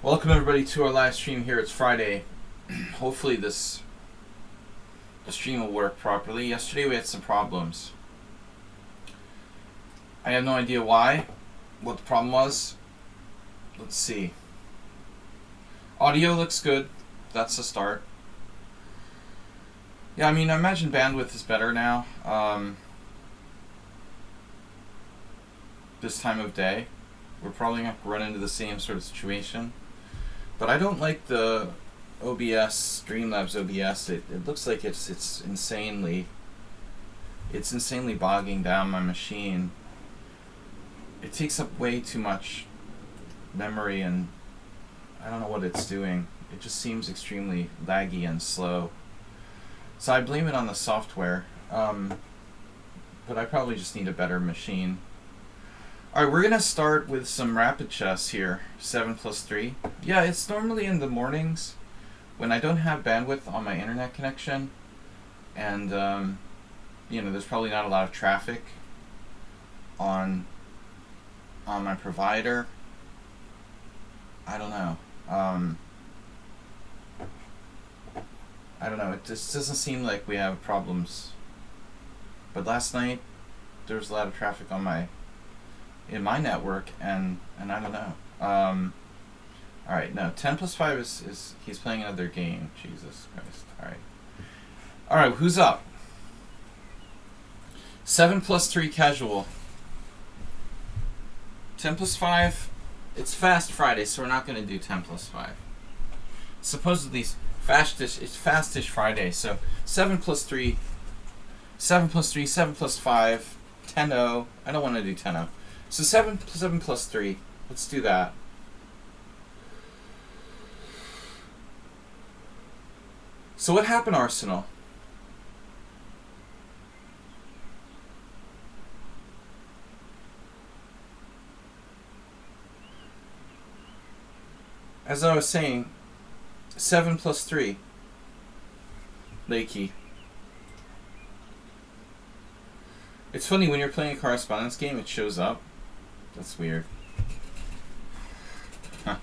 Welcome everybody to our live stream here. It's Friday. Hopefully the stream will work properly. Yesterday we had some problems. I have no idea why, what the problem was. Let's see. Audio looks good. That's a start. Yeah, I mean, I imagine bandwidth is better now. This time of day. We're probably going to run into the same sort of situation. But I don't like the OBS, Streamlabs OBS. It looks like it's insanely bogging down my machine. It takes up way too much memory, and I don't know what it's doing. It just seems extremely laggy and slow. So I blame it on the software. But I probably just need a better machine. Alright, we're going to start with some rapid chess here. 7+3. Yeah, it's normally in the mornings when I don't have bandwidth on my internet connection. And, there's probably not a lot of traffic on my provider. I don't know. It just doesn't seem like we have problems. But last night, there was a lot of traffic in my network, and I don't know. Alright, no, 10+5 is he's playing another game. Jesus Christ. Alright, who's up? 7+3 casual. 10+5, it's Fast Friday, so we're not going to do 10+5. Supposedly, it's Fastish Friday, so 7+3, 7+3, 7+5, 10-0. I don't want to do 10-0. So 7+3. Let's do that. So what happened, Arsenal? As I was saying, 7+3. Lakey. It's funny, when you're playing a correspondence game, it shows up. That's weird. Huh.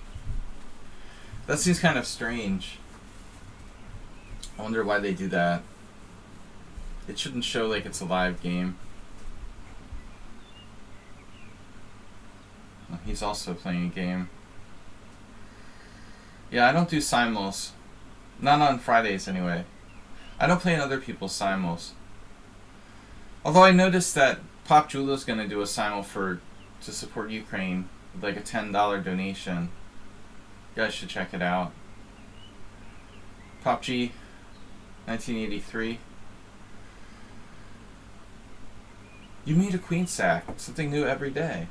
That seems kind of strange. I wonder why they do that. It shouldn't show like it's a live game. Oh, he's also playing a game. Yeah, I don't do simuls. Not on Fridays, anyway. I don't play in other people's simuls. Although I noticed that Pop Jula's going to do a simul to support Ukraine with like a $10 donation. You guys should check it out. Pop G, 1983. You made a queen sack. Something new every day.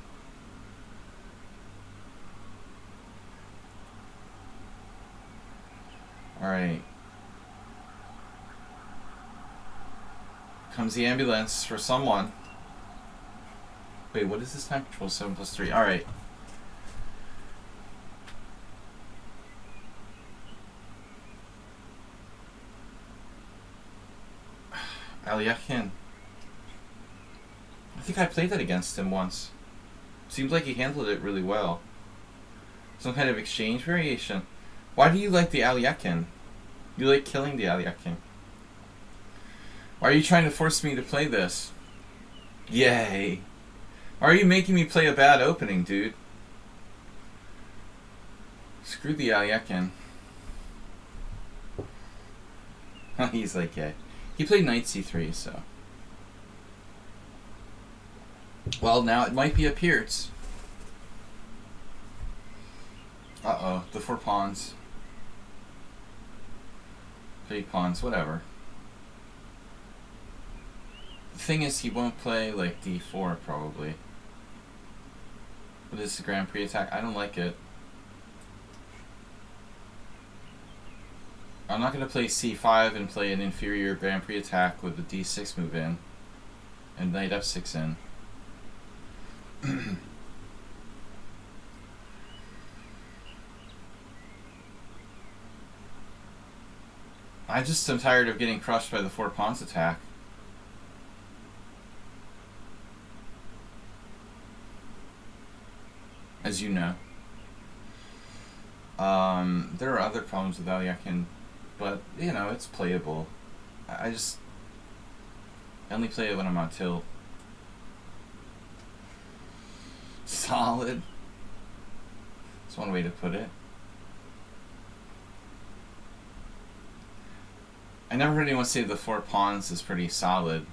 Alright. Comes the ambulance for someone. Wait, what is this time control? 7+3. Alright. Aliakin. I think I played that against him once. Seems like he handled it really well. Some kind of exchange variation. Why do you like the Aliakin? You like killing the Aliakin. Why are you trying to force me to play this? Yay. Why are you making me play a bad opening, dude? Screw the Aliakin. He's like, yeah. He played knight c3, so. Well, now it might be a Pierce. Uh-oh, the 4 pawns. 3 pawns, whatever. The thing is, he won't play, like, d4, probably. But this is a Grand Prix attack. I don't like it. I'm not going to play c5 and play an inferior Grand Prix attack with the d6 move in. And knight f6 in. I just am tired of getting crushed by the 4 pawns attack. As you know. There are other problems with Alyakin, but you know it's playable. I just only play it when I'm on tilt. Solid. That's one way to put it. I never heard anyone say the 4 pawns is pretty solid.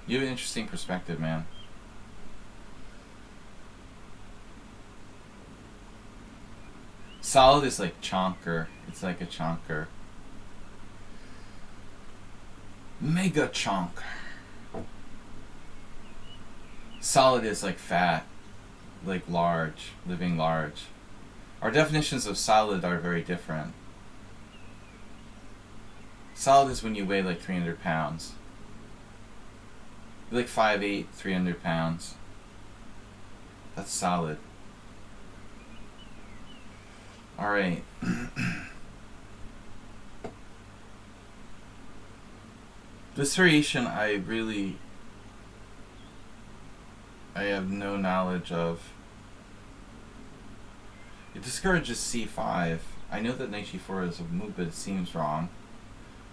You have an interesting perspective, man. Solid is like chonker. It's like a chonker. Mega chonk. Solid is like fat, like large, living large. Our definitions of solid are very different. Solid is when you weigh like 300 pounds. You're like 5'8", 300 pounds. That's solid. Alright. This variation I have no knowledge of. It discourages c5. I know that knight g4 is a move, but it seems wrong.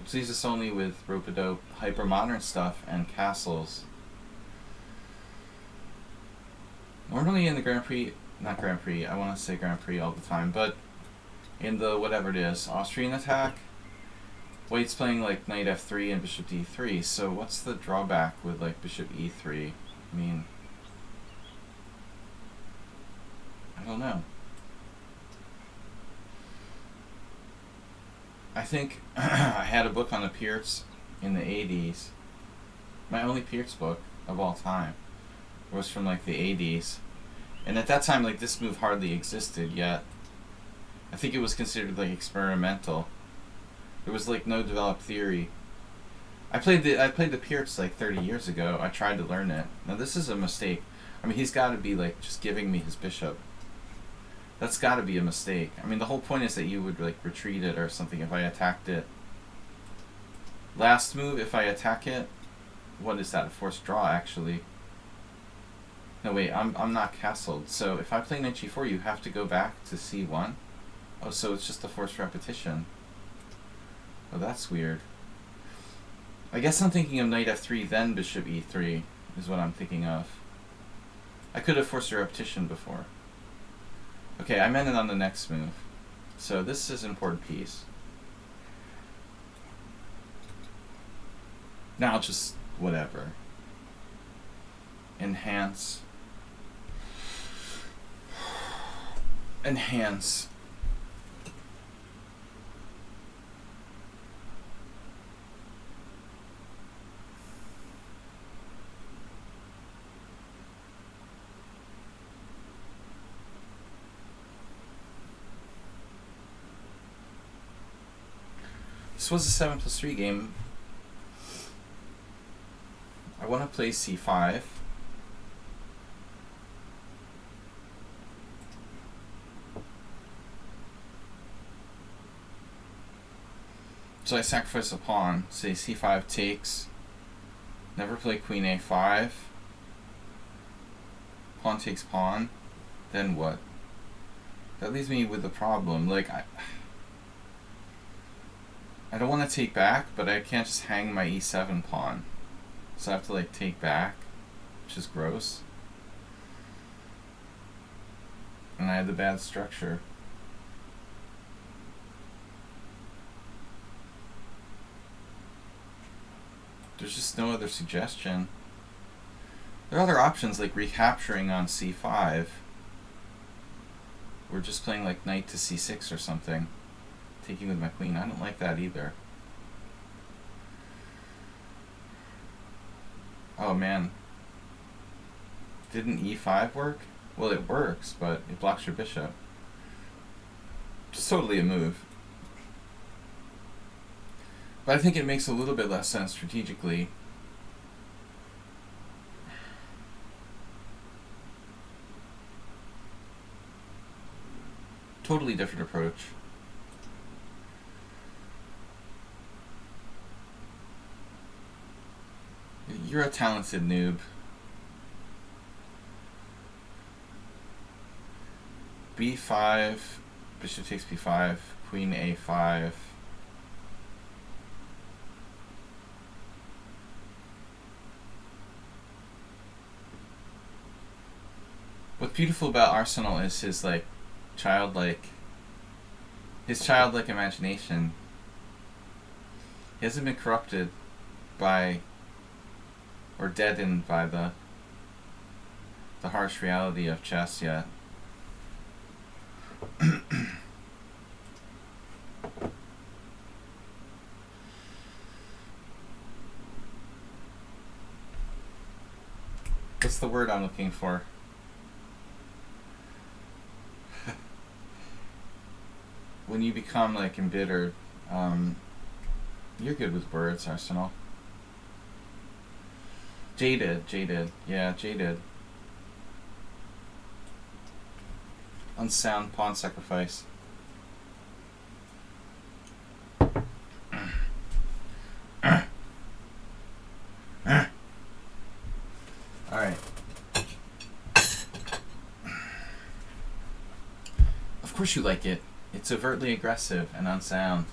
Which leaves us only with rope-a-dope, hyper-modern stuff, and castles. Normally in the Grand Prix, not Grand Prix, I want to say Grand Prix all the time, but in the whatever it is, Austrian attack, White's playing like knight f3 and bishop d3, so what's the drawback with like bishop e3? I mean, I don't know. I think I had a book on the Pierce in the 80s. My only Pierce book of all time was from like the 80s. And at that time, like, this move hardly existed yet. I think it was considered like experimental. There was like no developed theory. I played the Pierce like 30 years ago. I tried to learn it. Now this is a mistake. I mean, he's got to be like just giving me his bishop. That's got to be a mistake. I mean, the whole point is that you would like retreat it or something if I attacked it. Last move, if I attack it, what is that? A forced draw, actually. No, wait, I'm not castled. So if I play knight g4, you have to go back to c1. Oh, so it's just a forced repetition. Oh, that's weird. I guess I'm thinking of knight f3, then bishop e3 is what I'm thinking of. I could have forced a repetition before. Okay, I meant it on the next move. So this is an important piece. Now just whatever. Enhance. Enhance. This was a 7+3 game. I want to play c5. So I sacrifice a pawn. Say c5 takes. Never play queen a5. Pawn takes pawn. Then what? That leaves me with a problem. Like, I don't want to take back, but I can't just hang my e7 pawn. So I have to like take back, which is gross. And I have the bad structure. There's just no other suggestion. There are other options like recapturing on c5. We're just playing like knight to c6 or something. Taking with my queen. I don't like that either. Oh man. Didn't e5 work? Well, it works, but it blocks your bishop. It's totally a move. But I think it makes a little bit less sense strategically. Totally different approach. You're a talented noob. b5, Bishop takes b5, queen a5. What's beautiful about Arsenal is his like childlike imagination. He hasn't been corrupted by or deadened by the harsh reality of chess yet. What's the word I'm looking for? When you become like embittered, you're good with words, Arsenal. Jaded, yeah, jaded. Unsound pawn sacrifice. Alright. Of course you like it. It's overtly aggressive and unsound.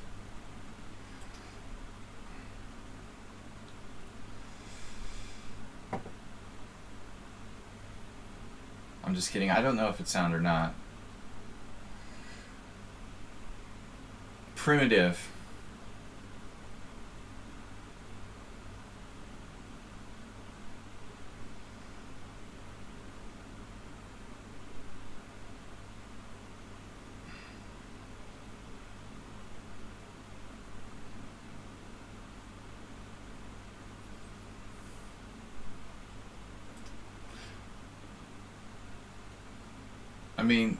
I'm just kidding. I don't know if it's sound or not. Primitive. I mean,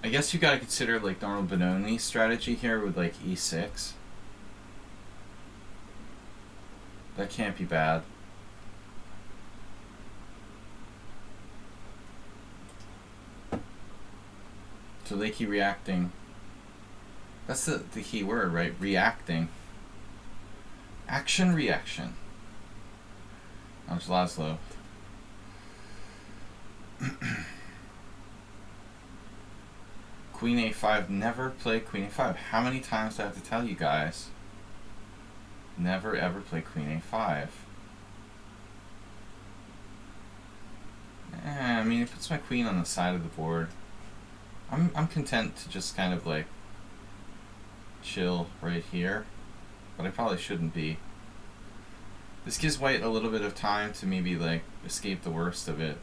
I guess you gotta consider like normal Benoni strategy here with like e6. That can't be bad. So they keep reacting. That's the key word, right? Reacting. Action, reaction. That's Laszlo. Queen a5. Never play queen a5. How many times do I have to tell you guys? Never ever play queen a5. I mean, it puts my queen on the side of the board. I'm content to just kind of like chill right here, but I probably shouldn't be. This gives white a little bit of time to maybe like escape the worst of it.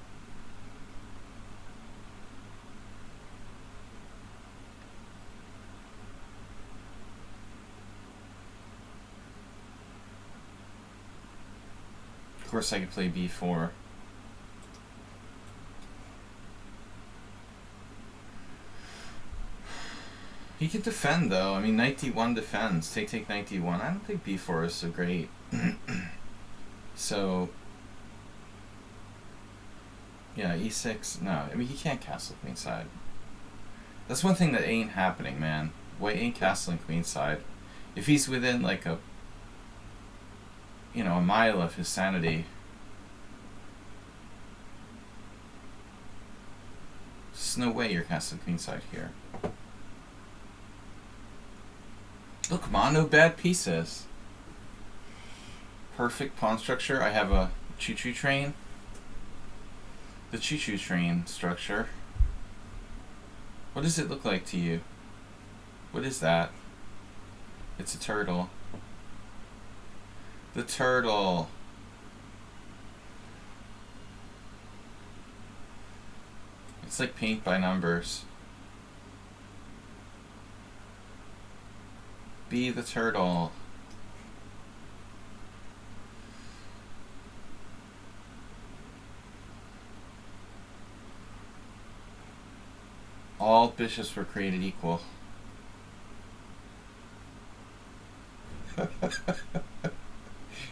Of course I could play b4. He could defend though. I mean, knight d1 defends. Take knight d1. I don't think b4 is so great. So, yeah, e6. No, I mean, he can't castle queenside. That's one thing that ain't happening, man. White ain't castling queenside. If he's within like a mile of his sanity, there's no way you're castling queenside here. Look, ma, no bad pieces. Perfect pawn structure. I have a choo-choo train. The choo-choo train structure. What does it look like to you? What is that? It's a turtle. The turtle. It's like paint by numbers. Be the turtle. All bishops were created equal.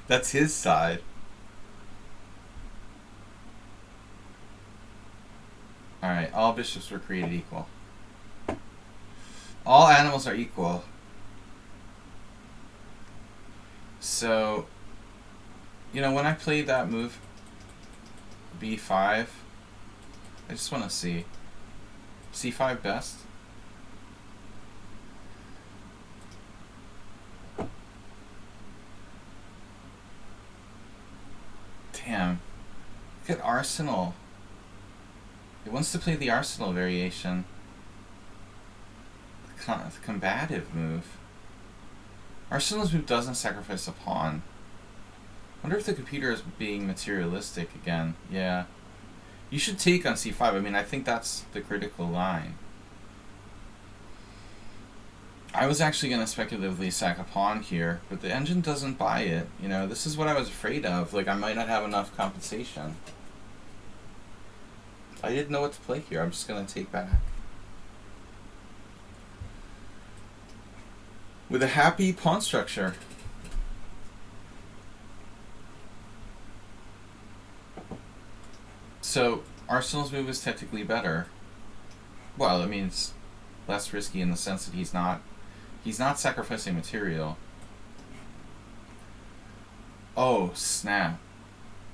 That's his side. Alright, all bishops were created equal. All animals are equal. So, when I played that move, b5, I just want to see. c5 best? Look at Arsenal. It wants to play the Arsenal variation. The combative move. Arsenal's move doesn't sacrifice a pawn. Wonder if the computer is being materialistic again. Yeah. You should take on c5. I mean, I think that's the critical line. I was actually going to speculatively sack a pawn here, but the engine doesn't buy it. You know, this is what I was afraid of. Like, I might not have enough compensation. I didn't know what to play here. I'm just going to take back. With a happy pawn structure. So, Arsenal's move is technically better. Well, I mean, it's less risky in the sense that he's not sacrificing material. Oh, snap.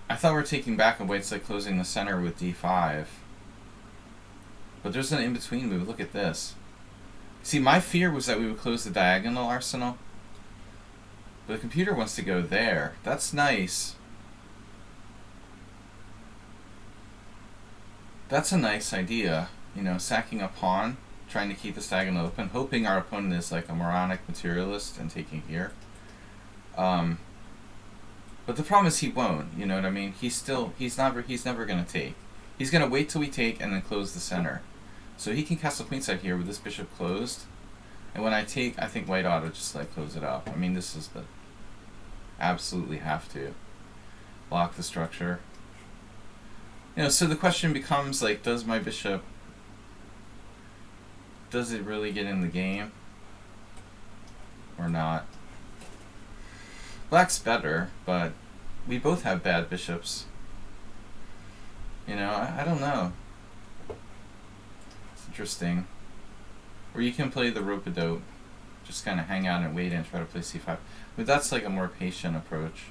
I thought we were taking back and waits like closing the center with d5. But there's an in-between move. Look at this. See, my fear was that we would close the diagonal Arsenal. But the computer wants to go there. That's nice. That's a nice idea. You know, sacking a pawn, trying to keep this diagonal open, hoping our opponent is like a moronic materialist and taking here. But the problem is he won't, you know what I mean? He's never gonna take. He's gonna wait till we take and then close the center. So he can castle queenside here with this bishop closed. And when I take, I think white ought to just like close it up. I mean, this is the absolutely have to block the structure. You know, so the question becomes like, does my bishop, does it really get in the game or not? Black's better, but we both have bad bishops. You know, I don't know. It's interesting. Or you can play the rope-a-dope, just kind of hang out and wait and try to play c5. But that's like a more patient approach.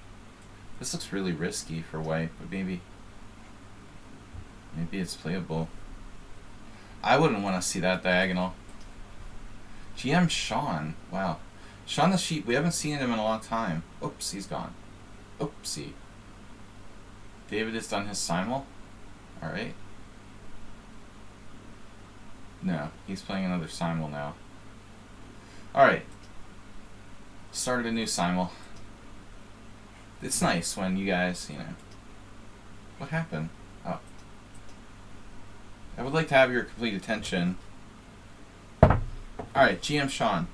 This looks really risky for white, but maybe it's playable. I wouldn't want to see that diagonal. GM Sean, wow. Sean the Sheep, we haven't seen him in a long time. Oops, he's gone. Oopsie. David has done his simul. Alright. No, he's playing another simul now. Alright. Started a new simul. It's nice when you guys, you know. What happened? Oh. I would like to have your complete attention. Alright, GM Sean.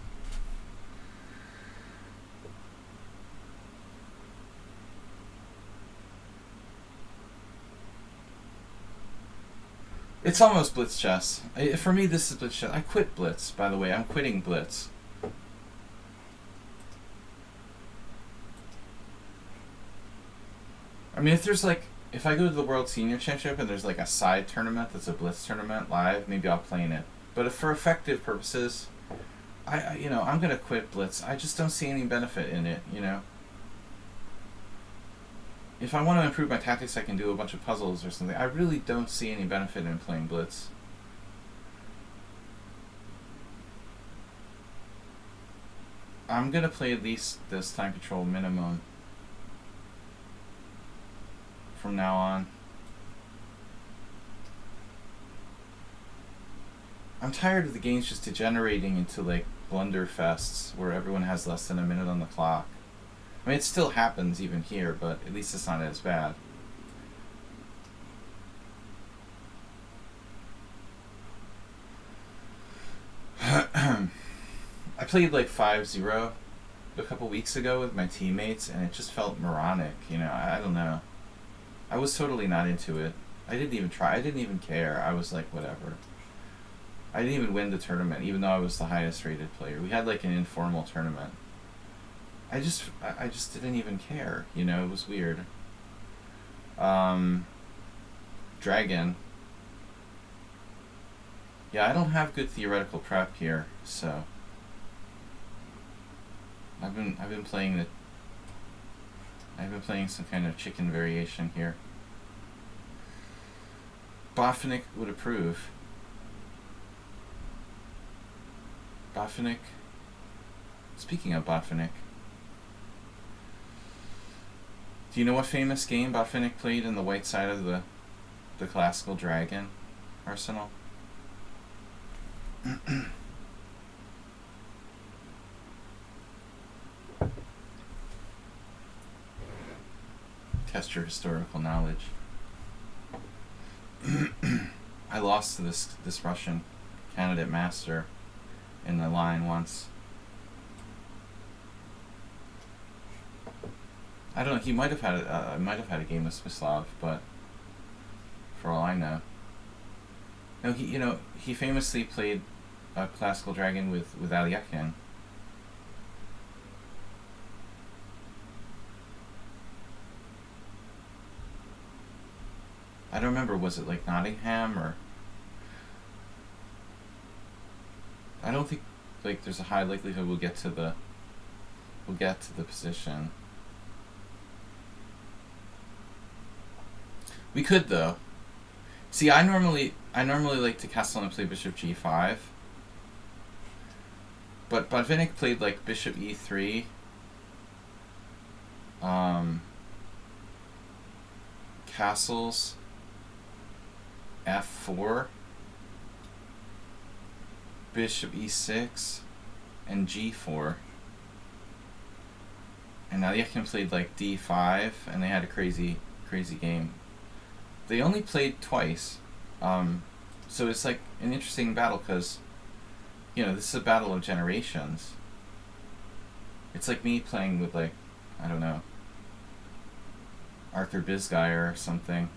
It's almost blitz chess. For me, this is blitz chess. I quit blitz, by the way. I'm quitting blitz. I mean, if I go to the World Senior Championship and there's like a side tournament that's a blitz tournament live, maybe I'll play in it. But for effective purposes, I'm gonna quit blitz. I just don't see any benefit in it, you know. If I want to improve my tactics, I can do a bunch of puzzles or something. I really don't see any benefit in playing blitz. I'm gonna play at least this time control minimum from now on. I'm tired of the games just degenerating into like blunderfests where everyone has less than a minute on the clock. I mean, it still happens even here, but at least it's not as bad. I played like 5-0 a couple weeks ago with my teammates, and it just felt moronic, you know, I don't know. I was totally not into it. I didn't even try. I didn't even care. I was like, whatever. I didn't even win the tournament, even though I was the highest rated player. We had like an informal tournament. I just didn't even care, you know, it was weird. Dragon. Yeah, I don't have good theoretical prep here, so I've been playing some kind of chicken variation here. Botvinnik would approve. Botvinnik. Speaking of Botvinnik, Do you know what famous game Botvinnik played in the white side of the classical dragon arsenal? Test your historical knowledge. I lost to this Russian candidate master in the line once. I don't know. He might have had a game with Smyslov, but for all I know, no. He famously played a classical dragon with Alekhine. I don't remember. Was it like Nottingham or? I don't think like there's a high likelihood we'll get to the position. We could though. See, I normally like to castle and play bishop g5. But Botvinnik played like bishop e3. Castles f4. Bishop e6 and g4. And Alekhine played like d5 and they had a crazy game. They only played twice, so it's like an interesting battle because, this is a battle of generations. It's like me playing with like, I don't know, Arthur Bisguyer or something.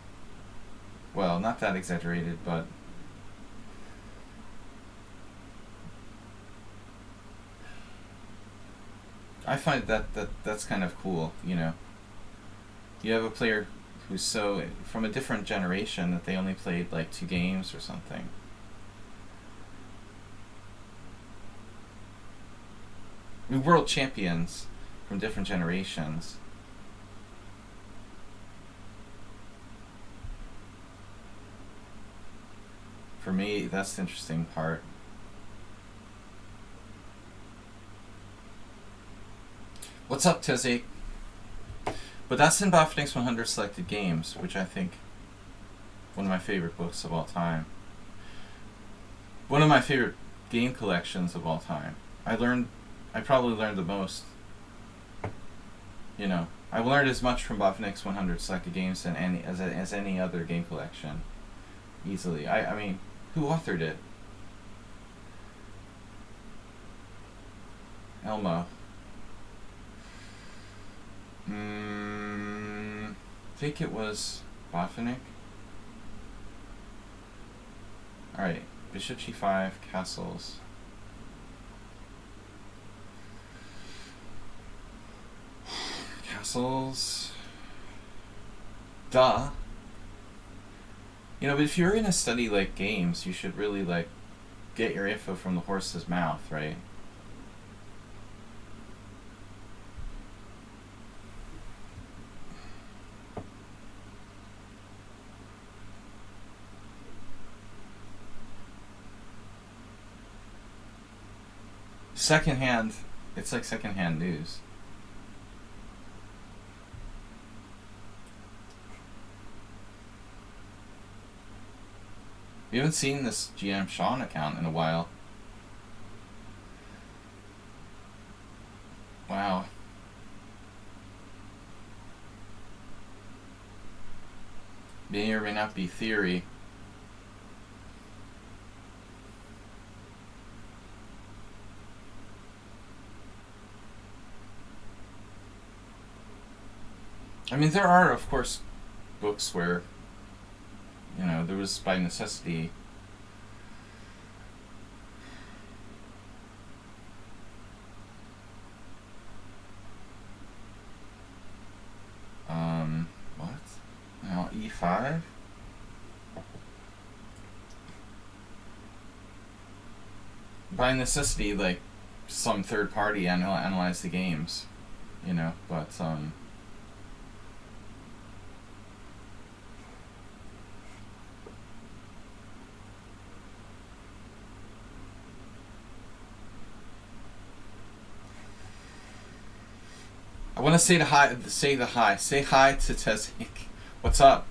Well, not that exaggerated, but I find that's kind of cool. You have a player who's so from a different generation that they only played like 2 games or something. I mean, world champions from different generations. For me, that's the interesting part. What's up, Tizzy? But that's in Botvinnik's 100 Selected Games, which I think one of my favorite books of all time. One of my favorite game collections of all time. I probably learned the most. I learned as much from Botvinnik's 100 Selected Games than as any other game collection. Easily. I mean, who authored it? Elmo. I think it was Botvinnik. Alright, bishop g5, castles. Castles. Duh. But if you're gonna study like games, you should really like get your info from the horse's mouth, right? Secondhand, it's like secondhand news. We haven't seen this GM Sean account in a while. Wow. May or may not be theory. I mean, there are, of course, books where, there was by necessity. What? Now, E5? By necessity, like, some third party analyze the games, but, I want to say say hi to Tezik. What's up?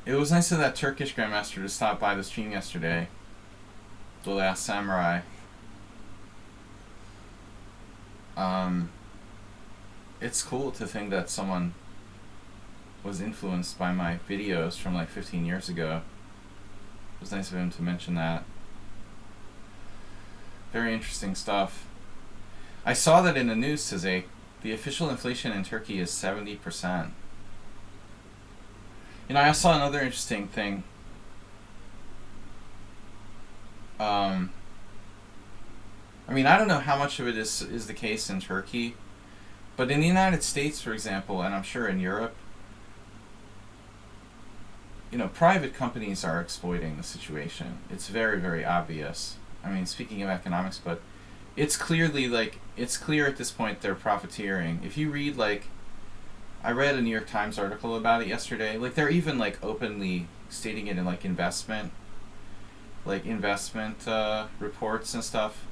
It was nice of that Turkish Grandmaster to stop by the stream yesterday. The Last Samurai. It's cool to think that someone was influenced by my videos from like 15 years ago. It was nice of him to mention that. Very interesting stuff. I saw that in the news today. The official inflation in Turkey is 70%. You know, I saw another interesting thing. I mean, I don't know how much of it is the case in Turkey, but in the United States, for example, and I'm sure in Europe, you know, private companies are exploiting the situation. It's very, very obvious. I mean, speaking of economics, but it's clearly it's clear at this point they're profiteering. If you read I read a New York Times article about it yesterday. They're even openly stating it in investment reports and stuff.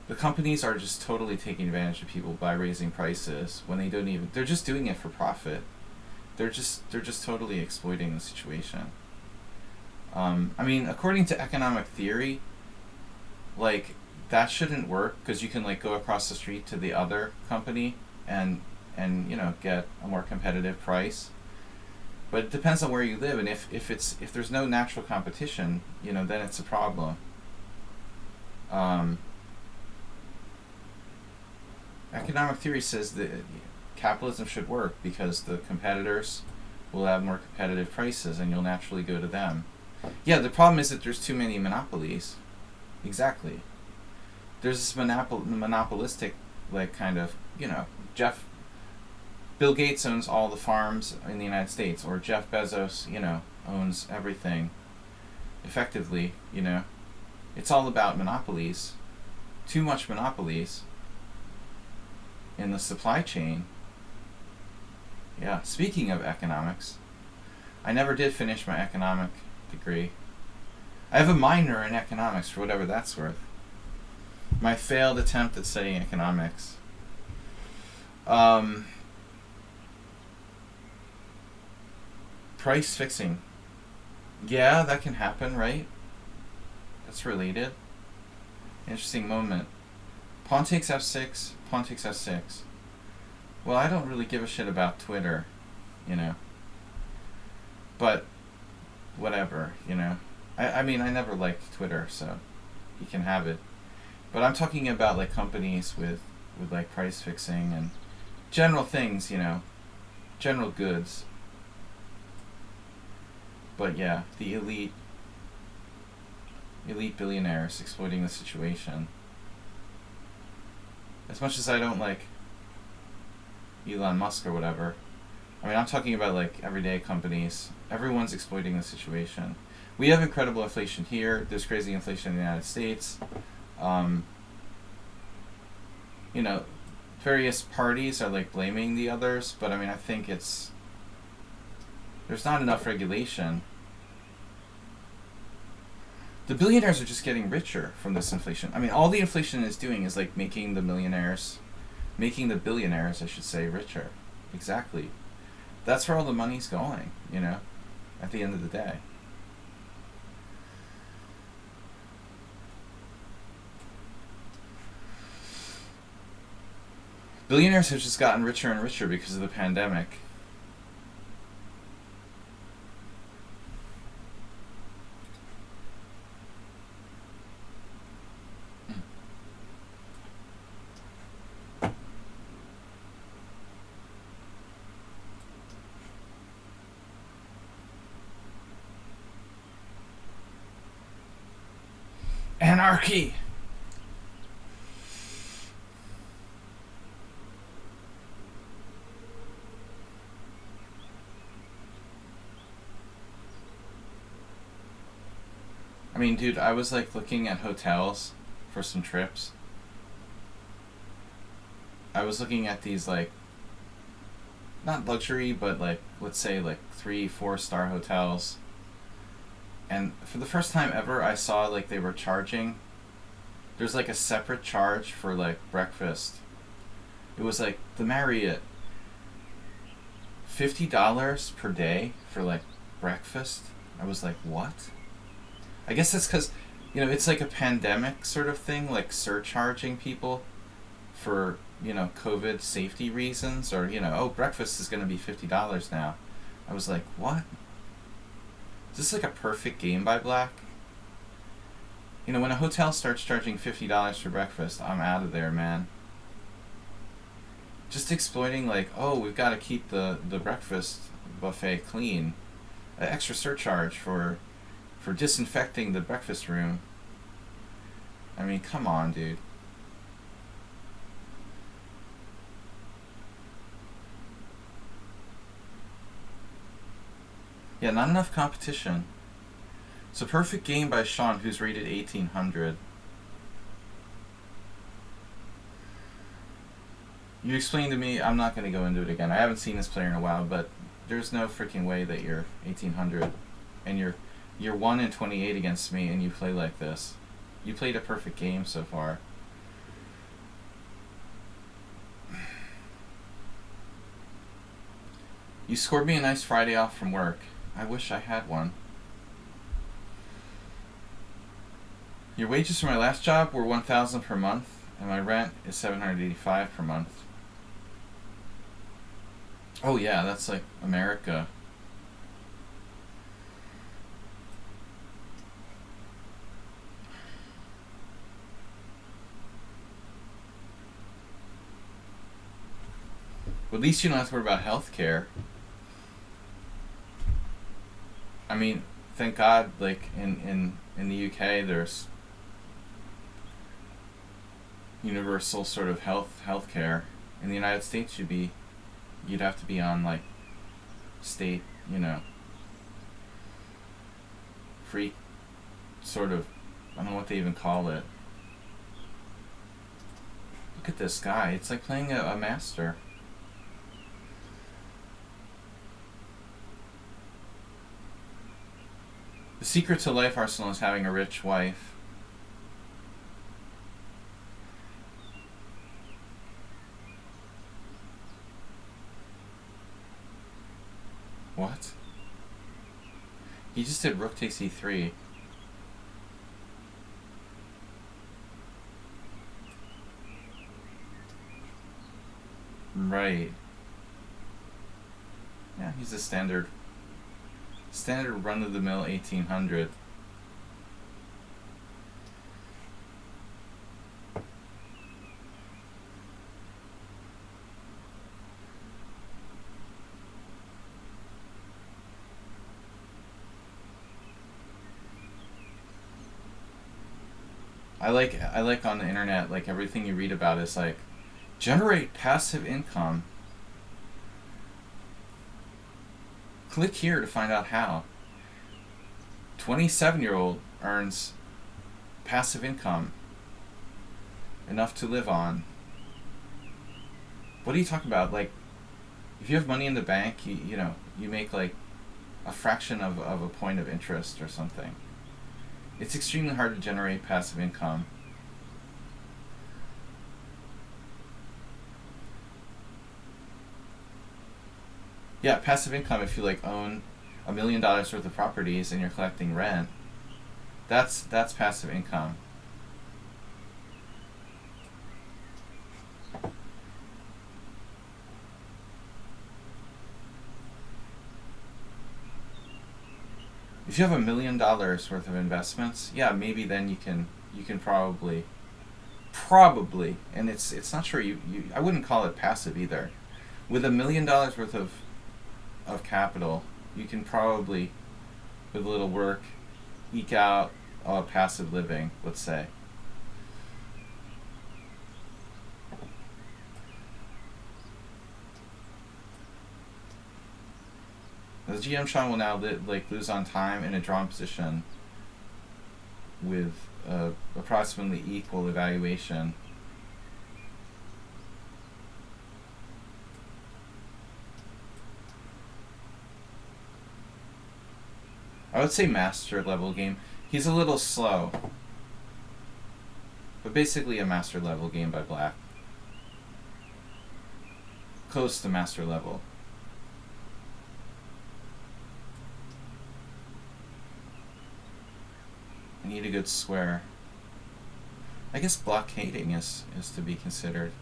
The companies are just totally taking advantage of people by raising prices when they don't even. They're just doing it for profit. They're just totally exploiting the situation. I mean, according to economic theory, that shouldn't work because you can go across the street to the other company and get a more competitive price. But it depends on where you live, and if there's no natural competition, then it's a problem. Economic theory says that capitalism should work because the competitors will have more competitive prices, and you'll naturally go to them. Yeah, the problem is that there's too many monopolies. Exactly. There's this monopolistic, Bill Gates owns all the farms in the United States, or Jeff Bezos, owns everything. Effectively, it's all about monopolies. Too much monopolies in the supply chain. Yeah, speaking of economics, I never did finish my economic degree. I have a minor in economics, for whatever that's worth. My failed attempt at studying economics. Price fixing. Yeah, that can happen, right? That's related. Interesting moment. Pawn takes f6, pawn takes f6. Well, I don't really give a shit about Twitter, But, whatever, I mean, I never liked Twitter, so you can have it. But I'm talking about, companies with price fixing and general things, general goods. But yeah, the elite billionaires exploiting the situation. As much as I don't like Elon Musk or whatever, I mean, I'm talking about everyday companies. Everyone's exploiting the situation. We have incredible inflation here. There's crazy inflation in the United States. Various parties are blaming the others, but I mean, I think there's not enough regulation. The billionaires are just getting richer from this inflation. I mean, all the inflation is doing is making the billionaires, I should say, richer. Exactly. That's where all the money's going, at the end of the day. Billionaires have just gotten richer and richer because of the pandemic. Anarchy! I mean, dude, I was looking at hotels for some trips. I was looking at these not luxury, but let's say 3-4 star hotels. And for the first time ever, I saw they were charging There's like a separate charge for like breakfast. It was like the Marriott, $50 per day for like breakfast. I was like, what? I guess that's because, it's like a pandemic sort of thing, like surcharging people for, COVID safety reasons, or, oh, breakfast is going to be $50 now. I was like, what? Is this like a perfect game by Black? When a hotel starts charging $50 for breakfast, I'm out of there, man. Just exploiting, like, oh, we've got to keep the breakfast buffet clean. An extra surcharge for disinfecting the breakfast room. I mean, come on, dude. Yeah, not enough competition. It's a perfect game by Sean, who's rated 1800. You explained to me, I'm not going to go into it again. I haven't seen this player in a while, but there's no freaking way that you're 1800 and you're 1 in 28 against me and you play like this. You played a perfect game so far. You scored me a nice Friday off from work. I wish I had one. Your wages for my last job were $1,000 per month, and my rent is $785 per month. Oh yeah, that's like America. Well, at least you don't have to worry about healthcare. I mean, thank God, like in the UK, there's universal sort of healthcare. In the United States, you'd have to be on like state, free sort of, I don't know what they even call it. Look at this guy. It's like playing a master. The secret to life, Arsenal, is having a rich wife. What? He just did rook takes e3. Right. Yeah, he's a standard run-of-the-mill 1800. I like on the internet, like everything you read about is like, generate passive income. Click here to find out how. 27-year-old earns passive income enough to live on. What are you talking about? Like, if you have money in the bank, you make like a fraction of a point of interest or something. It's extremely hard to generate passive income. Yeah, passive income, if you like own $1 million worth of properties and you're collecting rent, that's passive income. If you have $1 million worth of investments, yeah, maybe then you can probably, and it's not sure I wouldn't call it passive either. With $1 million worth of capital, you can probably, with a little work, eke out passive living, let's say. The GM Sean will now lose on time in a drawn position with approximately equal evaluation. I would say master level game. He's a little slow, But basically a master level game by black. Close to master level. I need a good square. I guess blockading is to be considered.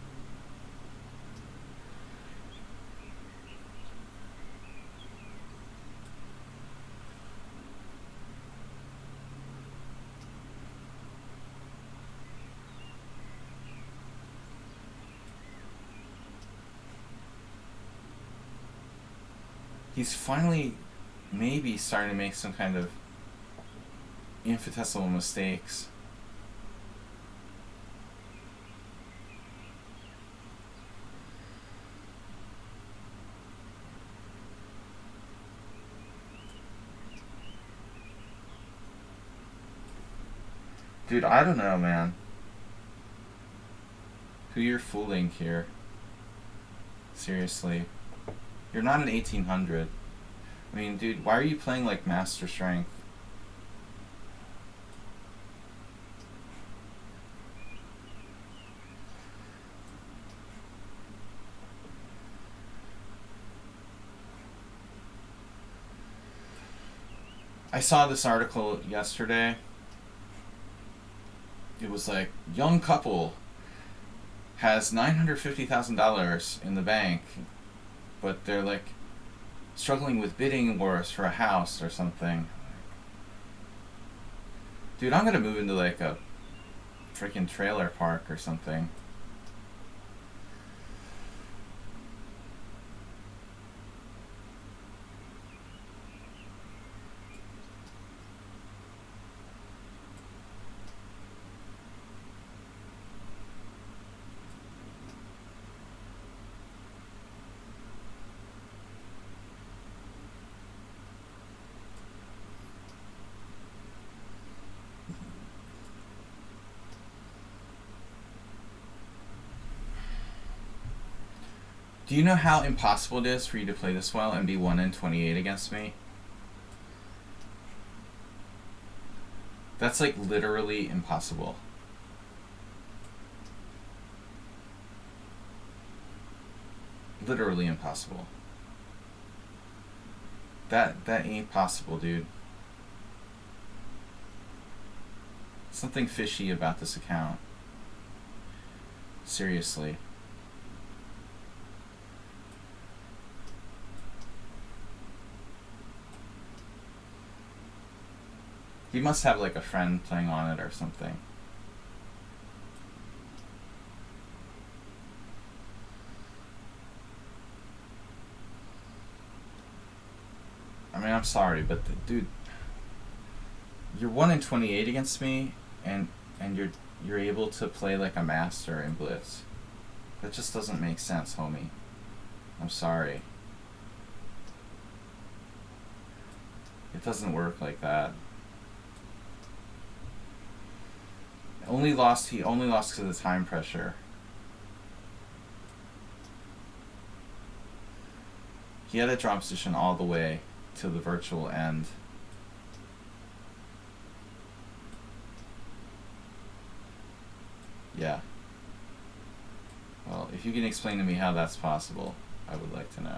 He's finally maybe starting to make some kind of infinitesimal mistakes. Dude, I don't know, man. Who you're fooling here. Seriously. You're not an 1800. I mean, dude, why are you playing like Master Strength? I saw this article yesterday. It was like, young couple has $950,000 in the bank, but they're like struggling with bidding wars for a house or something. Dude, I'm gonna move into like a freaking trailer park or something. Do you know how impossible it is for you to play this well and be 1-28 against me? That's like literally impossible. Literally impossible. That ain't possible, dude. Something fishy about this account. Seriously. He must have like a friend playing on it or something. I mean, I'm sorry, but dude, you're 1-28 against me, and you're able to play like a master in Blitz. That just doesn't make sense, homie. I'm sorry. It doesn't work like that. He only lost because of the time pressure. He had a draw position all the way to the virtual end. Yeah. Well, if you can explain to me how that's possible, I would like to know.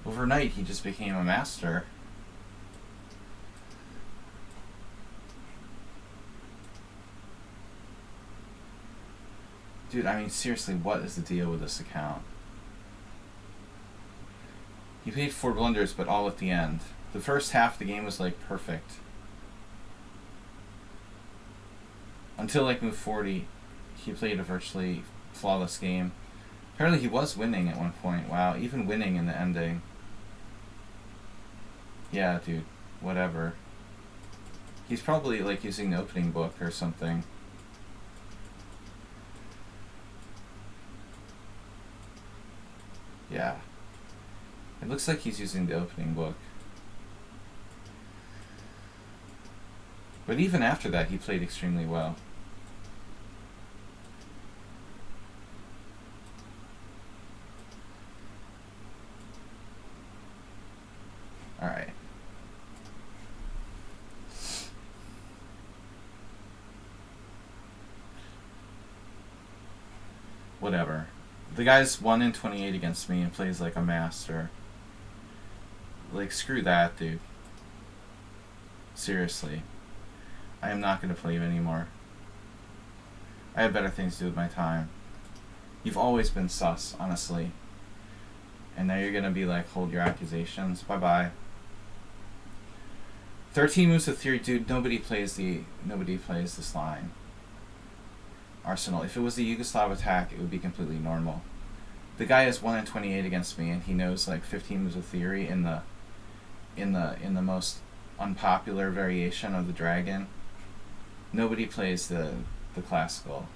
Overnight, he just became a master. Dude, I mean, seriously, what is the deal with this account? He played 4 blunders, but all at the end. The first half of the game was, like, perfect. Until like move 40, he played a virtually flawless game. Apparently he was winning at one point. Wow, even winning in the ending. Yeah, dude, whatever. He's probably like using the opening book or something. Yeah. It looks like he's using the opening book. But even after that, he played extremely well. Alright. Whatever. The guy's 1 in 28 against me and plays like a master. Like, screw that, dude. Seriously. I am not going to play you anymore. I have better things to do with my time. You've always been sus, honestly. And now you're going to be like, hold your accusations. Bye-bye. 13 moves of theory, dude. Nobody plays this line. Arsenal. If it was the Yugoslav attack, it would be completely normal. The guy is 1 in 28 against me, and he knows like 15 moves of theory in the most unpopular variation of the dragon. Nobody plays the classical,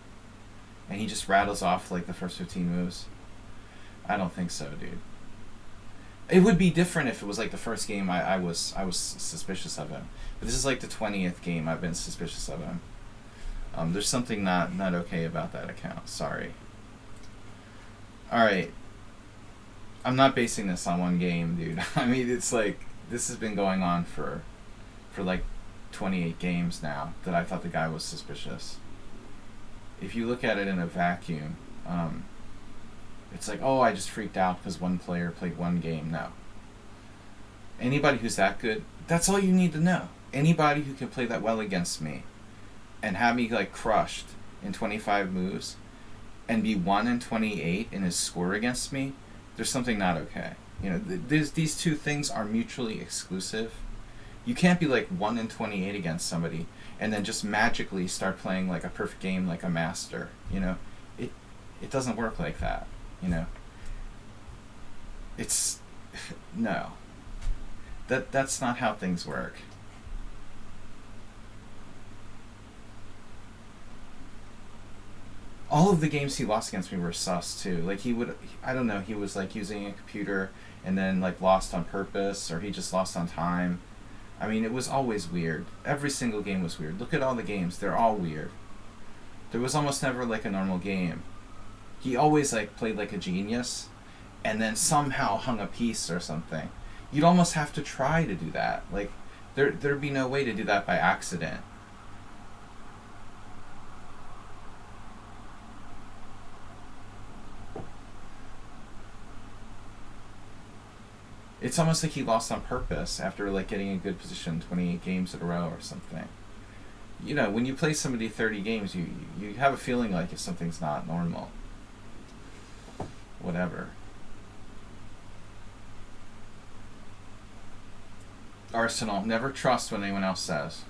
and he just rattles off like the first 15 moves. I don't think so, dude. It would be different if it was like the first game I was suspicious of him, but this is like the 20th game I've been suspicious of him. There's something not okay about that account. Sorry. Alright. I'm not basing this on one game, dude. I mean, it's like, this has been going on for like 28 games now that I thought the guy was suspicious. If you look at it in a vacuum, it's like, oh, I just freaked out because one player played one game. No. Anybody who's that good, that's all you need to know. Anybody who can play that well against me and have me like crushed in 25 moves and be 1 in 28 in his score against me, there's something not okay. You know, these two things are mutually exclusive. You can't be like 1 in 28 against somebody and then just magically start playing like a perfect game like a master. You know, it doesn't work like that. You know, it's no. That's not how things work. All of the games he lost against me were sus too. Like he would, I don't know, he was like using a computer and then like lost on purpose, or he just lost on time. I mean, it was always weird. Every single game was weird. Look at all the games; they're all weird. There was almost never like a normal game. He always like played like a genius, and then somehow hung a piece or something. You'd almost have to try to do that. Like there'd be no way to do that by accident. It's almost like he lost on purpose after like getting a good position 28 games in a row or something. You know, when you play somebody 30 games, you have a feeling like if something's not normal. Whatever. Arsenal, never trust what anyone else says.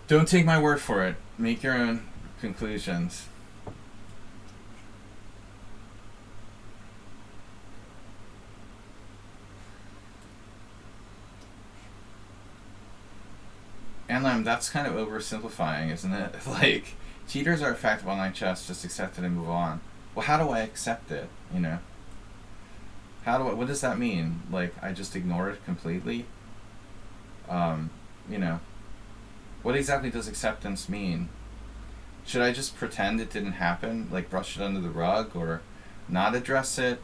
Don't take my word for it. Make your own conclusions. And that's kind of oversimplifying, isn't it? Like, cheaters are a fact of online chess, just accept it and move on. Well, how do I accept it, you know? What does that mean? Like, I just ignore it completely? You know, what exactly does acceptance mean? Should I just pretend it didn't happen? Like, brush it under the rug, or not address it?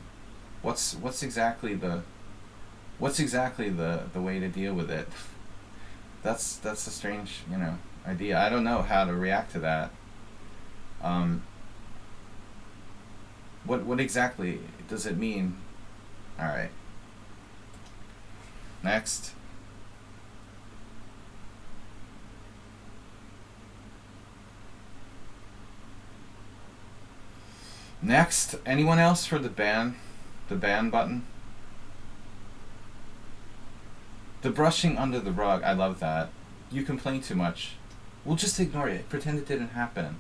What's exactly the way to deal with it? That's a strange, you know, idea. I don't know how to react to that. What exactly does it mean? All right. Next. Next. Anyone else for the ban button? The brushing under the rug, I love that. You complain too much. We'll just ignore it. Pretend it didn't happen.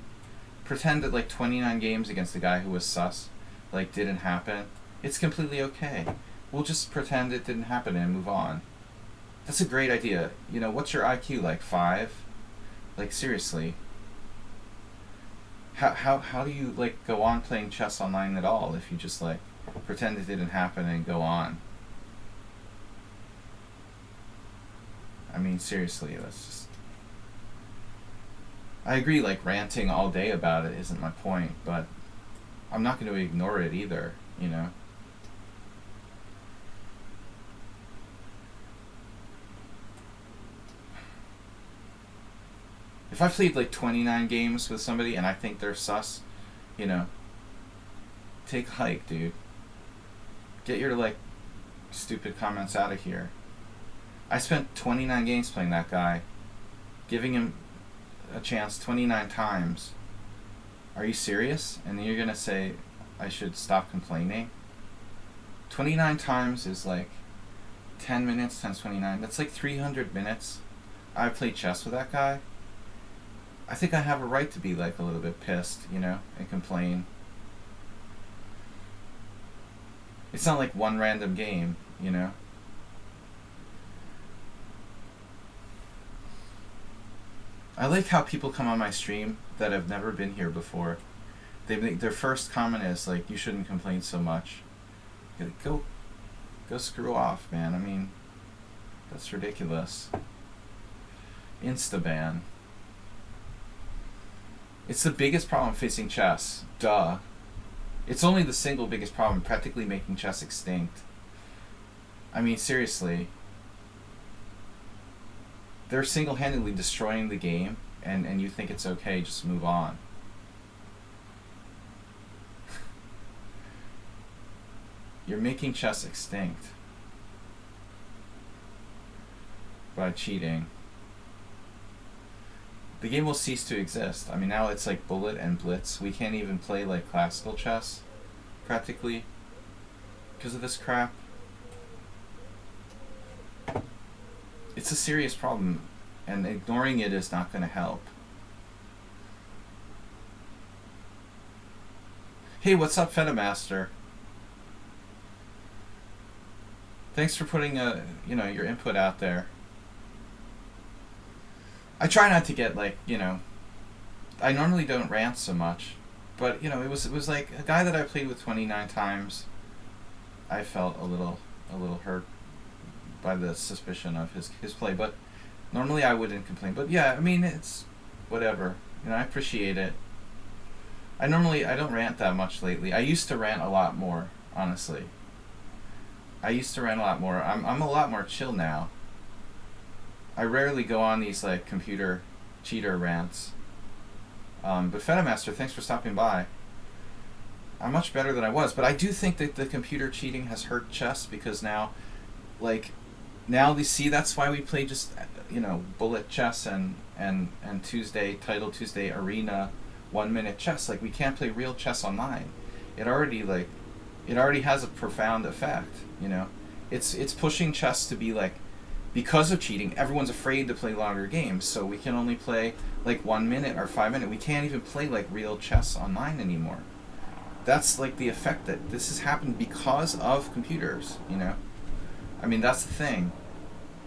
Pretend that like 29 games against the guy who was sus, like didn't happen. It's completely okay. We'll just pretend it didn't happen and move on. That's a great idea. You know, what's your IQ, like 5? Like seriously. How do you like go on playing chess online at all if you just like pretend it didn't happen and go on? I mean seriously, that's just, I agree, like ranting all day about it isn't my point, but I'm not going to ignore it either, you know? If I played like 29 games with somebody and I think they're sus, you know, take a hike, dude. Get your like stupid comments out of here. I spent 29 games playing that guy, giving him a chance 29 times. Are you serious? And then you're gonna say I should stop complaining? 29 times is like 10 minutes times 29. That's like 300 minutes. I played chess with that guy. I think I have a right to be like a little bit pissed, you know, and complain. It's not like one random game, you know. I like how people come on my stream that have never been here before. They make their first comment is like, "You shouldn't complain so much." Go screw off, man. I mean, that's ridiculous. Instaban. It's the biggest problem facing chess. Duh. It's only the single biggest problem, practically making chess extinct. I mean, seriously. They're single-handedly destroying the game, and you think it's okay, just move on. You're making chess extinct by cheating. The game will cease to exist. I mean, now it's like bullet and blitz. We can't even play like classical chess, practically, because of this crap. It's a serious problem, and ignoring it is not going to help. Hey, what's up, Fetamaster? Thanks for putting your input out there. I try not to get like, I normally don't rant so much, but it was like a guy that I played with 29 times. I felt a little hurt by the suspicion of his play, but normally I wouldn't complain. But yeah, I mean, it's whatever. I appreciate it. I don't rant that much lately. I used to rant a lot more, honestly. I'm a lot more chill now. I rarely go on these like computer cheater rants. But Fetamaster, thanks for stopping by. I'm much better than I was, but I do think that the computer cheating has hurt chess because now we see that's why we play just bullet chess and Title Tuesday arena 1 minute chess. Like we can't play real chess online. It already has a profound effect. It's pushing chess to be like, because of cheating, everyone's afraid to play longer games, so we can only play like 1 minute or 5 minute. We can't even play like real chess online anymore. That's like the effect that this has happened because of computers, I mean, that's the thing.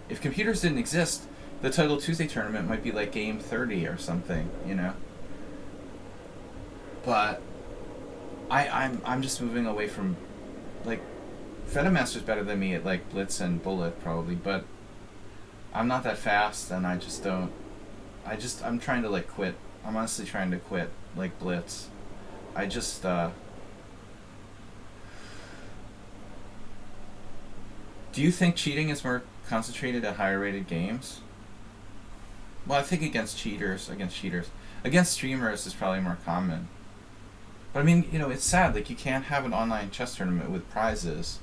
If computers didn't exist, the Title Tuesday tournament might be like game 30 or something, But I'm just moving away from, like, Fetamaster's better than me at like blitz and bullet probably, but I'm not that fast, and I'm trying to like quit. I'm honestly trying to quit like blitz. Do you think cheating is more concentrated at higher rated games? Well, I think against cheaters. Against streamers is probably more common. But I mean, it's sad, like you can't have an online chess tournament with prizes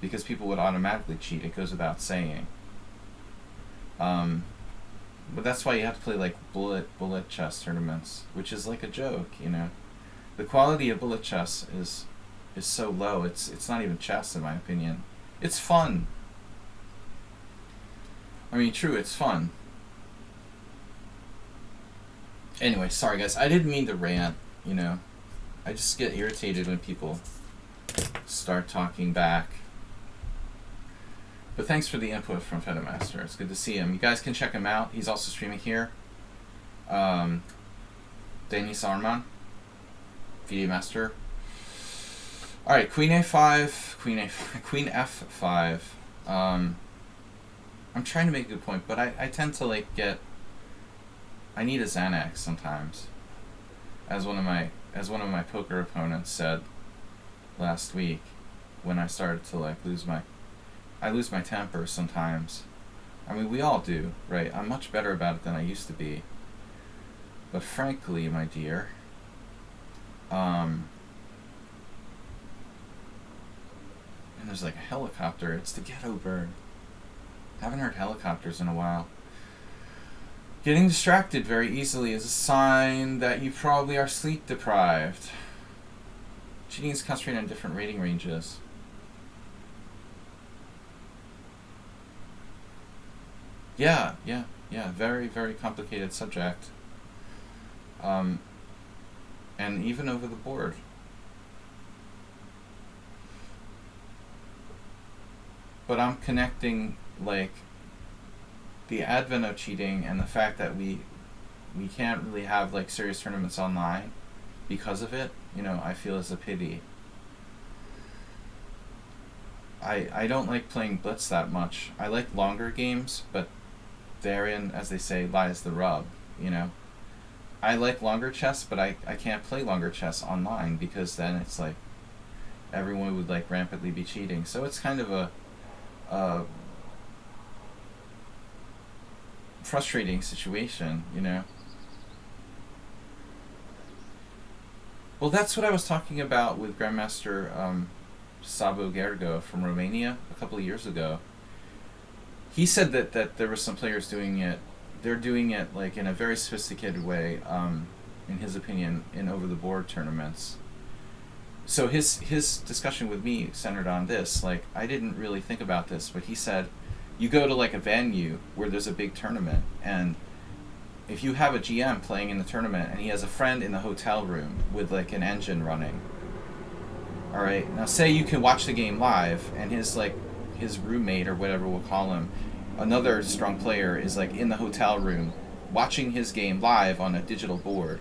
because people would automatically cheat. It goes without saying. But that's why you have to play like bullet chess tournaments, which is like a joke, The quality of bullet chess is so low. It's not even chess in my opinion. It's fun. I mean, true, it's fun. Anyway, sorry guys, I didn't mean to rant, you know. I just get irritated when people start talking back. But thanks for the input from Fedemaster. It's good to see him. You guys can check him out. He's also streaming here. Danny Sarman, VD Master. Alright, Queen A5, Queen F5. I'm trying to make a good point, but I tend to like get... I need a Xanax sometimes. As one of my poker opponents said last week, when I started to like lose my temper sometimes. I mean, we all do, right? I'm much better about it than I used to be. But frankly, my dear, and there's like a helicopter. It's the ghetto bird. Haven't heard helicopters in a while. Getting distracted very easily is a sign that you probably are sleep deprived. Cheating is concentrated on different rating ranges. Yeah. Very, very complicated subject. And even over the board. But I'm connecting, like, the advent of cheating and the fact that we can't really have, like, serious tournaments online because of it, you know, I feel is a pity. I don't like playing Blitz that much. I like longer games, but therein, as they say, lies the rub, you know. I like longer chess, but I can't play longer chess online because then it's like everyone would like rampantly be cheating. So it's kind of a frustrating situation, you know. Well, that's what I was talking about with Grandmaster Sabo Gergo from Romania a couple of years ago. He said that there were some players doing it. They're doing it like in a very sophisticated way, in his opinion, in over-the-board tournaments. So his discussion with me centered on this. Like, I didn't really think about this, but he said, you go to like a venue where there's a big tournament, and if you have a GM playing in the tournament and he has a friend in the hotel room with like an engine running, all right, now say you can watch the game live and his roommate or whatever we'll call him, another strong player, is like in the hotel room watching his game live on a digital board.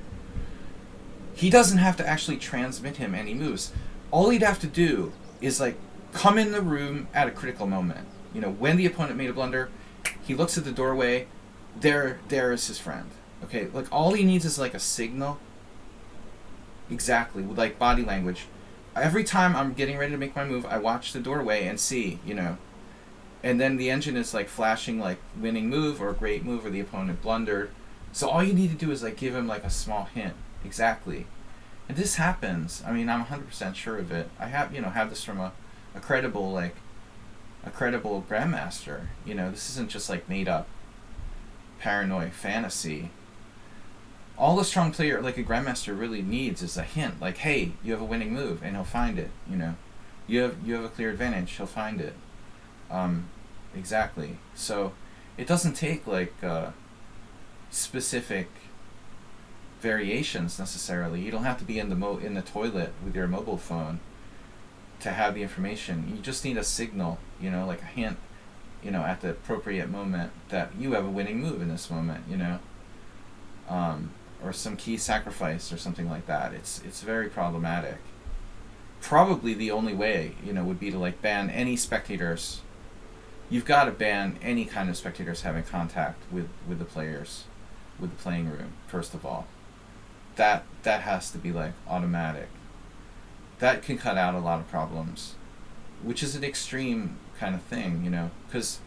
He doesn't have to actually transmit him any moves. All he'd have to do is like come in the room at a critical moment. You know, when the opponent made a blunder, he looks at the doorway, there is his friend. Okay, like all he needs is like a signal. Exactly, with like body language. Every time I'm getting ready to make my move, I watch the doorway and see, you know. And then the engine is like flashing like winning move or great move or the opponent blundered. So all you need to do is like give him like a small hint. Exactly. And this happens. I mean, I'm 100% sure of it. I have this from a credible grandmaster. You know, this isn't just like made up paranoid fantasy. All a strong player like a grandmaster really needs is a hint, like, hey, you have a winning move, and he'll find it. You know, you have a clear advantage, he'll find it. Exactly. So it doesn't take like specific variations necessarily. You don't have to be in the toilet with your mobile phone to have the information. You just need a signal, you know, like a hint, you know, at the appropriate moment that you have a winning move in this moment, you know, or some key sacrifice or something like that. It's very problematic. Probably the only way, you know, would be to like ban any spectators. You've got to ban any kind of spectators having contact with the players, with the playing room, first of all. That has to be like automatic. That can cut out a lot of problems, which is an extreme kind of thing, you know, because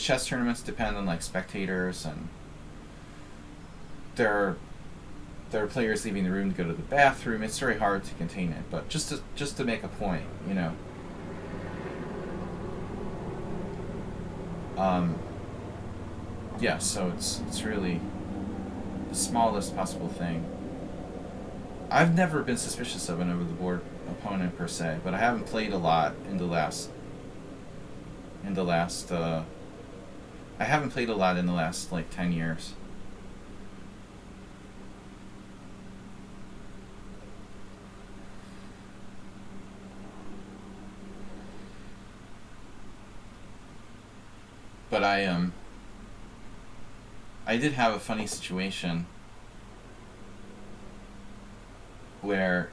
chess tournaments depend on like spectators, and there are players leaving the room to go to the bathroom. It's very hard to contain it, but just to make a point, you know. Yeah, so it's really the smallest possible thing. I've never been suspicious of an over-the-board opponent per se, but I haven't played a lot in the last like 10 years. But I did have a funny situation where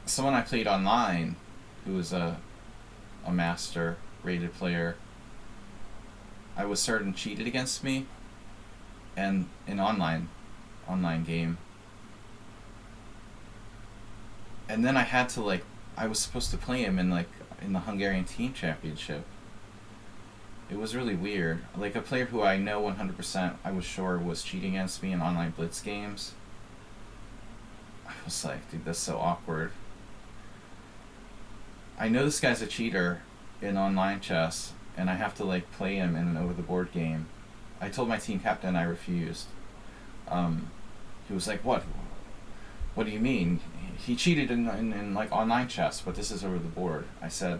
someone I played online, who was a master rated player, I was certain cheated against me, and in online game. And then I had to like, I was supposed to play him in like in the Hungarian team championship. It was really weird. Like a player who I know 100% I was sure was cheating against me in online blitz games. I was like, dude, that's so awkward. I know this guy's a cheater in online chess, and I have to like play him in an over the board game. I told my team captain I refused. He was like, "What? What do you mean? He cheated in like online chess, but this is over the board." I said,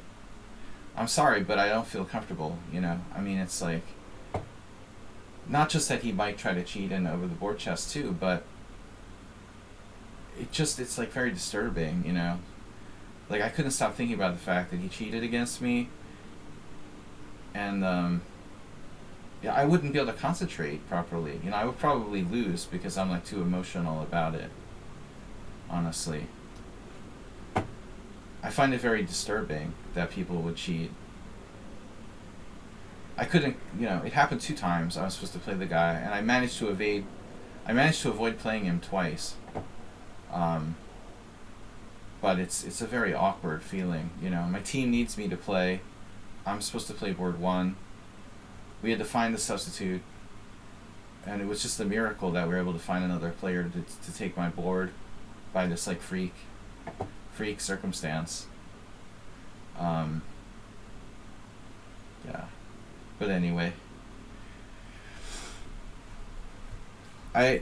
"I'm sorry, but I don't feel comfortable. You know, I mean, it's like not just that he might try to cheat in over the board chess too, but it's like very disturbing. You know, like I couldn't stop thinking about the fact that he cheated against me, and yeah, I wouldn't be able to concentrate properly. You know, I would probably lose because I'm like too emotional about it. Honestly, I find it very disturbing that people would cheat. I couldn't, you know, it happened 2 times. I was supposed to play the guy, and I managed to evade. I managed to avoid playing him twice. Um, but it's a very awkward feeling. You know, my team needs me to play. I'm supposed to play board 1. We had to find the substitute, and it was just a miracle that we were able to find another player to take my board by this like freak circumstance. Yeah, but anyway, I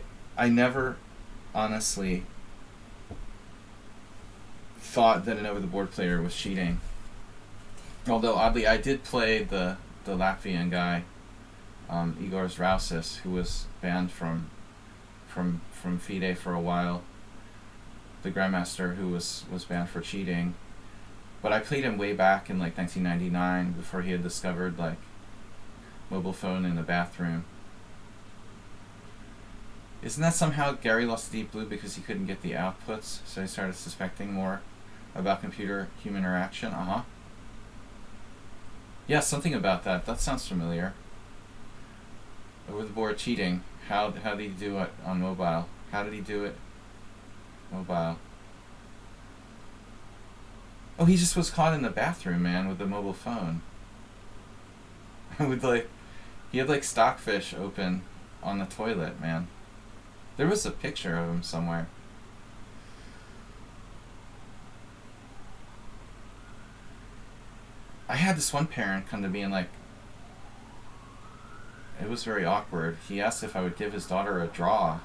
never honestly thought that an over the board player was cheating. Although oddly, I did play the Latvian guy, Igor Zrausis, who was banned from FIDE for a while. The grandmaster who was banned for cheating. But I played him way back in like 1999 before he had discovered like mobile phone in the bathroom. Isn't that somehow Gary lost Deep Blue because he couldn't get the outputs, so he started suspecting more about computer-human interaction? Uh-huh. Yeah, something about that. That sounds familiar. Over the board cheating. How did he do it on mobile? How did he do it? Mobile. Oh, he just was caught in the bathroom, man, with the mobile phone. With like, he had like Stockfish open on the toilet, man. There was a picture of him somewhere. I had this one parent come to me and like, it was very awkward. He asked if I would give his daughter a draw.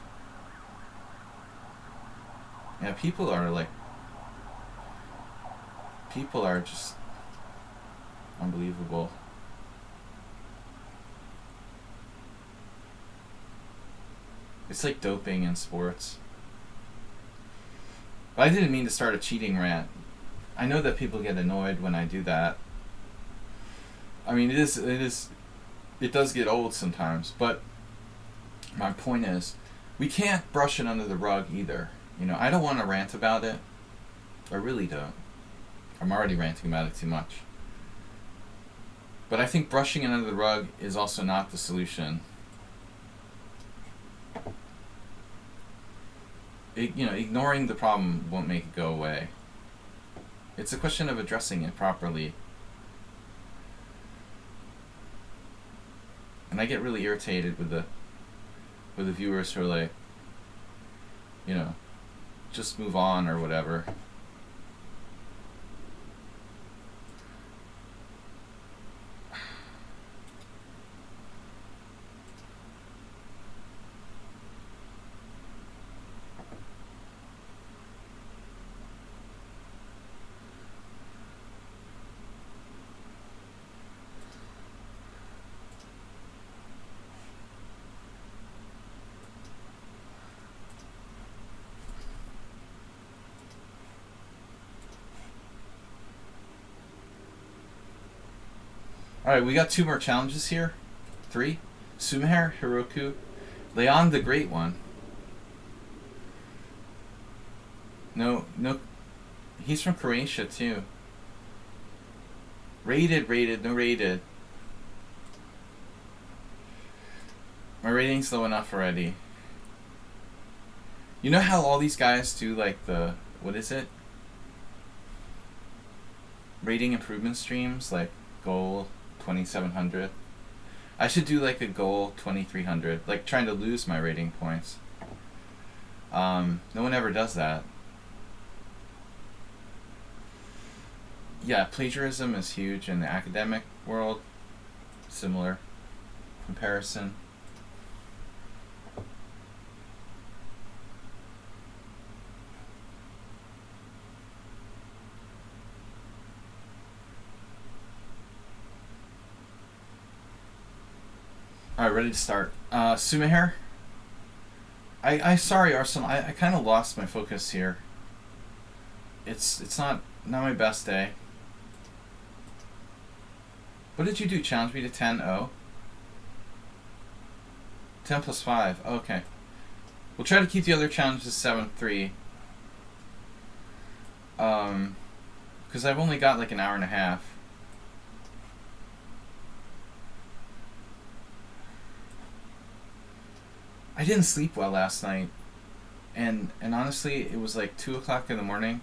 Yeah, people are just unbelievable. It's like doping in sports. But I didn't mean to start a cheating rant. I know that people get annoyed when I do that. I mean, it does get old sometimes, but my point is, we can't brush it under the rug either. You know, I don't want to rant about it. I really don't. I'm already ranting about it too much. But I think brushing it under the rug is also not the solution. Ignoring the problem won't make it go away. It's a question of addressing it properly. And I get really irritated with the viewers who are like, you know, just move on or whatever. Alright, we got 2 more challenges here. 3. Sumeher Hiroku. Leon the Great One. No. He's from Croatia too. Rated, no rated. My rating's low enough already. You know how all these guys do like the, what is it? Rating improvement streams, like goal 2700. I should do like a goal 2300, like trying to lose my rating points. No one ever does that. Yeah, plagiarism is huge in the academic world. Similar comparison. Alright, ready to start. Sumeher. I sorry, Arsenal, I kind of lost my focus here. It's not my best day. What did you do? Challenge me to 10? Oh. 10 plus 5. Oh, okay. We'll try to keep the other challenges 7-3. Because I've only got like an hour and a half. I didn't sleep well last night. And honestly, it was like 2 o'clock in the morning.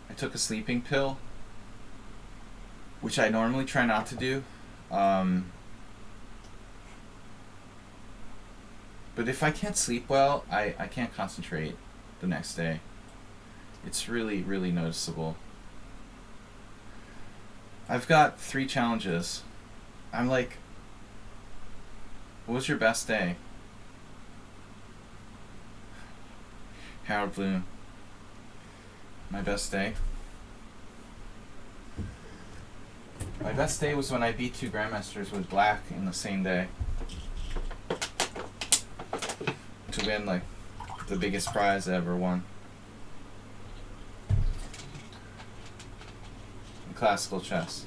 I took a sleeping pill, which I normally try not to do. But if I can't sleep well, I can't concentrate the next day. It's really, really noticeable. I've got 3 challenges. I'm like, what was your best day? Harold Bloom. My best day? My best day was when I beat 2 Grandmasters with black in the same day. To win like the biggest prize I ever won. In classical chess.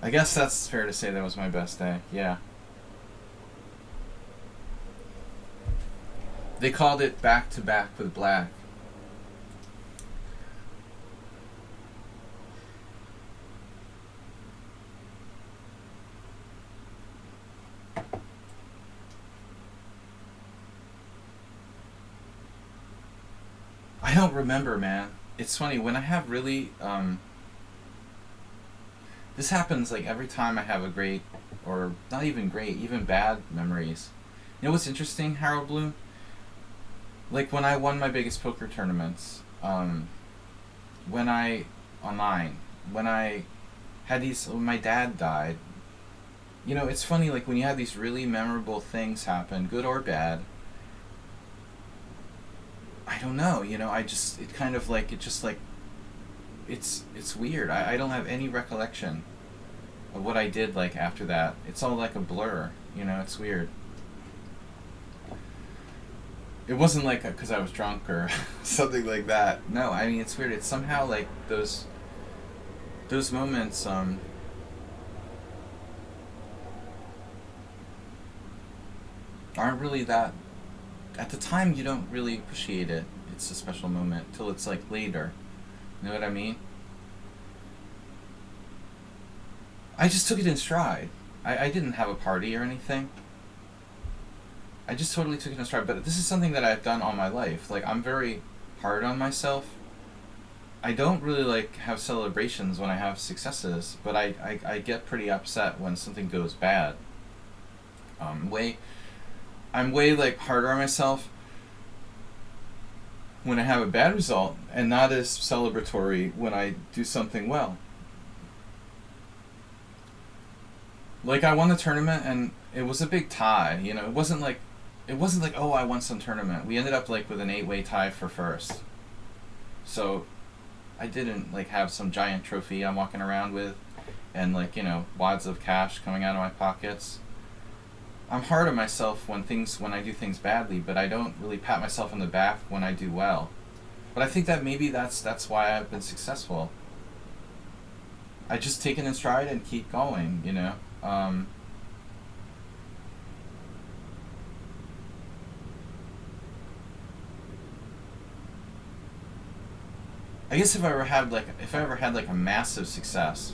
I guess that's fair to say that was my best day, yeah. They called it back to back with black. I don't remember, man. It's funny, when I have really, this happens like every time I have a great, or not even great, even bad memories. You know what's interesting, Harold Bloom? Like when I won my biggest poker tournaments, when I had these, when my dad died, you know, it's funny, like when you have these really memorable things happen, good or bad, I don't know, you know, it's weird. I don't have any recollection of what I did like after that. It's all like a blur, you know, it's weird. It wasn't like because I was drunk or something like that. No, I mean, it's weird. It's somehow like those moments, aren't really that, at the time you don't really appreciate it. It's a special moment till it's like later. You know what I mean? I just took it in stride. I didn't have a party or anything. I just totally took it in stride. But this is something that I've done all my life. Like, I'm very hard on myself. I don't really like have celebrations when I have successes, but I get pretty upset when something goes bad. I'm way like harder on myself when I have a bad result, and not as celebratory when I do something well. Like, I won the tournament and it was a big tie, you know. It wasn't like, oh, I won some tournament. We ended up like with an 8-way tie for first. So I didn't like have some giant trophy I'm walking around with and like, you know, wads of cash coming out of my pockets. I'm hard on myself when I do things badly, but I don't really pat myself on the back when I do well. But I think that maybe that's why I've been successful. I just take it in stride and keep going, you know. I guess if I ever had like a massive success,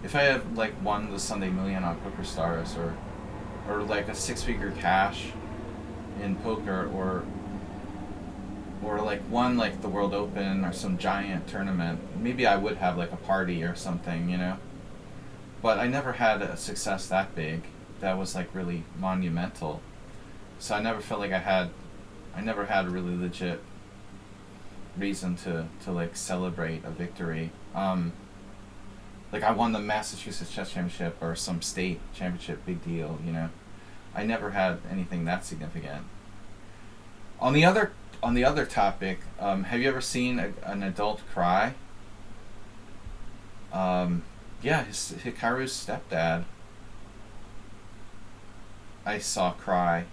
if I have like won the Sunday Million on Poker Stars, or like a six-figure cash in poker, or like won like the World Open or some giant tournament, maybe I would have like a party or something, you know. But I never had a success that big that was like really monumental. So I never felt like I never had a really legit reason to like celebrate a victory. Like I won the Massachusetts Chess Championship or some state championship, big deal, you know. I never had anything that significant. On the other topic, have you ever seen an adult cry? Yeah, Hikaru's stepdad. I saw cry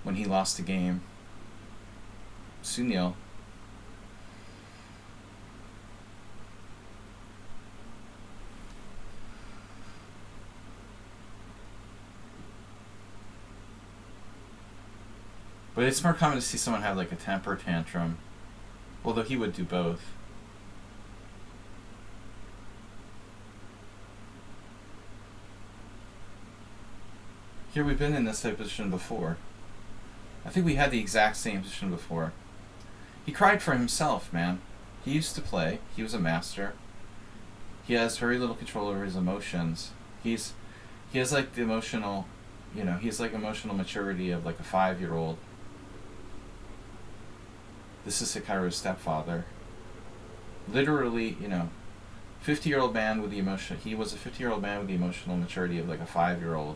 when he lost the game. Sunil. But it's more common to see someone have like a temper tantrum, although he would do both. Here we've been in this type of position before. I think we had the exact same position before. He cried for himself, man. He used to play. He was a master. He has very little control over his emotions. He has like the emotional, you know, he's like emotional maturity of like a 5-year-old. This is Hikaru's stepfather. Literally, you know, 50-year-old man with the emotion. He was a 50-year-old man with the emotional maturity of like a 5-year-old.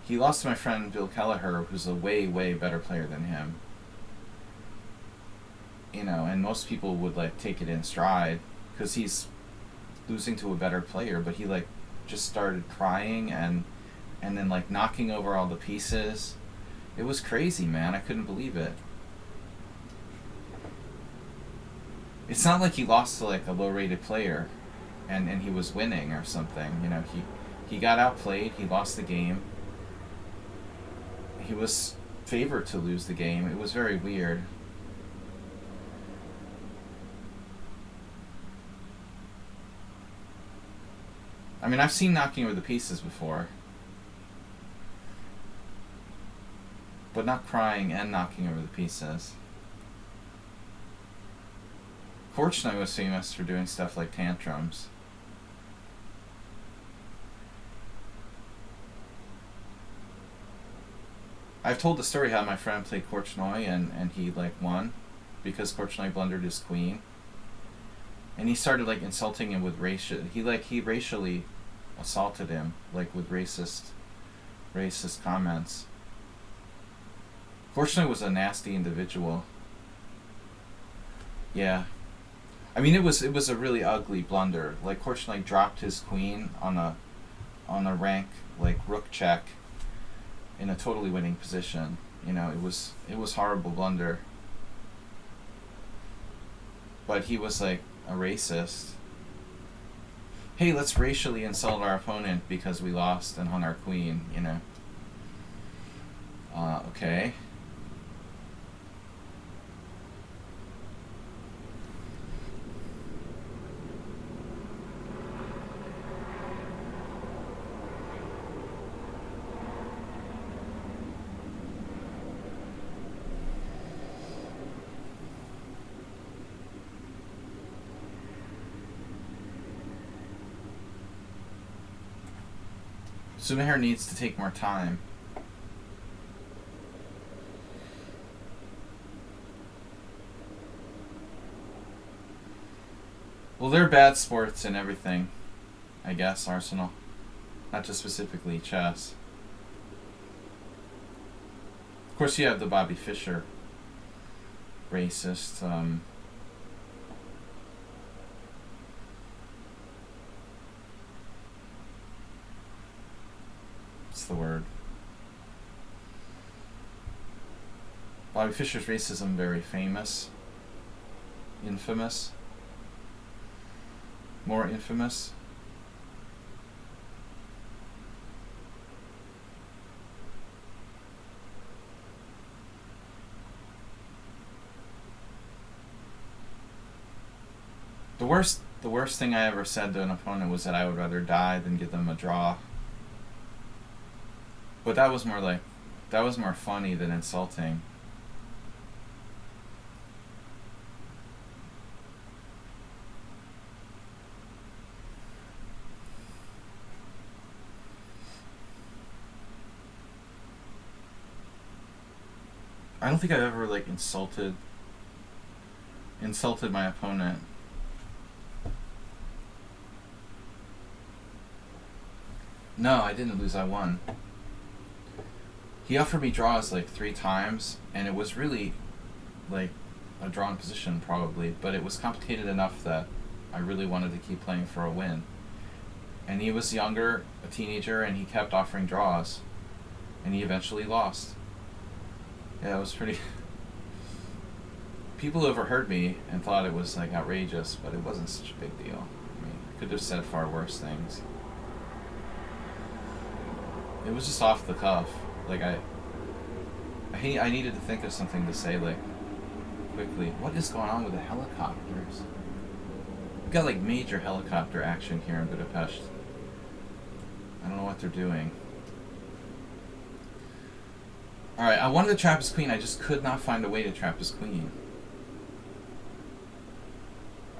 He lost to my friend Bill Kelleher, who's a way, way better player than him. You know, and most people would like take it in stride because he's losing to a better player, but he like just started crying and then like knocking over all the pieces. It was crazy, man. I couldn't believe it. It's not like he lost to like a low-rated player and he was winning or something. You know, he got outplayed. He lost the game. He was favored to lose the game. It was very weird. I mean, I've seen knocking over the pieces before, but not crying and knocking over the pieces. Fortunately, was famous for doing stuff like tantrums. I've told the story how my friend played Korchnoi and he like won because Korchnoi blundered his queen. And he started like insulting him with he racially assaulted him like with racist comments. Korchnoi was a nasty individual. Yeah. I mean it was a really ugly blunder. Like Korchnoi dropped his queen on a rank like rook check in a totally winning position. You know, it was horrible blunder. But he was like a racist. Hey, let's racially insult our opponent because we lost and hung our queen, you know. Okay. Sumaher needs to take more time. Well, they're bad sports and everything, I guess, Arsenal. Not just specifically chess. Of course, you have the Bobby Fischer racist. what's the word? Bobby Fischer's racism very famous. Infamous. More infamous. The worst thing I ever said to an opponent was that I would rather die than give them a draw. But that was more funny than insulting. I don't think I've ever like insulted my opponent. No, I didn't lose, I won. He offered me draws like 3 times, and it was really like a drawn position probably, but it was complicated enough that I really wanted to keep playing for a win. And he was younger, a teenager, and he kept offering draws, and he eventually lost. Yeah, it was pretty... People overheard me and thought it was like outrageous, but it wasn't such a big deal. I mean, I could have said far worse things. It was just off the cuff. Like I needed to think of something to say like quickly. What is going on with the helicopters? We've got like major helicopter action here in Budapest. I don't know what they're doing. Alright, I wanted to trap his queen. I just could not find a way to trap his queen.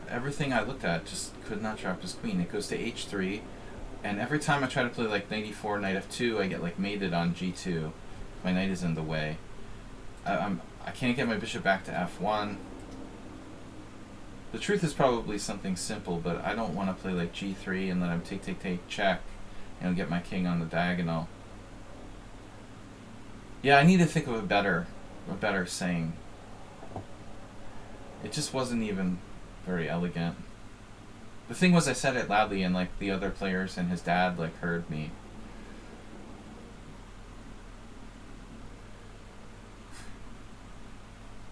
Everything I looked at just could not trap his queen. It goes to h3, and every time I try to play like knight e4, knight f2, I get like mated on g2. My knight is in the way. I can't get my bishop back to f1. The truth is probably something simple, but I don't want to play like g3 and let him take, check, and get my king on the diagonal. Yeah, I need to think of a better saying. It just wasn't even very elegant. The thing was, I said it loudly, and like the other players and his dad like heard me.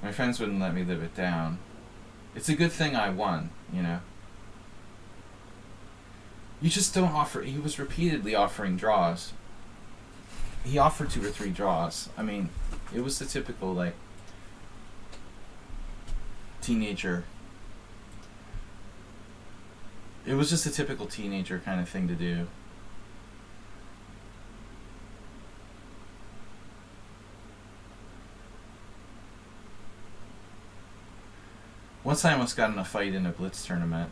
My friends wouldn't let me live it down. It's a good thing I won, you know. You just don't offer... He was repeatedly offering draws. He offered 2 or 3 draws. I mean, it was the typical, like, teenager... It was just a typical teenager kind of thing to do. Once I almost got in a fight in a blitz tournament.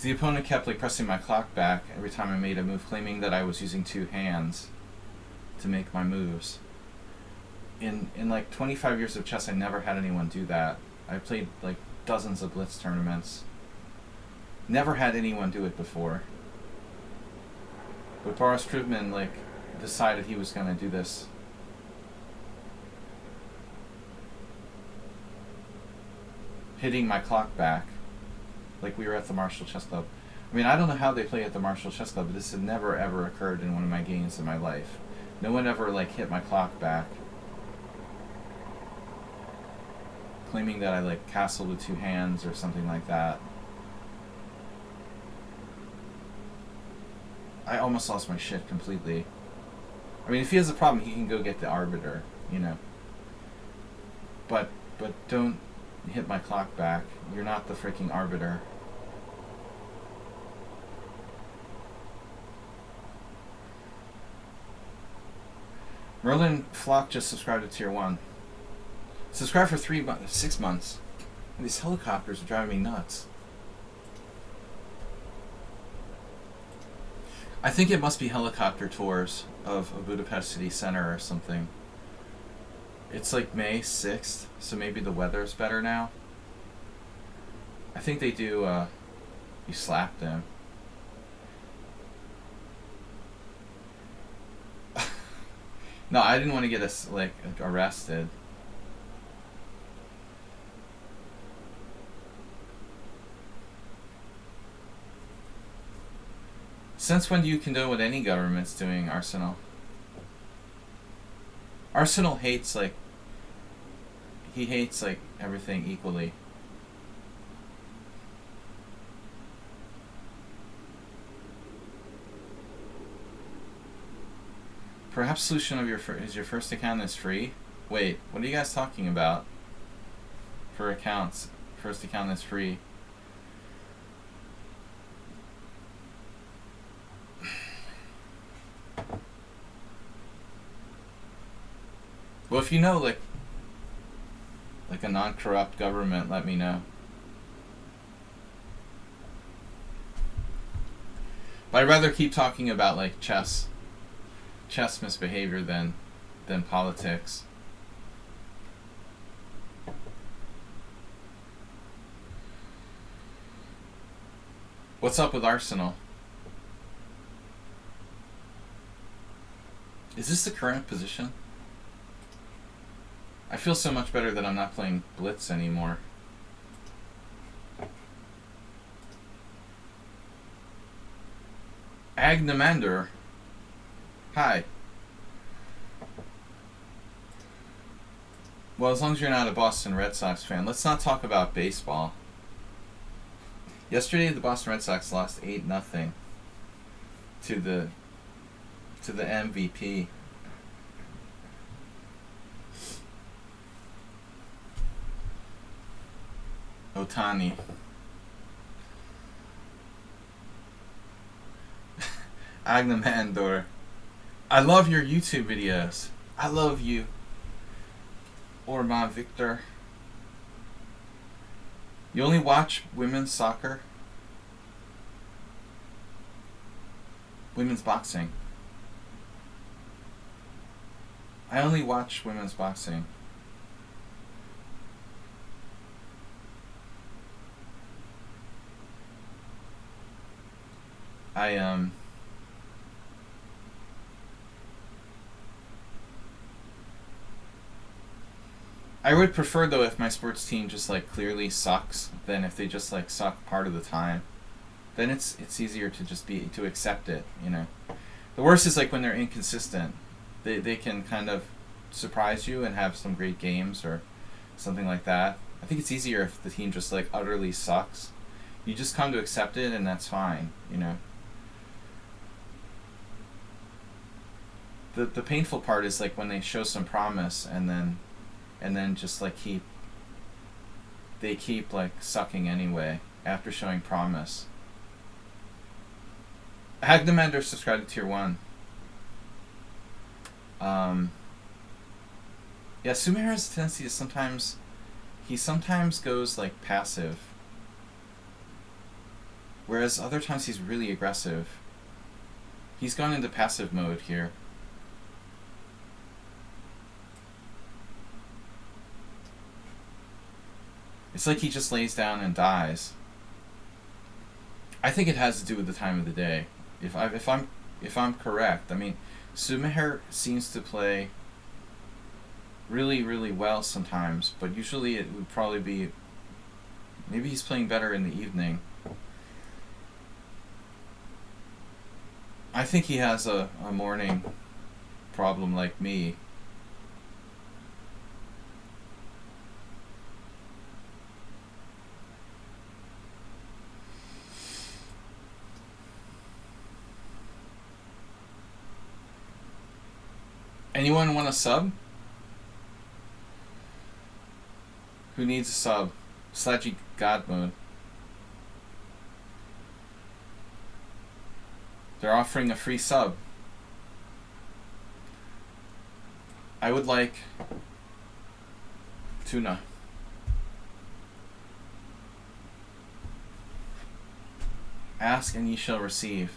The opponent kept like pressing my clock back every time I made a move, claiming that I was using 2 hands to make my moves. In like 25 years of chess, I never had anyone do that. I played like dozens of blitz tournaments. Never had anyone do it before. But Boris Krugman like decided he was going to do this. Hitting my clock back. Like we were at the Marshall Chess Club. I mean, I don't know how they play at the Marshall Chess Club, but this had never ever occurred in one of my games in my life. No one ever like hit my clock back, claiming that I like castled with 2 hands or something like that. I almost lost my shit completely. I mean, if he has a problem, he can go get the arbiter, you know. But don't hit my clock back. You're not the freaking arbiter. Merlin Flock just subscribed to Tier 1. Subscribe for 6 months. And these helicopters are driving me nuts. I think it must be helicopter tours of a Budapest city center or something. It's like May 6th, so maybe the weather's better now. I think they do, you slapped him. No, I didn't want to get us, like, arrested. Since when do you condone what any government's doing, Arsenal? Arsenal hates, like, he hates, like, everything equally. Perhaps solution of is your first account is free? Wait, what are you guys talking about? For accounts, first account is free. Well, if you know, like a non-corrupt government, let me know. But I'd rather keep talking about, like, chess misbehavior than politics. What's up with Arsenal? Is this the current position? I feel so much better that I'm not playing Blitz anymore. Agnamander. Hi. Well, as long as you're not a Boston Red Sox fan, let's not talk about baseball. Yesterday, the Boston Red Sox lost 8-0 to the MVP. Otani. Agnamandor. I love your YouTube videos. I love you. Orma Victor. You only watch women's soccer? Women's boxing. I only watch women's boxing. I would prefer, though, if my sports team just, like, clearly sucks than if they just, like, suck part of the time. Then it's easier to just to accept it, you know. The worst is, like, when they're inconsistent. They can kind of surprise you and have some great games or something like that. I think it's easier if the team just, like, utterly sucks. You just come to accept it, and that's fine, you know. The painful part is, like, when they show some promise and then just, like, they keep like sucking anyway after showing promise. Hagnamander subscribed to tier 1. Yeah, Sumer has a tendency to sometimes goes, like, passive, whereas other times he's really aggressive. He's gone into passive mode here. It's like he just lays down and dies. I think it has to do with the time of the day. If I'm correct, I mean, Sumer seems to play really, really well sometimes, but usually it would probably be, maybe he's playing better in the evening. I think he has a morning problem like me. Anyone want a sub? Who needs a sub? Sledgy God mode. They're offering a free sub. I would like tuna. Ask and ye shall receive.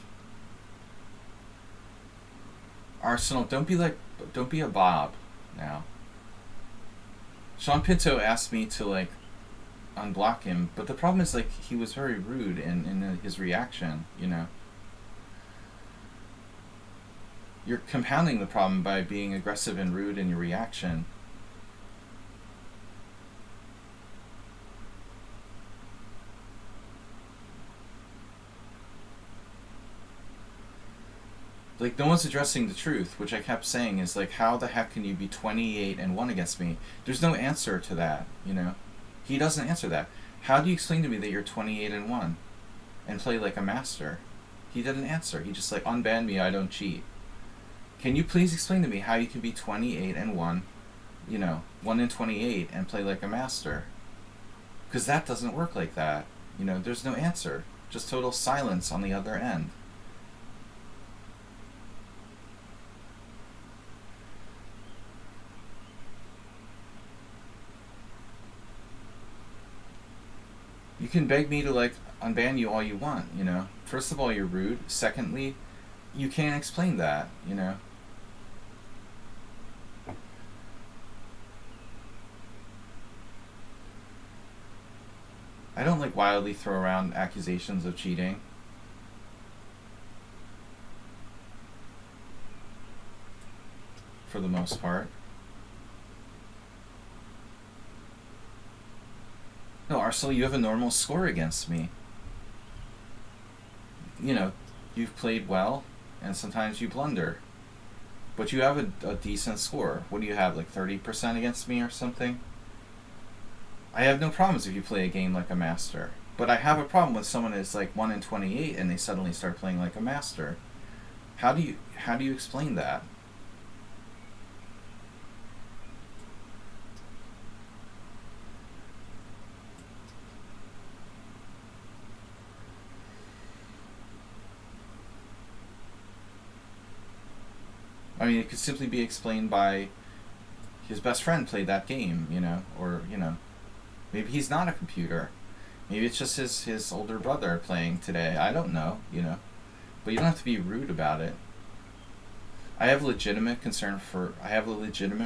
Arsenal, don't be a Bob now. Sean Pinto asked me to, like, unblock him, but the problem is, like, he was very rude in his reaction, you know. You're compounding the problem by being aggressive and rude in your reaction. Like, no one's addressing the truth, which I kept saying is like, how the heck can you be 28-1 against me? There's no answer to that, you know? He doesn't answer that. How do you explain to me that you're 28-1 and play like a master? He didn't answer. He just like, unban me, I don't cheat. Can you please explain to me how you can be 28-1, you know, 1 in 28 and play like a master? Because that doesn't work like that. You know, there's no answer. Just total silence on the other end. You can beg me to like unban you all you want, you know. First of all, you're rude. Secondly, you can't explain that, you know. I don't like wildly throw around accusations of cheating. For the most part. No, Arsenal, you have a normal score against me. You know, you've played well, and sometimes you blunder. But you have a decent score. What do you have, like 30% against me or something? I have no problems if you play a game like a master. But I have a problem when someone is like 1 in 28 and they suddenly start playing like a master. How do you explain that? I mean, it could simply be explained by his best friend played that game, you know, or, you know, maybe he's not a computer. Maybe it's just his older brother playing today. I don't know, you know. But you don't have to be rude about it. I have a legitimate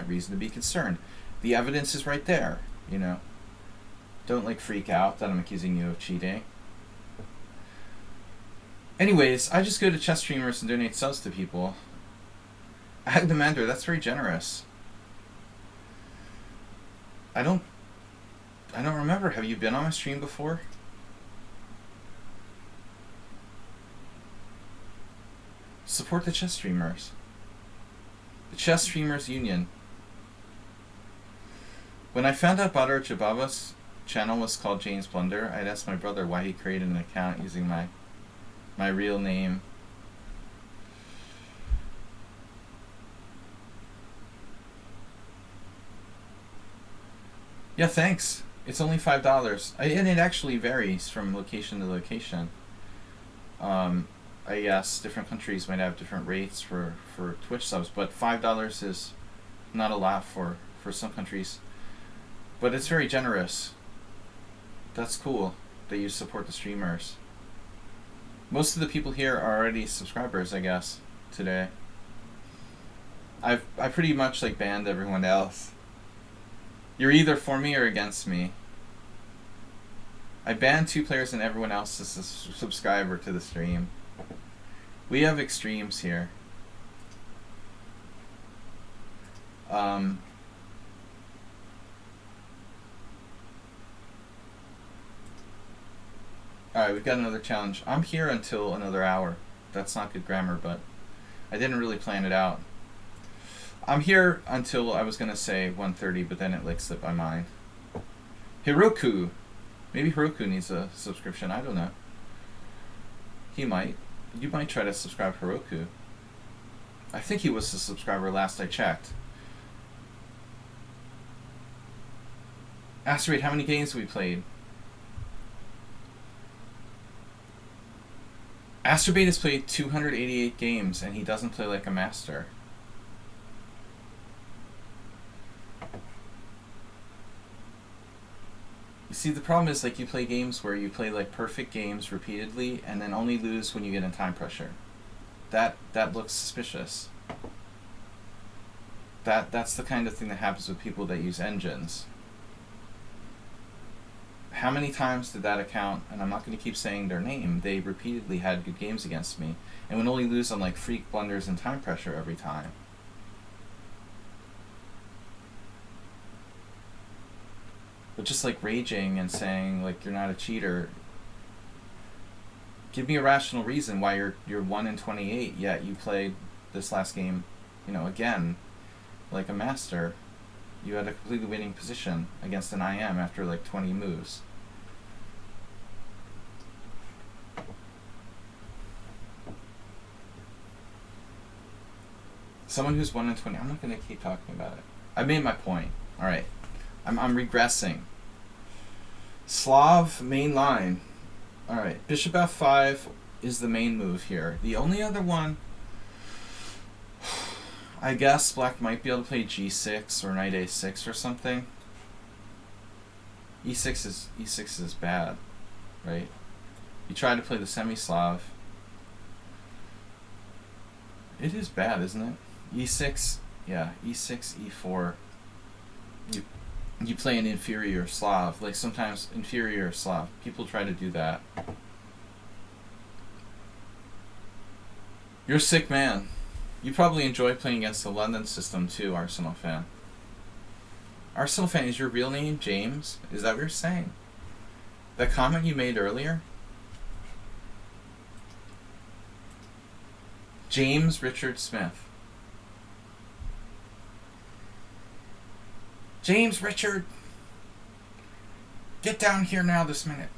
reason to be concerned. The evidence is right there, you know. Don't like freak out that I'm accusing you of cheating. Anyways, I just go to chess streamers and donate subs to people. Agdamander, that's very generous. I don't remember. Have you been on my stream before? Support the chess streamers. The Chess Streamers Union. When I found out Badr Jababa's channel was called James Blunder, I'd asked my brother why he created an account using my real name. Yeah, thanks. It's only $5. And it actually varies from location to location. I guess different countries might have different rates for Twitch subs, but $5 is not a lot for some countries. But it's very generous. That's cool that you support the streamers. Most of the people here are already subscribers, I guess, today. I pretty much like banned everyone else. You're either for me or against me. I banned 2 players and everyone else is a subscriber to the stream. We have extremes here. Alright, we've got another challenge. I'm here until another hour. That's not good grammar, but I didn't really plan it out. I'm here until I was going to say 1:30, but then it like slipped my mind. Hiroku. Maybe Hiroku needs a subscription. I don't know. He might. You might try to subscribe Hiroku. I think he was a subscriber last I checked. Asteroid, how many games have we played? Asteroid has played 288 games, and he doesn't play like a master. You see, the problem is like you play games where you play like perfect games repeatedly and then only lose when you get in time pressure. That looks suspicious. That's the kind of thing that happens with people that use engines. How many times did that account, and I'm not going to keep saying their name, they repeatedly had good games against me and would only lose on like freak blunders and time pressure every time. But just like raging and saying like you're not a cheater, Give me a rational reason why you're 1-28, yet you played this last game, again, like a master. You had a completely winning position against an IM after like 20 moves. Someone who's 1-20. I'm not going to keep talking about it. I made my point. All right. I'm regressing. Slav main line. All right. Bishop f5 is the main move here. The only other one, I guess black might be able to play g6 or knight a6 or something. e6 is bad, right? You try to play the semi-Slav. It is bad, isn't it? e6, yeah, e6, e4. You play an inferior Slav, like sometimes inferior Slav. People try to do that. You're a sick man. You probably enjoy playing against the London system too, Arsenal fan. Arsenal fan, is your real name James? Is that what you're saying? That comment you made earlier? James Richard Smith. James Richard, get down here now this minute.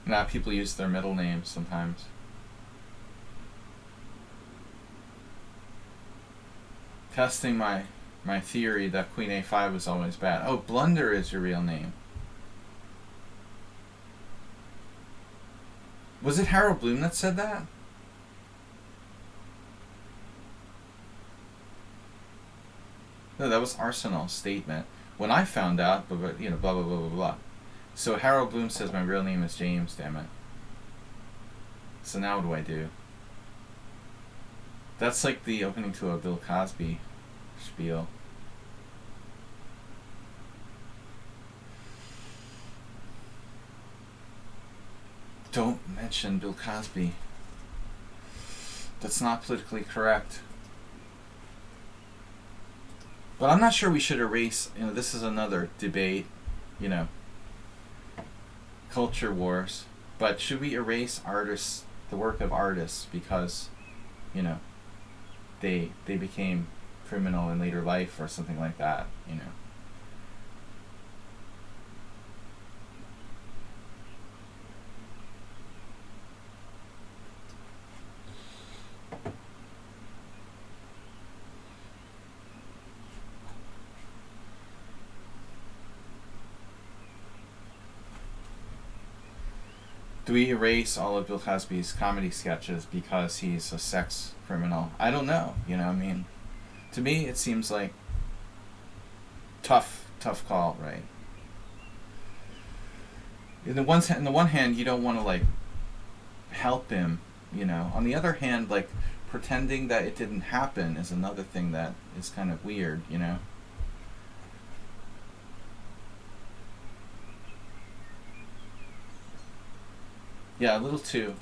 Now people use their middle names sometimes. Testing my theory that Queen A5 was always bad. Oh, Blunder is your real name. Was it Harold Bloom that said that? No, that was Arsenal's statement. When I found out, blah, blah, blah, blah, blah, blah. So Harold Bloom says my real name is James, damn it. So now what do I do? That's like the opening to a Bill Cosby spiel. Don't mention Bill Cosby. That's not politically correct. But I'm not sure we should erase, this is another debate, culture wars. But should we erase artists, the work of artists, because, they became criminal in later life or something like that, Do we erase all of Bill Cosby's comedy sketches because he's a sex criminal? I don't know. To me, it seems like tough call, right? On the one hand, you don't want to help him, On the other hand, pretending that it didn't happen is another thing that is kind of weird, Yeah, a little too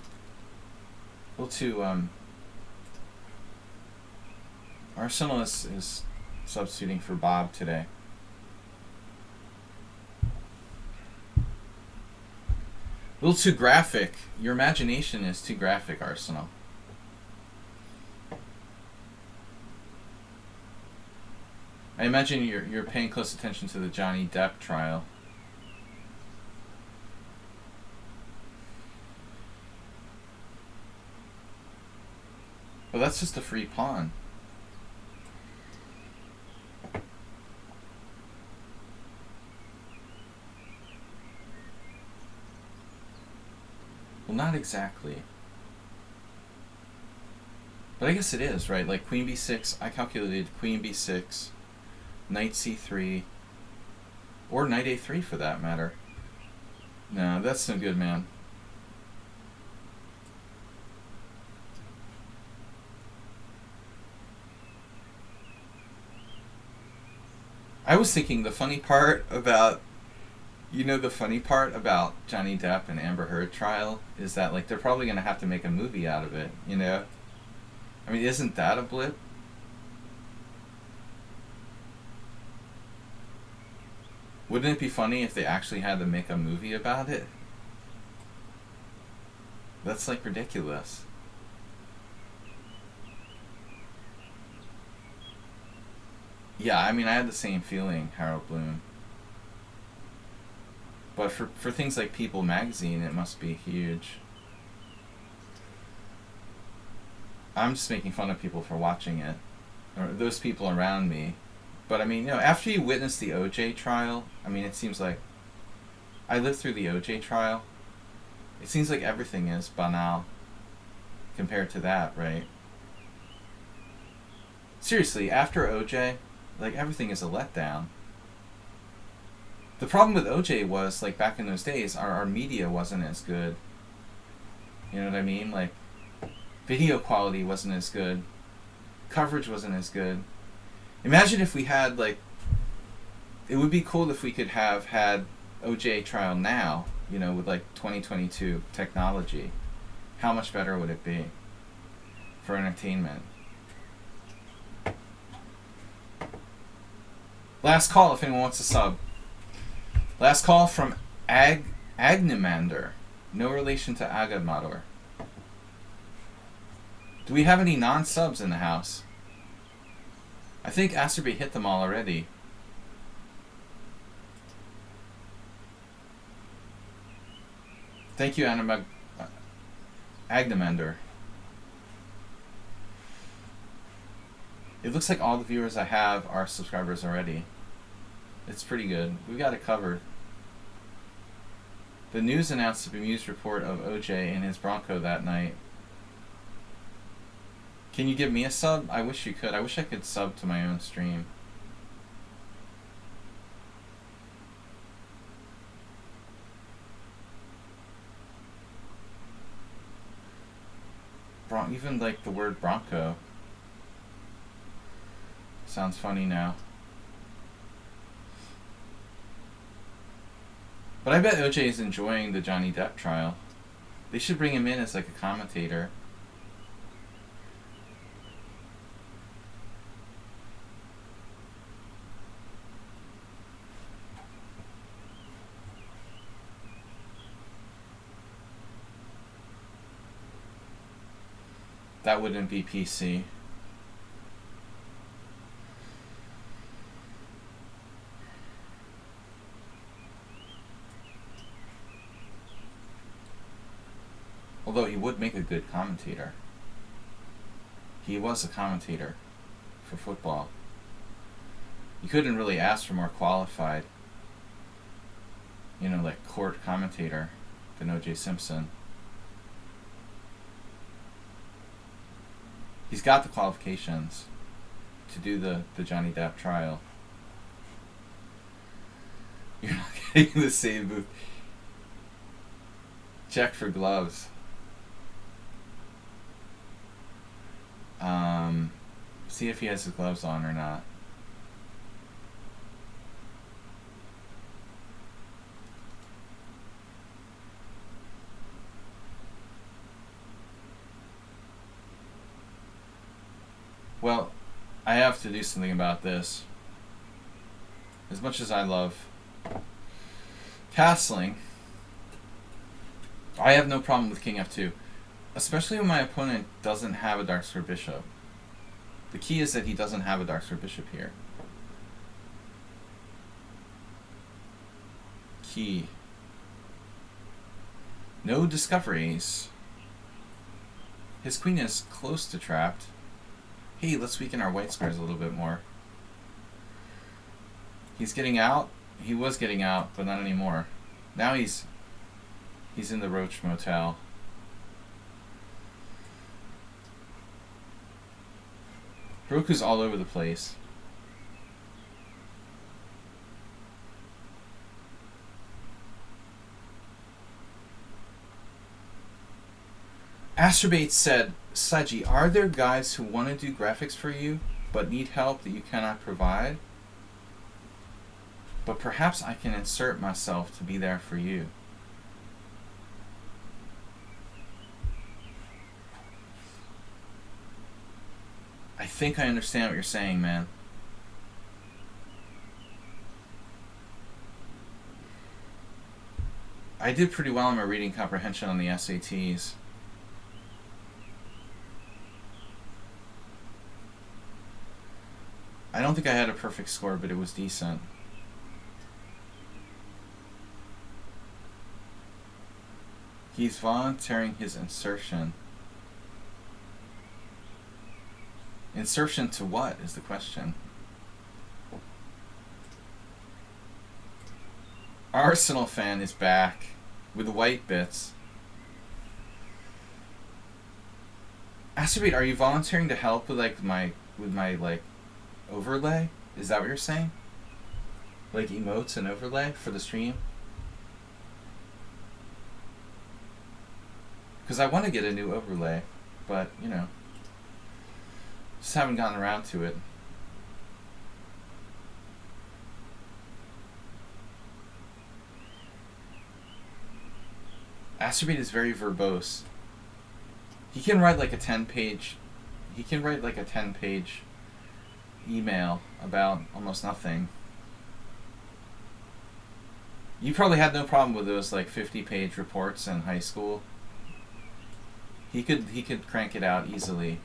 Arsenal is substituting for Bob today. A little too graphic. Your imagination is too graphic, Arsenal. I imagine you're paying close attention to the Johnny Depp trial. Well, that's just a free pawn. Well, not exactly. But I guess it is, right? Like queen b6, I calculated queen b6, knight c3, or knight a3 for that matter. No, that's no good, man. I was thinking the funny part about Johnny Depp and Amber Heard trial is that they're probably going to have to make a movie out of it, I mean, isn't that a blip? Wouldn't it be funny if they actually had to make a movie about it? That's like ridiculous. Yeah, I mean, I had the same feeling, Harold Bloom. But for things like People magazine, it must be huge. I'm just making fun of people for watching it, or those people around me. But I mean, after you witness the OJ trial, I mean, it seems like I lived through the OJ trial. It seems like everything is banal compared to that, right? Seriously, after OJ, like, everything is a letdown. The problem with OJ was, like, back in those days, our media wasn't as good. You know what I mean? Like, video quality wasn't as good. Coverage wasn't as good. Imagine if we had, like, it would be cool if we could have had OJ trial now, with, like, 2022 technology. How much better would it be for entertainment? Last call if anyone wants to sub. Last call from Agnimander. No relation to Agamador. Do we have any non-subs in the house? I think Asterby hit them all already. Thank you, Agnimander. It looks like all the viewers I have are subscribers already. It's pretty good. We got it covered. The news announced a bemused report of OJ and his Bronco that night. Can you give me a sub? I wish you could. I wish I could sub to my own stream. Even like the word Bronco sounds funny now. But I bet OJ is enjoying the Johnny Depp trial. They should bring him in as like a commentator. That wouldn't be PC. Although he would make a good commentator. He was a commentator for football. You couldn't really ask for more qualified, like court commentator than O.J. Simpson. He's got the qualifications to do the Johnny Depp trial. You're not getting the same booth. Check for gloves. See if he has his gloves on or not. Well, I have to do something about this. As much as I love castling, I have no problem with King F2. Especially when my opponent doesn't have a dark square bishop. The key is that he doesn't have a dark square bishop here. Key. No discoveries. His queen is close to trapped. Hey, let's weaken our white squares a little bit more. He's getting out. He was getting out, but not anymore. Now he's in the Roach Motel. Heroku's all over the place. Astrobate said, Saji, are there guys who want to do graphics for you, but need help that you cannot provide? But perhaps I can insert myself to be there for you. I think I understand what you're saying, man. I did pretty well in my reading comprehension on the SATs. I don't think I had a perfect score, but it was decent. He's volunteering his insertion. Insertion to what is the question? Arsenal fan is back with the white bits. Astrobate, are you volunteering to help with like my like overlay? Is that what you're saying? Like emotes and overlay for the stream? Because I want to get a new overlay, but you know, just haven't gotten around to it. Astrobate is very verbose. He can write like a 10-page. He can write like a 10-page email about almost nothing. You probably had no problem with those like 50-page reports in high school. He could crank it out easily.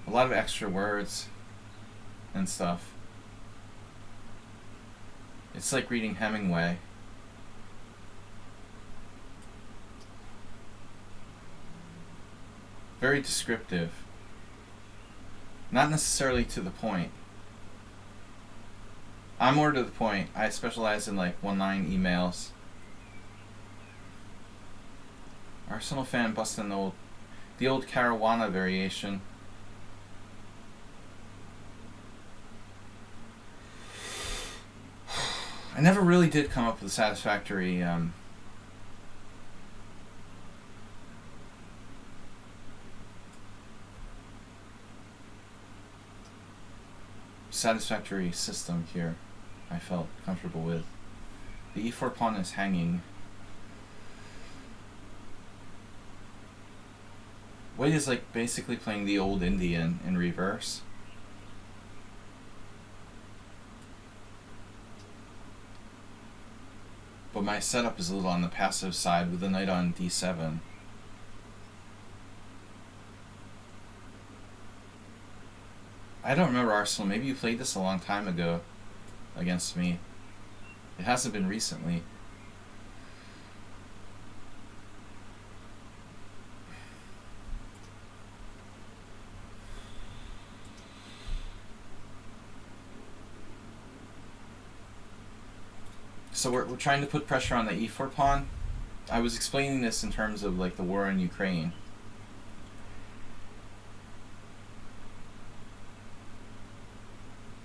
A lot of extra words and stuff. It's like reading Hemingway. Very descriptive. Not necessarily to the point. I'm more to the point. I specialize in like one-line emails. Arsenal fan busting the old Caruana variation. I never really did come up with a satisfactory system here I felt comfortable with. The e4 pawn is hanging. White is like basically playing the old Indian in reverse. But my setup is a little on the passive side with the knight on d7. I don't remember, Arsenal. Maybe you played this a long time ago against me. It hasn't been recently. So we're trying to put pressure on the e4 pawn. I was explaining this in terms of like the war in Ukraine.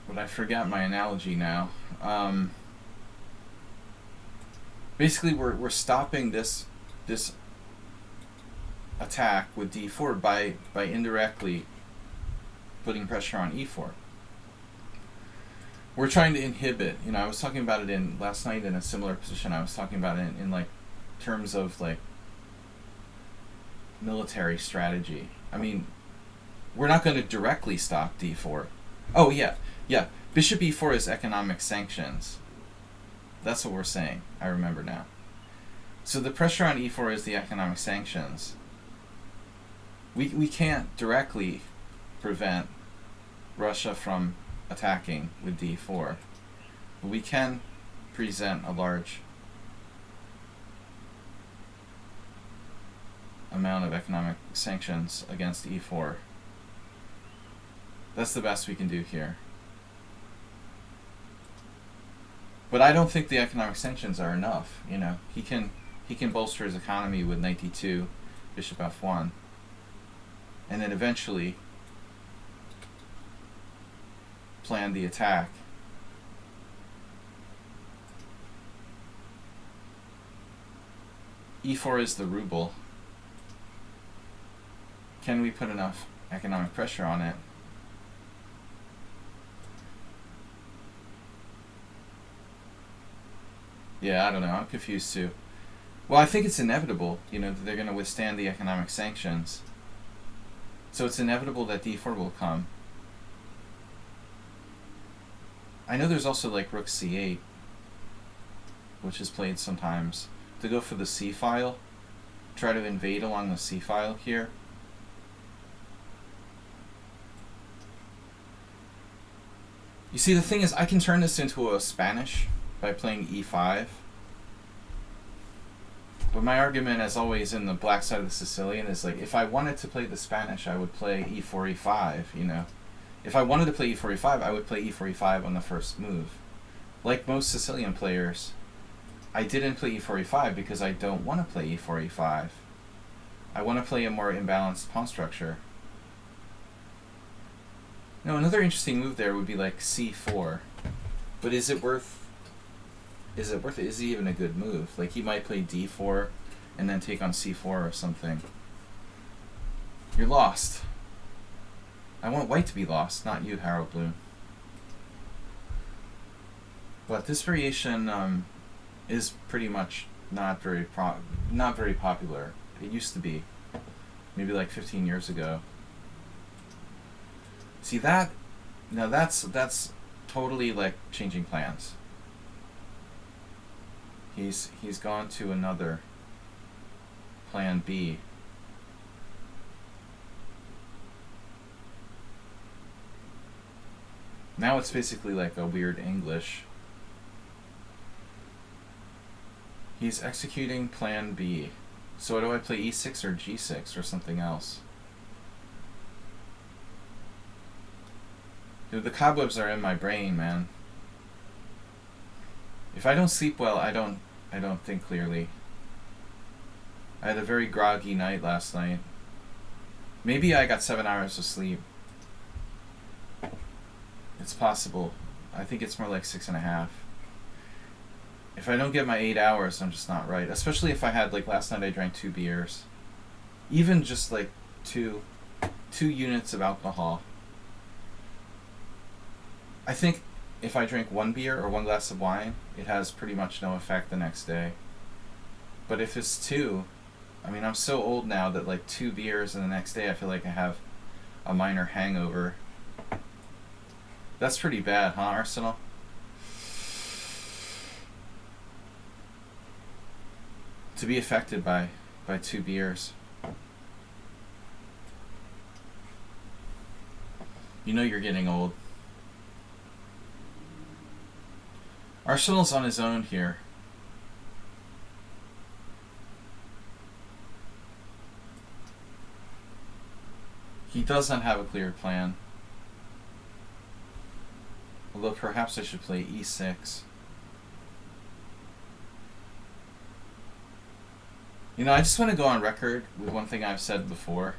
But I forgot my analogy now. Basically, we're stopping this attack with d4 by indirectly putting pressure on e4. We're trying to inhibit. You know, I was talking about it in last night in a similar position. I was talking about it in like terms of like military strategy. I mean, we're not going to directly stop d4. Oh yeah. Bishop e4 is economic sanctions. That's what we're saying. I remember now. So the pressure on e4 is the economic sanctions. We can't directly prevent Russia from attacking with d4, but we can present a large amount of economic sanctions against e4. That's the best we can do here. But I don't think the economic sanctions are enough. You know, he can bolster his economy with knight d2, bishop f1, and then eventually plan the attack. e4 is the ruble. Can we put enough economic pressure on it? Yeah, I don't know. I'm confused too. Well, I think it's inevitable, you know, that they're going to withstand the economic sanctions. So it's inevitable that d4 will come. I know there's also like rook c8, which is played sometimes, to go for the c file, try to invade along the c file here. You see, the thing is, I can turn this into a Spanish by playing e5. But my argument, as always, in the black side of the Sicilian is like, if I wanted to play the Spanish, I would play e4, e5, you know. If I wanted to play e4, e5, I would play e4, e5 on the first move. Like most Sicilian players, I didn't play e4, e5 because I don't want to play e4, e5. I want to play a more imbalanced pawn structure. No, another interesting move there would be like c4. But is it worth it? Is it even a good move? Like, he might play d4 and then take on c4 or something. You're lost. I want white to be lost, not you, Harold Bloom. But this variation is pretty much not very popular. It used to be, maybe like 15 years ago. See that? Now that's totally like changing plans. He's gone to another plan B. Now it's basically like a weird English. He's executing plan B. So do I play e6 or g6 or something else? Dude, the cobwebs are in my brain, man. If I don't sleep well, I don't think clearly. I had a very groggy night last night. Maybe I got 7 hours of sleep. It's possible. I think it's more like 6.5. If I don't get my 8 hours, I'm just not right. Especially if I had, like last night I drank 2 beers. Even just like two units of alcohol. I think if I drink 1 beer or 1 glass of wine, it has pretty much no effect the next day. But if it's 2, I mean, I'm so old now that like 2 beers and the next day I feel like I have a minor hangover. That's pretty bad, huh, Arsenal? To be affected by 2 beers. You know you're getting old. Arsenal's on his own here. He does not have a clear plan. Although perhaps I should play e6. You know, I just want to go on record with one thing I've said before.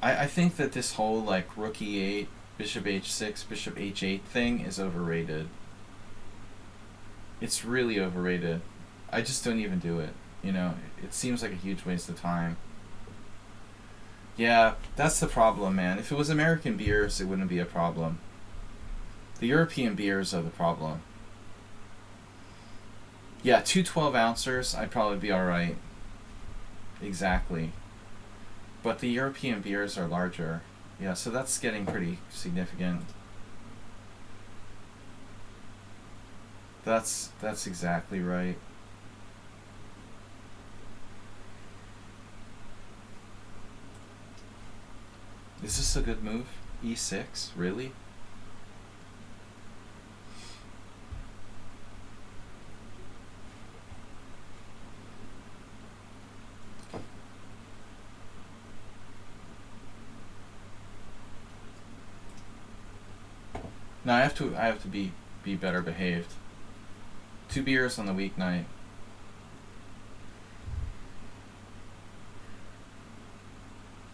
I think that this whole like rook e8, bishop h6, bishop h8 thing is overrated. It's really overrated. I just don't even do it. You know, it seems like a huge waste of time. Yeah, that's the problem, man. If it was American beers, it wouldn't be a problem. The European beers are the problem. Yeah, 2 12-ouncers, I'd probably be alright. Exactly. But the European beers are larger. Yeah, so that's getting pretty significant. That's exactly right. Is this a good move? E6? Really? No, I have to be better behaved. 2 beers on the weeknight.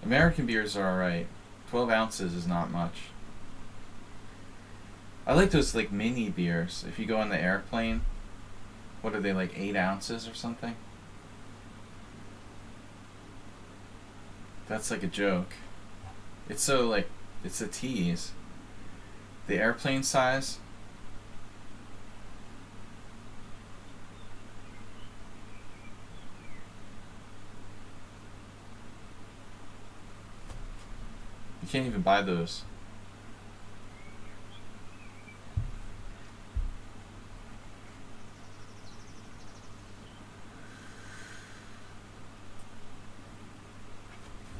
American beers are alright. 12 ounces is not much. I like those like mini beers. If you go on the airplane, what are they, like 8 ounces or something? That's like a joke. It's so like, it's a tease. The airplane size. You can't even buy those.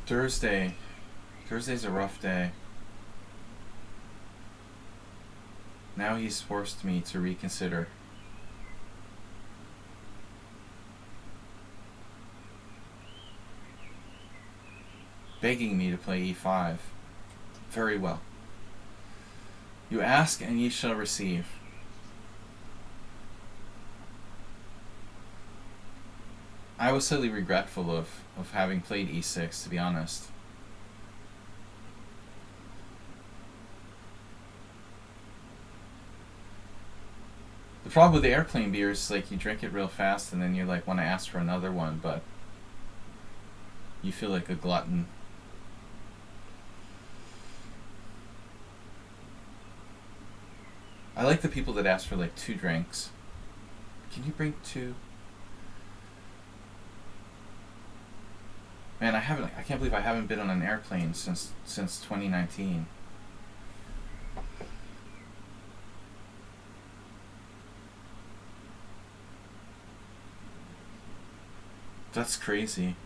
Thursday. Thursday's a rough day. Now he's forced me to reconsider. Begging me to play e5. Very well. You ask and ye shall receive. I was slightly regretful of having played e6, to be honest. The problem with the airplane beer is like you drink it real fast and then you like want to ask for another one, but you feel like a glutton. I like the people that ask for like 2 drinks. Can you bring 2? Man, I can't believe I haven't been on an airplane since 2019. That's crazy.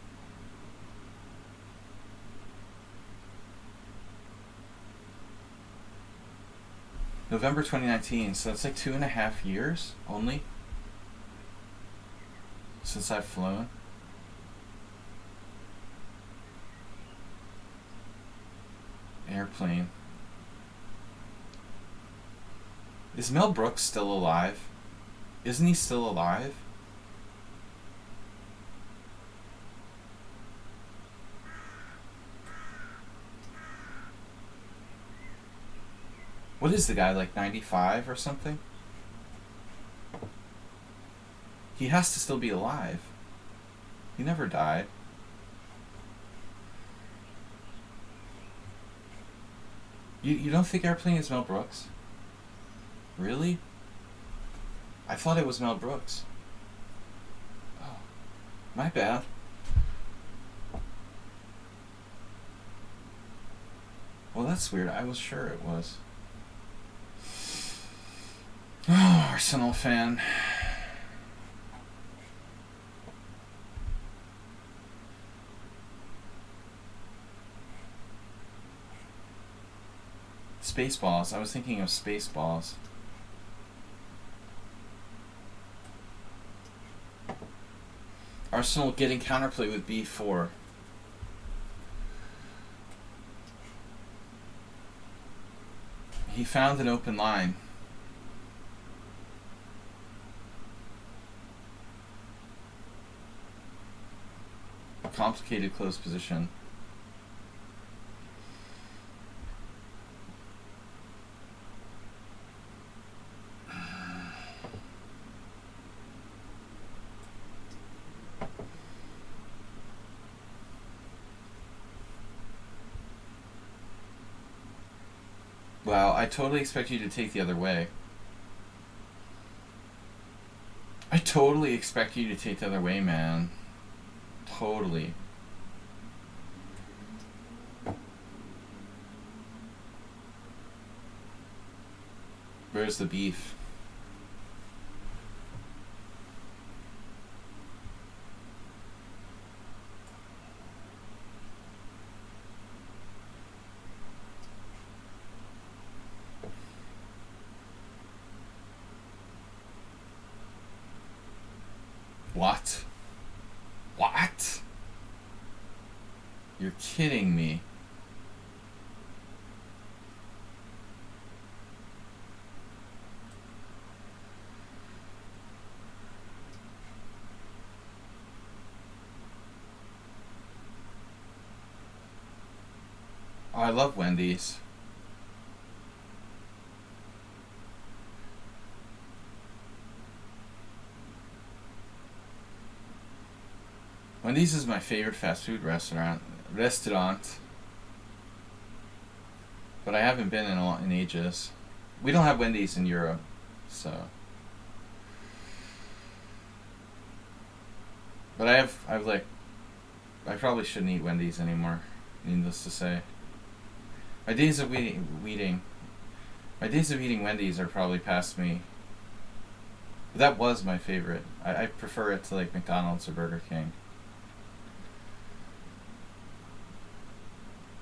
November 2019, so that's like 2.5 years only since I've flown. Airplane. Is Mel Brooks still alive? Isn't he still alive? What is the guy, like 95 or something? He has to still be alive. He never died. You don't think Airplane is Mel Brooks? Really? I thought it was Mel Brooks. Oh, my bad. Well, that's weird. I was sure it was. Oh, Arsenal fan. Spaceballs. I was thinking of Spaceballs. Arsenal getting counterplay with b4. He found an open line. A complicated closed position. Wow, I totally expect you to take the other way. I totally expect you to take the other way, man. Totally. Where's the beef? What? What? You're kidding me. Oh, I love Wendy's. Wendy's is my favorite fast food restaurant. But I haven't been in ages. We don't have Wendy's in Europe, so. But I probably shouldn't eat Wendy's anymore, needless to say. My days of eating Wendy's are probably past me. But that was my favorite. I prefer it to like McDonald's or Burger King.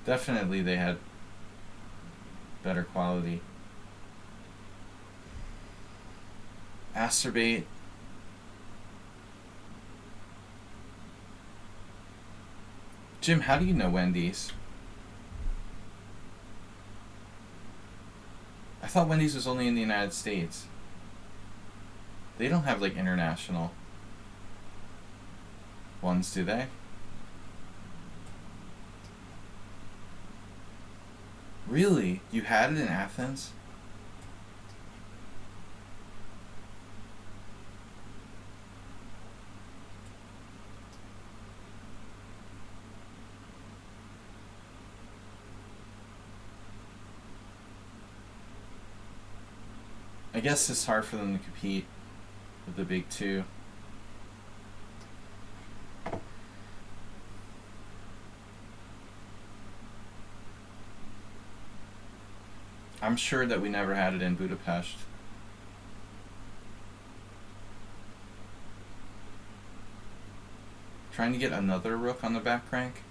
Definitely they had better quality. Acerbate. Jim, how do you know Wendy's? I thought Wendy's was only in the United States. They don't have like international ones, do they? Really? You had it in Athens? I guess it's hard for them to compete with the big two. I'm sure that we never had it in Budapest. Trying to get another rook on the back rank?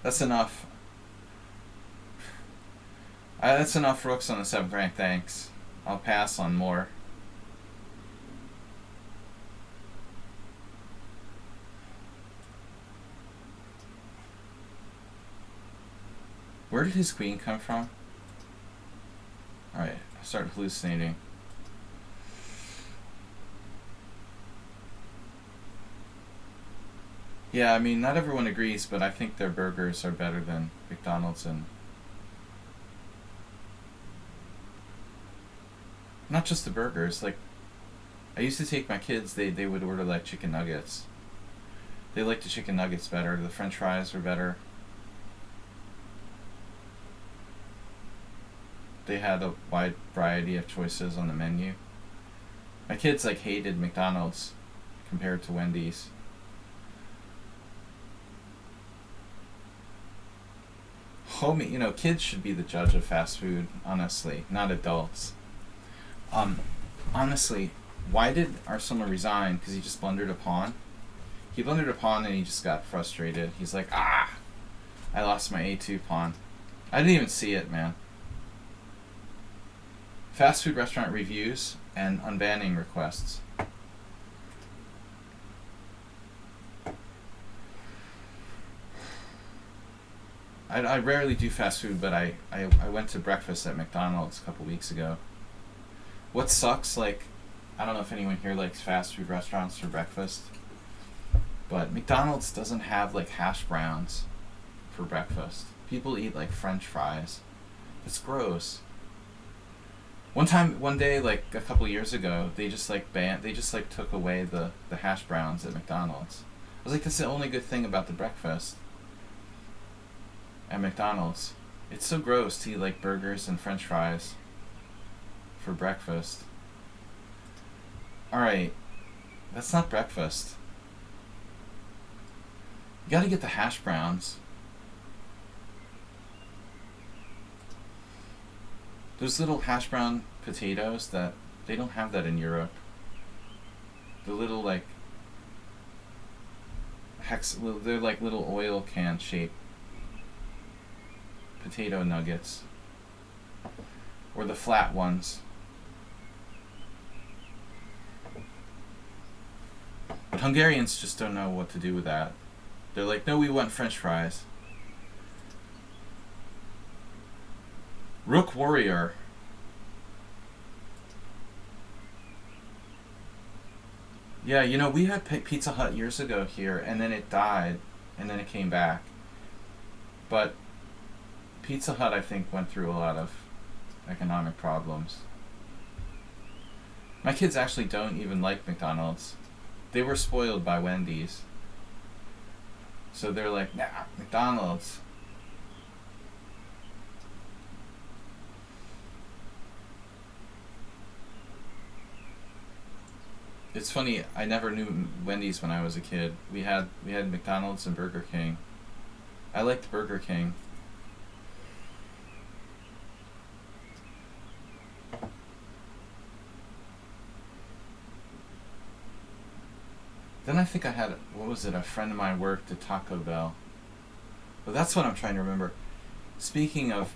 That's enough. That's enough rooks on the 7th rank, thanks. I'll pass on more. Where did his queen come from? Alright, I started hallucinating. Yeah, I mean, not everyone agrees, but I think their burgers are better than McDonald's. And not just the burgers, like, I used to take my kids, they would order like chicken nuggets. They liked the chicken nuggets better, the french fries were better. They had a wide variety of choices on the menu. My kids like hated McDonald's compared to Wendy's. Homie, kids should be the judge of fast food, honestly, not adults. Honestly, why did Arsenal resign? Because he just blundered a pawn? He blundered a pawn and he just got frustrated. He's like, I lost my A2 pawn. I didn't even see it, man. Fast food restaurant reviews and unbanning requests. I rarely do fast food, but I went to breakfast at McDonald's a couple weeks ago. What sucks, like, I don't know if anyone here likes fast food restaurants for breakfast, but McDonald's doesn't have, like, hash browns for breakfast. People eat, like, french fries. It's gross. One day, like, a couple years ago, they just took away the hash browns at McDonald's. I was like, that's the only good thing about the breakfast at McDonald's. It's so gross to eat, like, burgers and french fries for breakfast. Alright, that's not breakfast. You gotta get the hash browns. Those little hash brown potatoes that they don't have that in Europe. The little like they're like little oil can shaped potato nuggets, or the flat ones. But Hungarians just don't know what to do with that. They're like, no, we want French fries. Rook Warrior. Yeah, we had Pizza Hut years ago here, and then it died, and then it came back. But Pizza Hut, I think, went through a lot of economic problems. My kids actually don't even like McDonald's. They were spoiled by Wendy's. So they're like, nah, McDonald's. It's funny, I never knew Wendy's when I was a kid. We had McDonald's and Burger King. I liked Burger King. Then I think I had, a friend of mine worked at Taco Bell. But that's what I'm trying to remember. Speaking of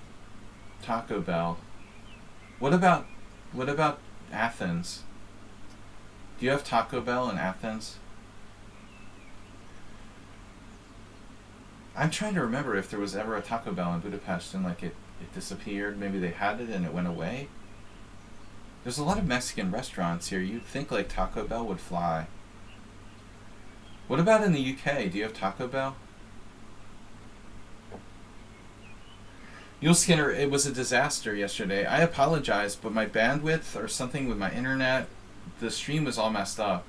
Taco Bell, what about Athens? Do you have Taco Bell in Athens? I'm trying to remember if there was ever a Taco Bell in Budapest and like it disappeared. Maybe they had it and it went away. There's a lot of Mexican restaurants here. You'd think like Taco Bell would fly. What about in the UK? Do you have Taco Bell? Yule Skinner, it was a disaster yesterday. I apologize, but my bandwidth or something with my internet, the stream was all messed up.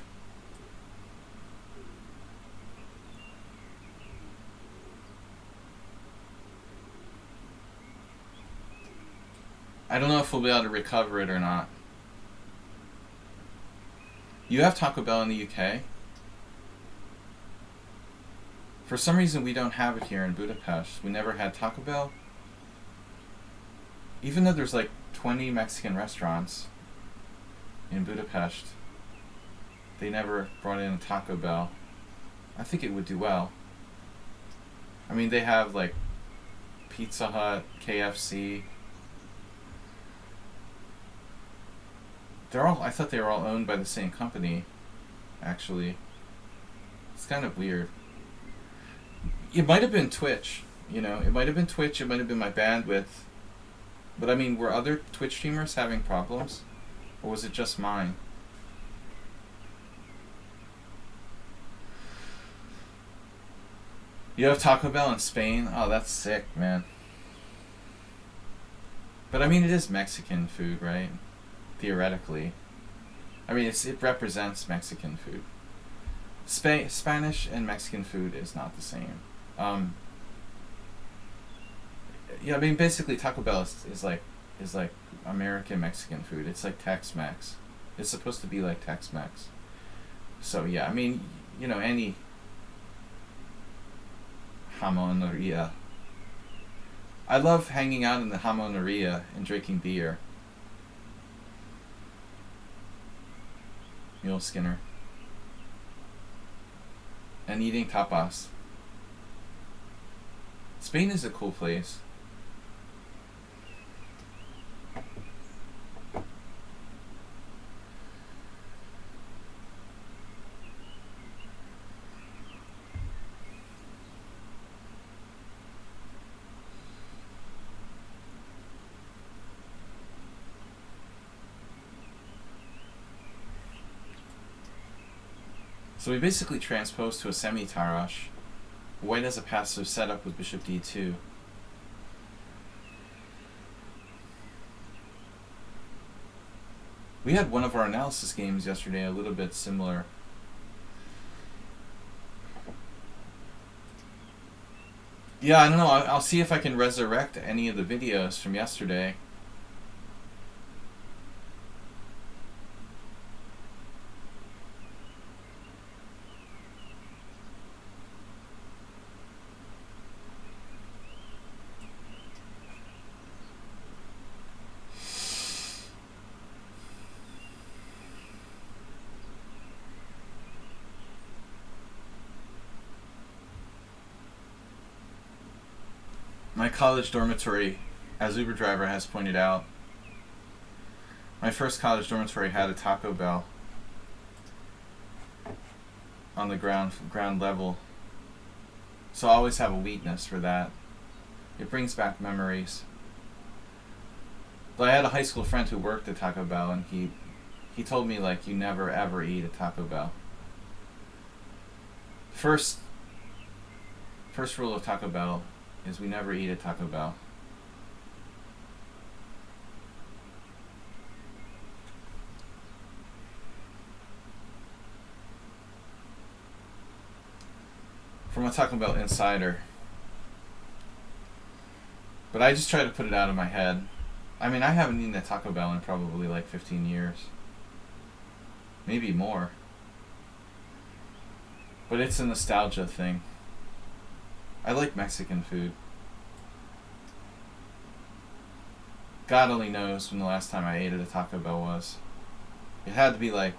I don't know if we'll be able to recover it or not. You have Taco Bell in the UK? For some reason we don't have it here in Budapest. We never had Taco Bell. Even though there's like 20 Mexican restaurants in Budapest, they never brought in a Taco Bell. I think it would do well. I mean, they have like Pizza Hut, KFC. I thought they were all owned by the same company, actually. It's kind of weird. It might have been Twitch, it might have been Twitch, it might have been my bandwidth. But I mean, were other Twitch streamers having problems? Or was it just mine? You have Taco Bell in Spain? Oh, that's sick, man. But I mean, it is Mexican food, right? Theoretically. I mean, it represents Mexican food. Spanish and Mexican food is not the same. Yeah, I mean, basically Taco Bell is like American Mexican food. It's like Tex-Mex. It's supposed to be like Tex-Mex. So yeah, I mean, any jamoneria. I love hanging out in the jamoneria and drinking beer. Mule Skinner. And eating tapas. Spain is a cool place. So we basically transpose to a semi-Tarrasch. White has a passive setup with bishop d2. We had one of our analysis games yesterday a little bit similar. Yeah, I don't know. I'll see if I can resurrect any of the videos from yesterday. My college dormitory, as Uber driver has pointed out, my first college dormitory had a Taco Bell on the ground level. So I always have a weakness for that. It brings back memories. But I had a high school friend who worked at Taco Bell, and he told me, like, you never ever eat at Taco Bell. First rule of Taco Bell is we never eat at Taco Bell. From a Taco Bell insider. But I just try to put it out of my head. I mean, I haven't eaten at Taco Bell in probably like 15 years. Maybe more. But it's a nostalgia thing. I like Mexican food. God only knows when the last time I ate at a Taco Bell was. It had to be like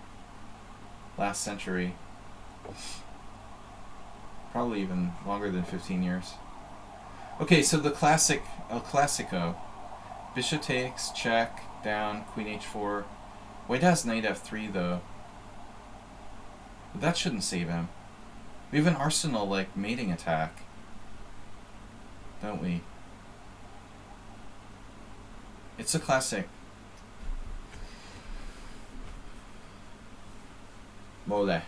last century. Probably even longer than 15 years. Okay, so the classic El Clasico. Bishop takes, check, down, queen h4. White has knight f3 though. But that shouldn't save him. We have an arsenal like mating attack, don't we? It's a classic. Mole.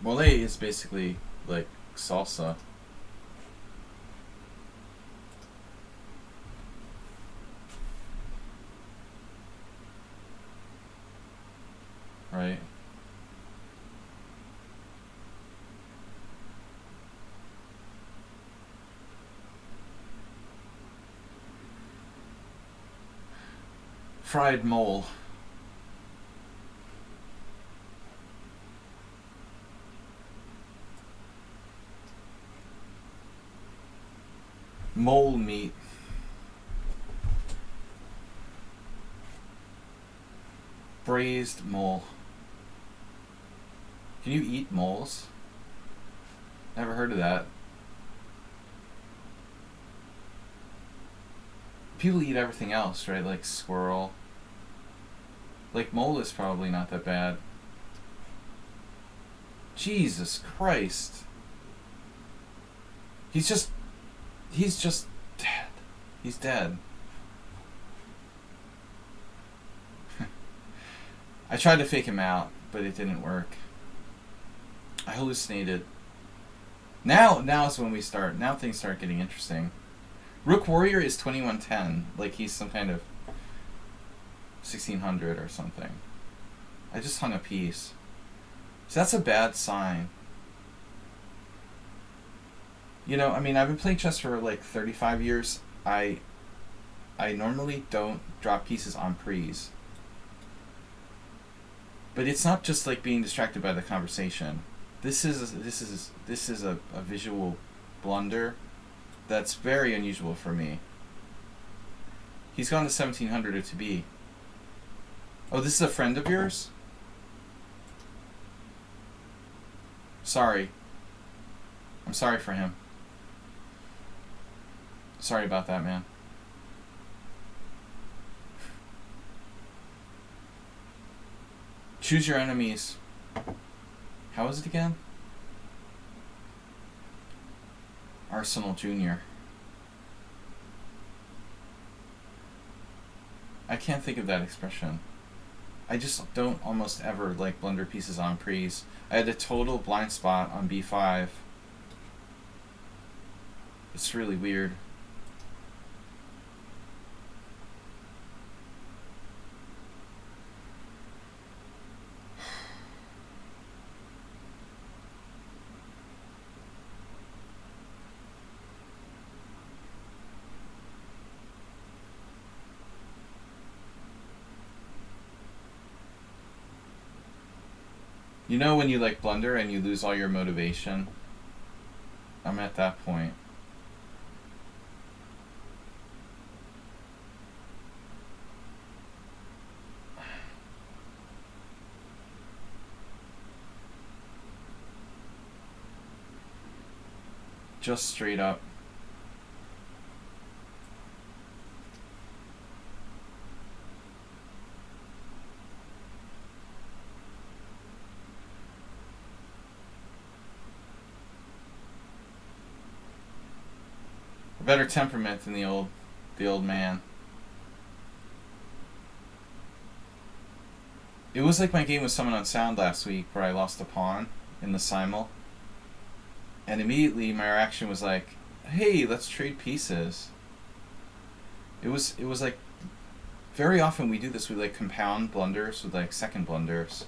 Mole is basically like salsa. Right? Fried mole. Mole meat. Braised mole. Can you eat moles? Never heard of that. People eat everything else, right? Like squirrel. Like mole is probably not that bad. Jesus Christ. He's just dead. He's dead. I tried to fake him out, but it didn't work. I hallucinated. Now is when we start. Now things start getting interesting. Rook Warrior is 2110. Like he's some kind of 1600 or something. I just hung a piece. So that's a bad sign. You know, I mean, I've been playing chess for like 35 years. I normally don't drop pieces on prees. But it's not just like being distracted by the conversation. This is a visual blunder that's very unusual for me. He's gone to 1700 to be. Oh, this is a friend of yours? Sorry. I'm sorry for him. Sorry about that, man. Choose your enemies. How is it again? Arsenal Jr. I can't think of that expression. I just don't almost ever like blunder pieces on prees. I had a total blind spot on b5. It's really weird. You know when you like blunder and you lose all your motivation? I'm at that point. Just straight up. A better temperament than the old man. It was like my game with someone on sound last week where I lost a pawn in the simul. And immediately my reaction was like, hey, let's trade pieces. It was like, very often we do this, we like compound blunders with like second blunders.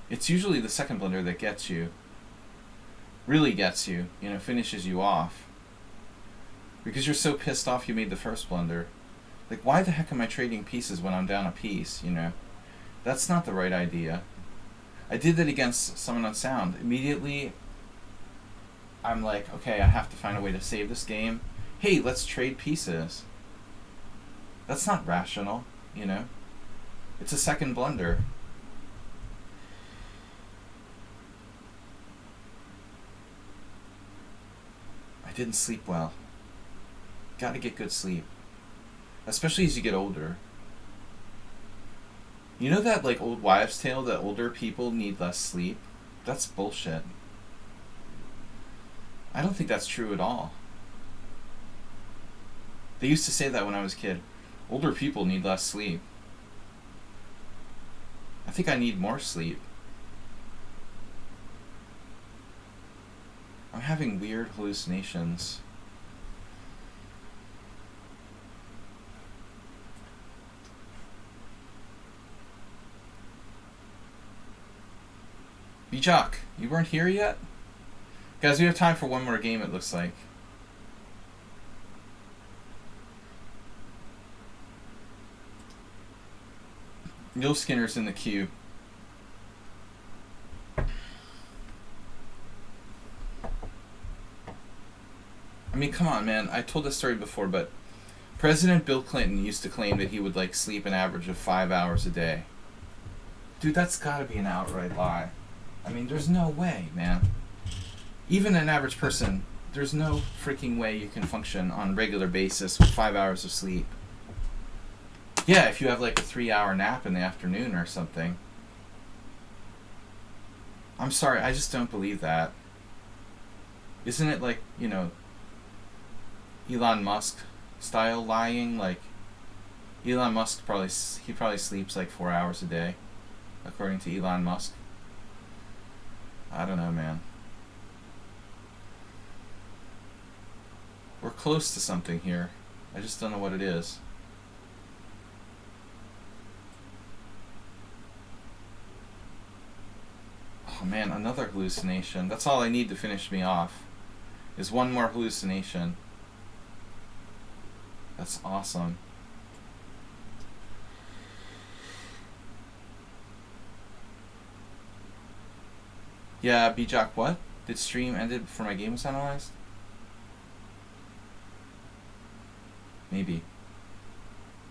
It's usually the second blunder that gets you. Really gets you, you know, finishes you off. Because you're so pissed off you made the first blunder. Like, why the heck am I trading pieces when I'm down a piece, you know? That's not the right idea. I did that against someone on sound. Immediately, I'm like, okay, I have to find a way to save this game. Hey, let's trade pieces. That's not rational, you know? It's a second blunder. I didn't sleep well. Gotta get good sleep. Especially as you get older. You know that like old wives' tale that older people need less sleep? That's bullshit. I don't think that's true at all. They used to say that when I was a kid. Older people need less sleep. I think I need more sleep. I'm having weird hallucinations. Bijak, you weren't here yet? Guys, we have time for one more game, it looks like. Neil Skinner's in the queue. I mean, come on, man. I told this story before, but President Bill Clinton used to claim that he would, like, sleep an average of 5 hours a day. Dude, that's gotta be an outright lie. I mean, there's no way, man. Even an average person, there's no freaking way you can function on a regular basis with 5 hours of sleep. Yeah, if you have like a 3-hour nap in the afternoon or something. I'm sorry, I just don't believe that. Isn't it like, you know, Elon Musk style lying? Like, Elon Musk probably sleeps like 4 hours a day, according to Elon Musk. I don't know, man. We're close to something here. I just don't know what it is. Oh man, another hallucination. That's all I need to finish me off. Is one more hallucination. That's awesome. Yeah, Bijak, what? Did stream ended before my game was analyzed? Maybe.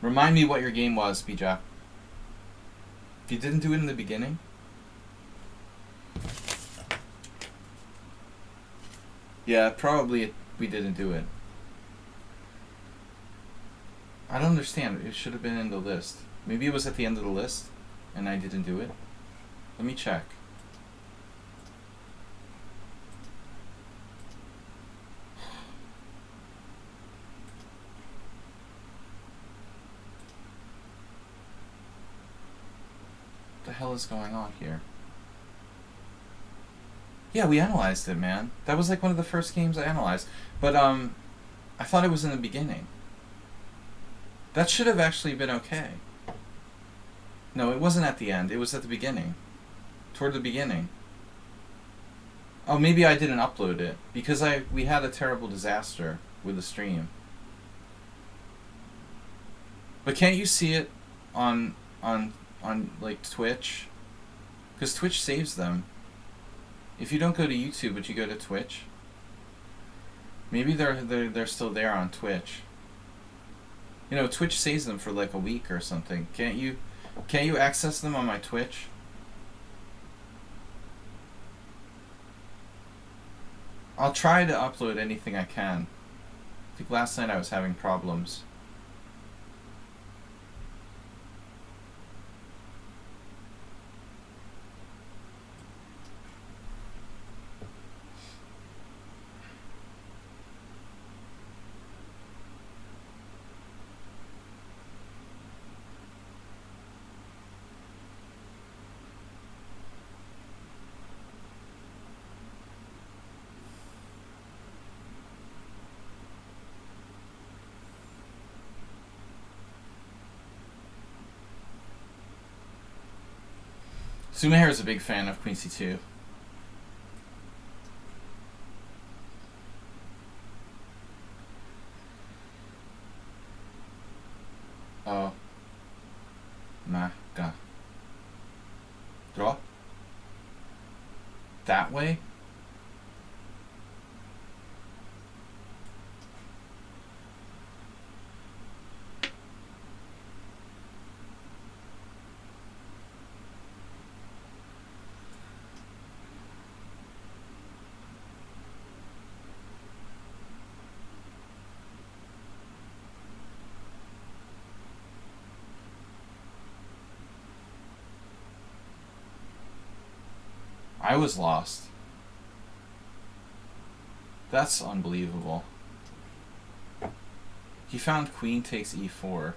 Remind me what your game was, Bijak. If you didn't do it in the beginning? Yeah, probably we didn't do it. I don't understand. It should have been in the list. Maybe it was at the end of the list, and I didn't do it. Let me check. What the hell is going on here? Yeah, we analyzed it, man. That was like one of the first games I analyzed. But, I thought it was in the beginning. That should have actually been okay. No, it wasn't at the end. It was at the beginning. Toward the beginning. Oh, maybe I didn't upload it. Because we had a terrible disaster with the stream. But can't you see it on like, Twitch? Because Twitch saves them. If you don't go to YouTube, but you go to Twitch, maybe they're still there on Twitch. You know, Twitch saves them for like a week or something. Can't you access them on my Twitch? I'll try to upload anything I can. I think last night I was having problems. Sumaher is a big fan of Queen C2. Oh. Maga. Draw? That way? I was lost. That's unbelievable. He found queen takes e4.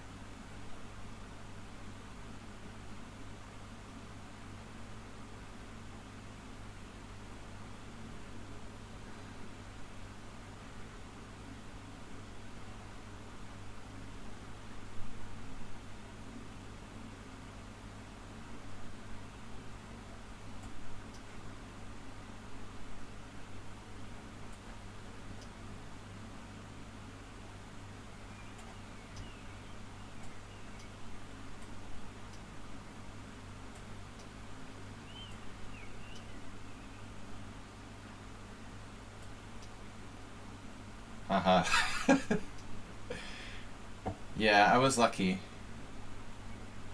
Haha. Yeah, I was lucky.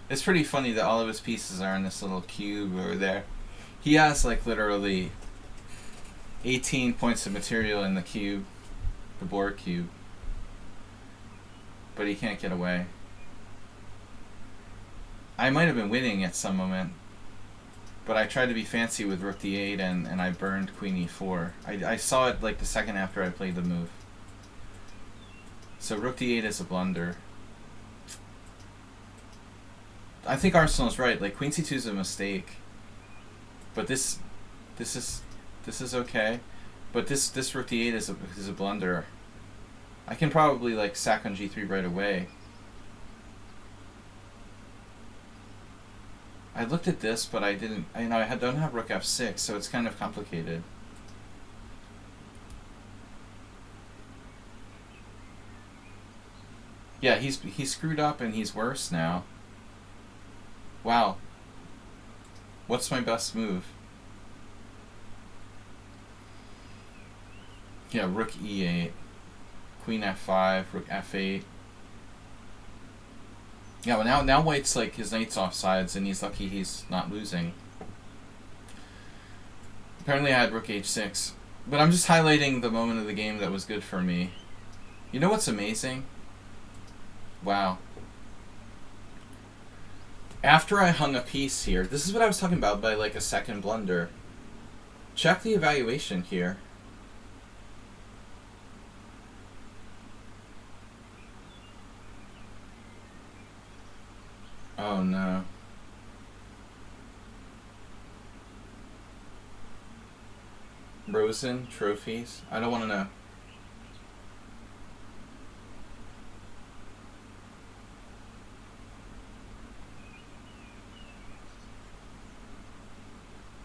It's pretty funny that all of his pieces are in this little cube over there. He has like literally 18 points of material in the cube, the board cube. But he can't get away. I might have been winning at some moment, but I tried to be fancy with rook d8 and I burned queen e4. I saw it like the second after I played the move. So rook d8 is a blunder. I think Arsenal's right. Like queen c2 is a mistake, but this is okay. But this rook d8 is a blunder. I can probably like sack on g3 right away. I looked at this, but I didn't. I don't have rook f6, so it's kind of complicated. Yeah, he's screwed up and he's worse now. Wow. What's my best move? Yeah, rook e8, queen f5, rook f8. Yeah, well now white's like his knight's offsides and he's lucky he's not losing. Apparently I had rook h6. But I'm just highlighting the moment of the game that was good for me. You know what's amazing? Wow. After I hung a piece here, this is what I was talking about by like a second blunder. Check the evaluation here. Oh no. Rosen trophies? I don't want to know.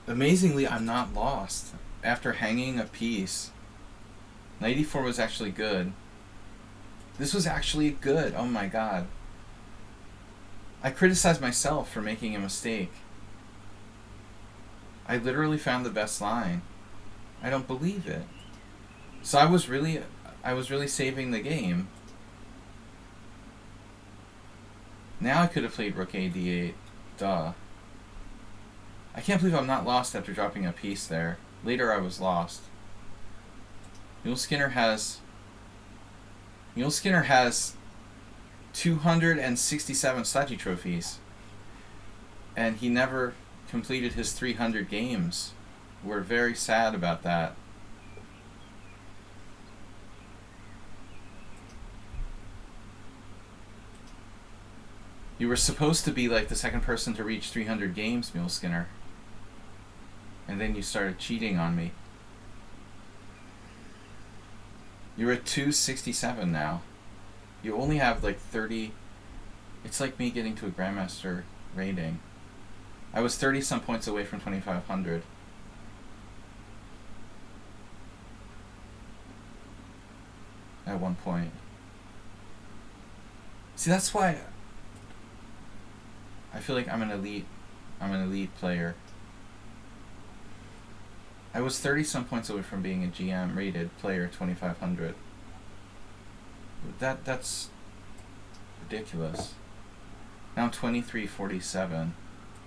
Amazingly, I'm not lost. After hanging a piece, knight e4 was actually good. This was actually good. Oh my god. I criticized myself for making a mistake. I literally found the best line. I don't believe it. So I was really saving the game. Now I could have played rook a d8. Duh. I can't believe I'm not lost after dropping a piece there. Later I was lost. Mule Skinner has 267 Sludgy trophies. And he never completed his 300 games. We're very sad about that. You were supposed to be like the second person to reach 300 games, Mule Skinner. And then you started cheating on me. You're at 267 now. You only have like 30. It's like me getting to a Grandmaster rating. I was 30 some points away from 2500. At one point. See, that's why I feel like I'm an elite player. I was 30 some points away from being a GM rated player 2500. That's ridiculous. Now I'm 2347.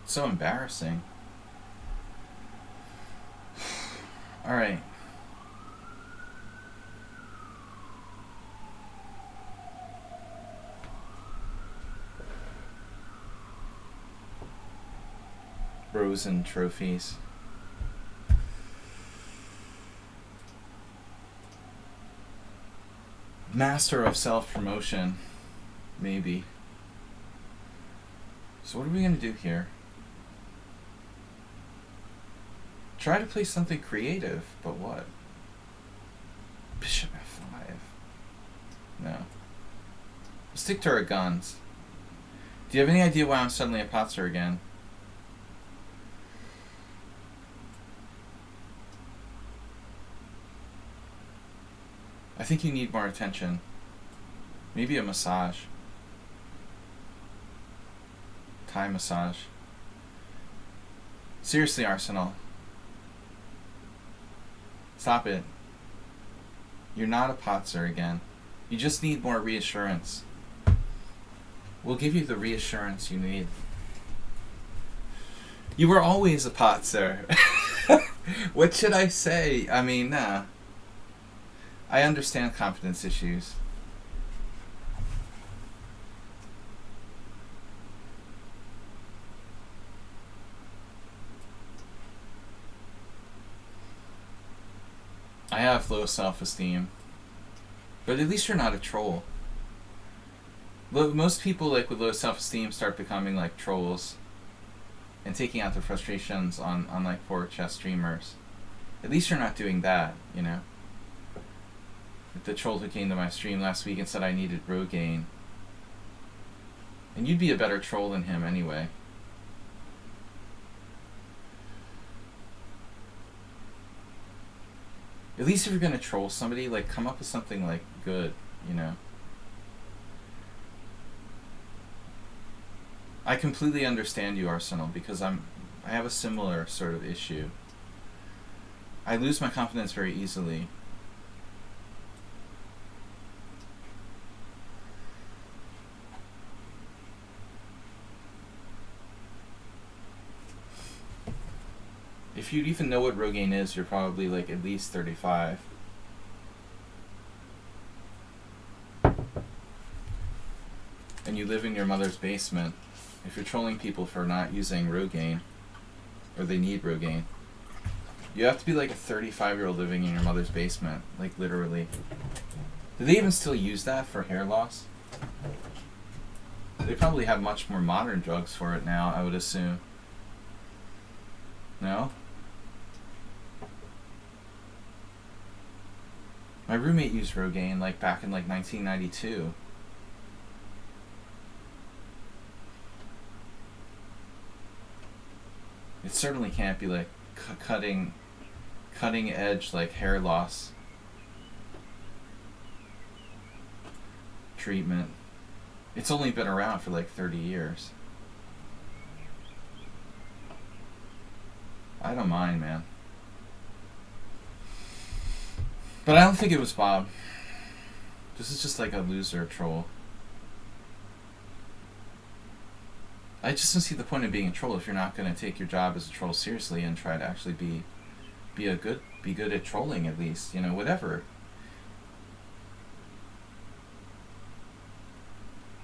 So embarrassing. All right. Rosen trophies. master of self-promotion, maybe. So what are we going to do here? Try to play something creative, but what? Bishop f5. No. Stick to our guns. Do you have any idea why I'm suddenly a potzer again? I think you need more attention. Maybe a massage. Thai massage. Seriously, Arsenal. Stop it. You're not a potzer again. You just need more reassurance. We'll give you the reassurance you need. You were always a potzer. What should I say? I mean, nah. I understand confidence issues. I have low self-esteem. But at least you're not a troll. Most people like with low self-esteem start becoming like trolls and taking out their frustrations on like poor chess streamers. At least you're not doing that, you know? The troll who came to my stream last week and said I needed Rogaine. And you'd be a better troll than him anyway. At least if you're gonna troll somebody, like come up with something like good, you know? I completely understand you, Arsenal, because I have a similar sort of issue. I lose my confidence very easily. If you even know what Rogaine is, you're probably like at least 35. And you live in your mother's basement. If you're trolling people for not using Rogaine, or they need Rogaine, you have to be like a 35-year-old living in your mother's basement, like literally. Do they even still use that for hair loss? They probably have much more modern drugs for it now, I would assume. No? My roommate used Rogaine like back in like 1992. It certainly can't be like cutting edge like hair loss treatment. It's only been around for like 30 years. I don't mind, man. But I don't think it was Bob. This is just like a loser troll. I just don't see the point of being a troll if you're not going to take your job as a troll seriously and try to actually be good at trolling at least, you know, whatever.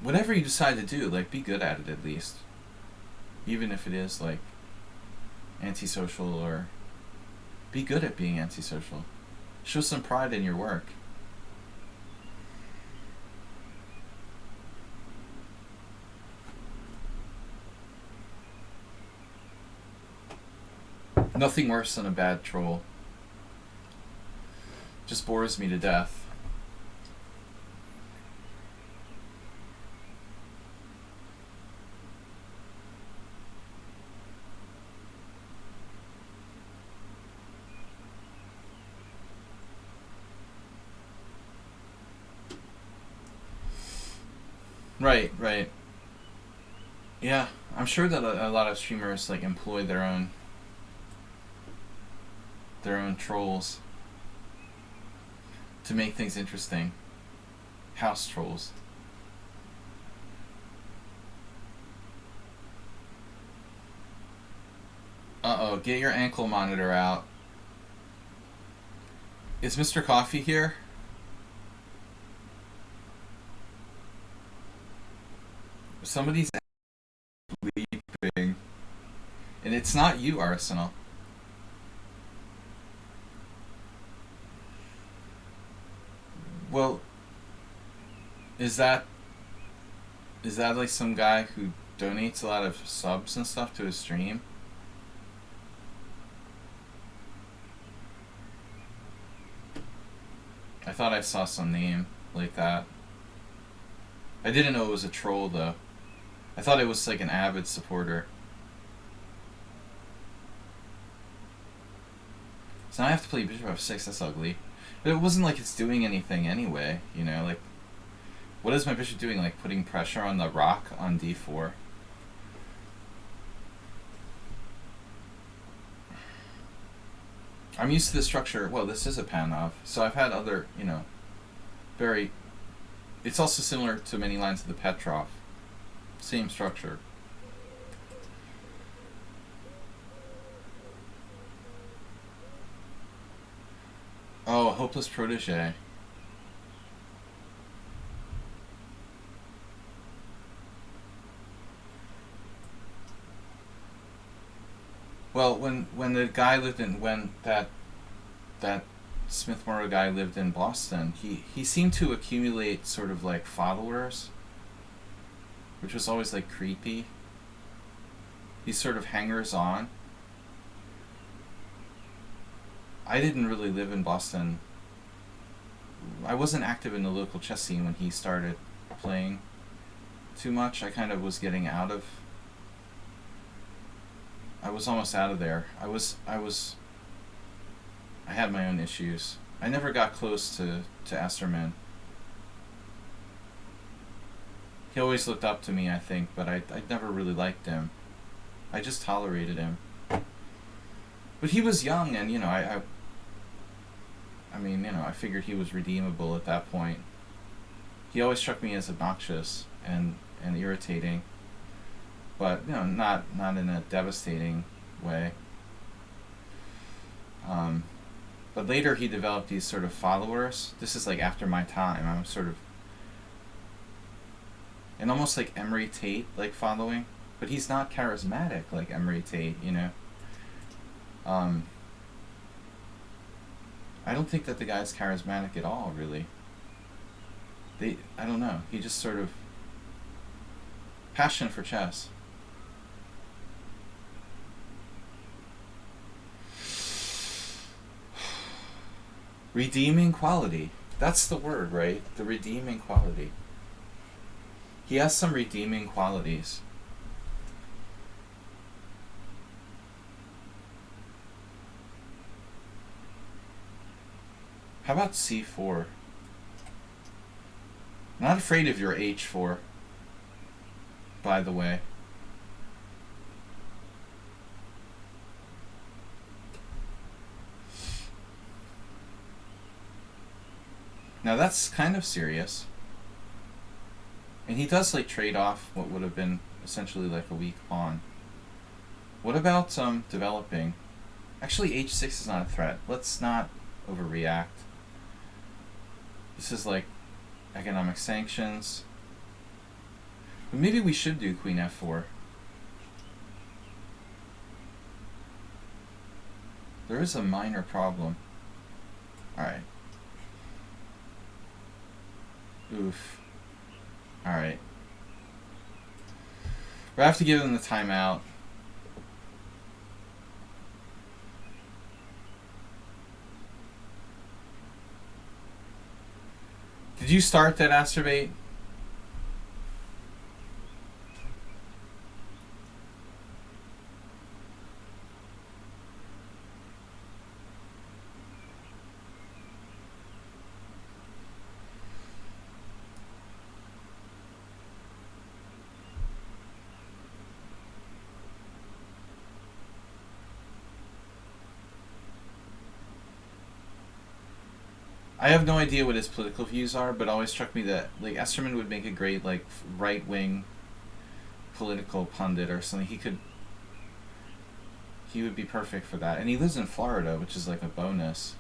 Whatever you decide to do, like be good at it at least. Even if it is like antisocial, or be good at being antisocial. Show some pride in your work. Nothing worse than a bad troll. Just bores me to death. Right. Yeah, I'm sure that a lot of streamers like employ their own trolls to make things interesting. House trolls. Uh-oh, get your ankle monitor out. Is Mr. Coffee here? Somebody's bleeping. And it's not you, Arsenal. Well, Is that like some guy who donates a lot of subs and stuff to his stream? I thought I saw some name like that. I didn't know it was a troll though. I thought it was like an avid supporter. So now I have to play bishop f6. That's ugly. But it wasn't like it's doing anything anyway. You know, like what is my bishop doing? Like putting pressure on the rock on d4. I'm used to the structure. Well, this is a Panov, so I've had other, you know, very. It's also similar to many lines of the Petrov. Same structure. Oh, a hopeless protege. Well, when the guy lived in when that Smith Morrow guy lived in Boston, he seemed to accumulate sort of like followers, which was always like creepy. These sort of hangers on. I didn't really live in Boston. I wasn't active in the local chess scene when he started playing too much. I kind of was getting out of. I was almost out of there. I had my own issues. I never got close to Esterman. He always looked up to me, I think, but I never really liked him. I just tolerated him. But he was young, and you know, I mean, you know, I figured he was redeemable at that point. He always struck me as obnoxious and irritating, but you know, not in a devastating way. But later he developed these sort of followers. This is like after my time. I'm sort of and almost like Emery Tate like following, but he's not charismatic like Emery Tate, you know. I don't think that the guy's charismatic at all, really. I don't know. He just sort of passion for chess. Redeeming quality. That's the word, right? The redeeming quality. He has some redeeming qualities. How about c4? I'm not afraid of your h4, by the way. Now that's kind of serious. And he does like trade off what would have been essentially like a weak pawn. What about developing? Actually, h6 is not a threat. Let's not overreact. This is like economic sanctions. But maybe we should do queen f4. There is a minor problem. Alright. Oof. Alright. We have to give them the timeout. Did you start that astrobate? I have no idea what his political views are, but it always struck me that like Esterman would make a great like right-wing political pundit or something. He would be perfect for that. And he lives in Florida, which is like a bonus.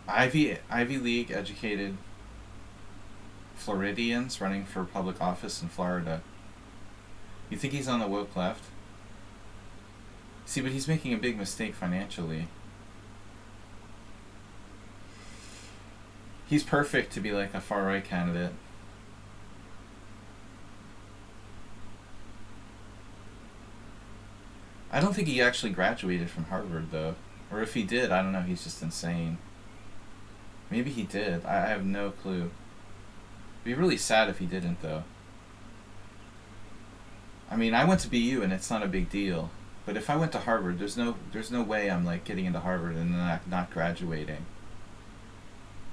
Ivy League educated Floridians running for public office in Florida. You think he's on the woke left? See, but he's making a big mistake financially. He's perfect to be like a far-right candidate. I don't think he actually graduated from Harvard, though. Or if he did, I don't know, he's just insane. Maybe he did. I have no clue. It'd be really sad if he didn't, though. I mean, I went to BU and it's not a big deal. But if I went to Harvard, there's no way I'm like getting into Harvard and not graduating.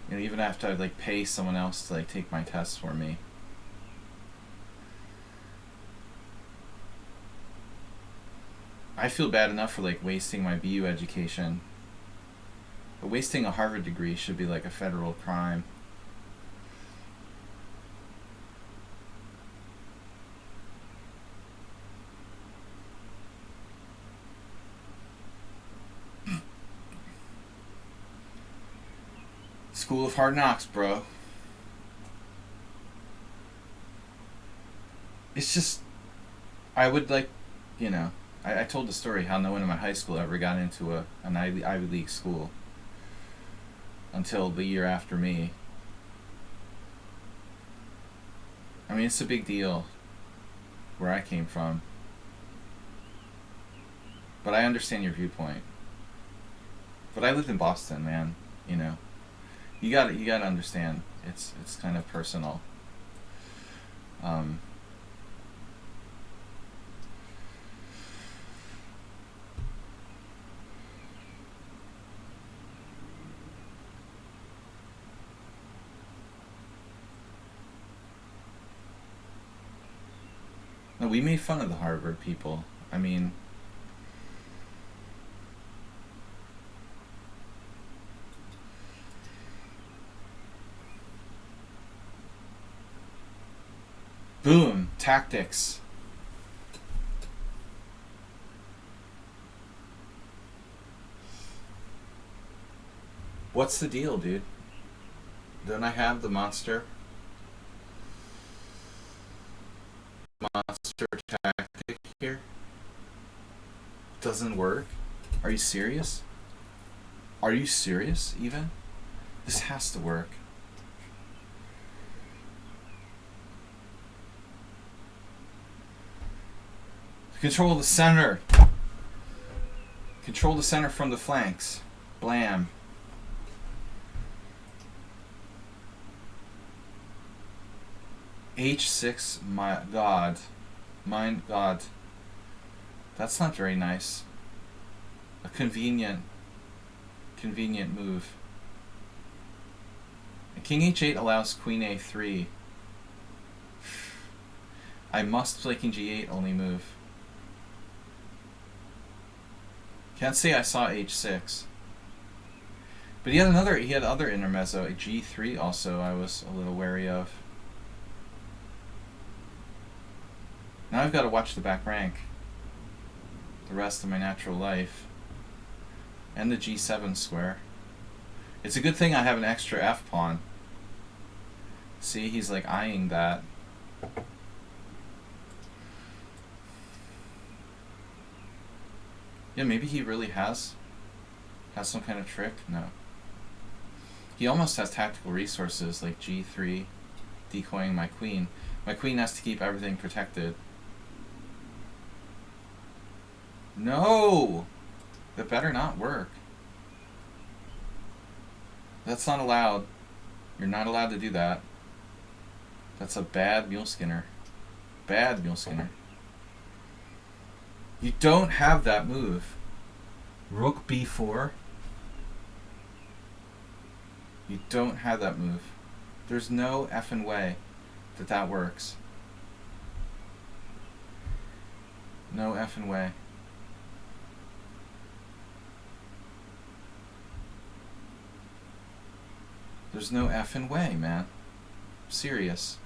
You know, even after I'd like pay someone else to like take my tests for me. I feel bad enough for like wasting my BU education. But wasting a Harvard degree should be like a federal crime. School of Hard Knocks, bro. It's just, I would like, you know, I told the story how no one in my high school ever got into an Ivy League school until the year after me. I mean, it's a big deal where I came from. But I understand your viewpoint. But I lived in Boston, man, you know. You gotta understand. It's kind of personal. No, we made fun of the Harvard people. I mean, boom, tactics. What's the deal, dude? Don't I have the monster tactic here? Doesn't work? Are you serious? Are you serious, even? This has to work. Control the center. Control the center from the flanks. Blam. H6, my god. My god. That's not very nice. A convenient move. And King H8 allows Queen A3. I must play King G8 only move. Can't say I saw H6. But he had other intermezzo. A G3 also I was a little wary of. Now I've got to watch the back rank the rest of my natural life. And the G7 square. It's a good thing I have an extra F pawn. See, he's like eyeing that. Yeah, maybe he really has some kind of trick. No. He almost has tactical resources like G3, decoying my queen. My queen has to keep everything protected. No! That better not work. That's not allowed. You're not allowed to do that. That's a bad mule skinner. Bad mule skinner. You don't have that move. Rook B4. You don't have that move. There's no effing way that works. No effing way. There's no effing way, man. I'm serious.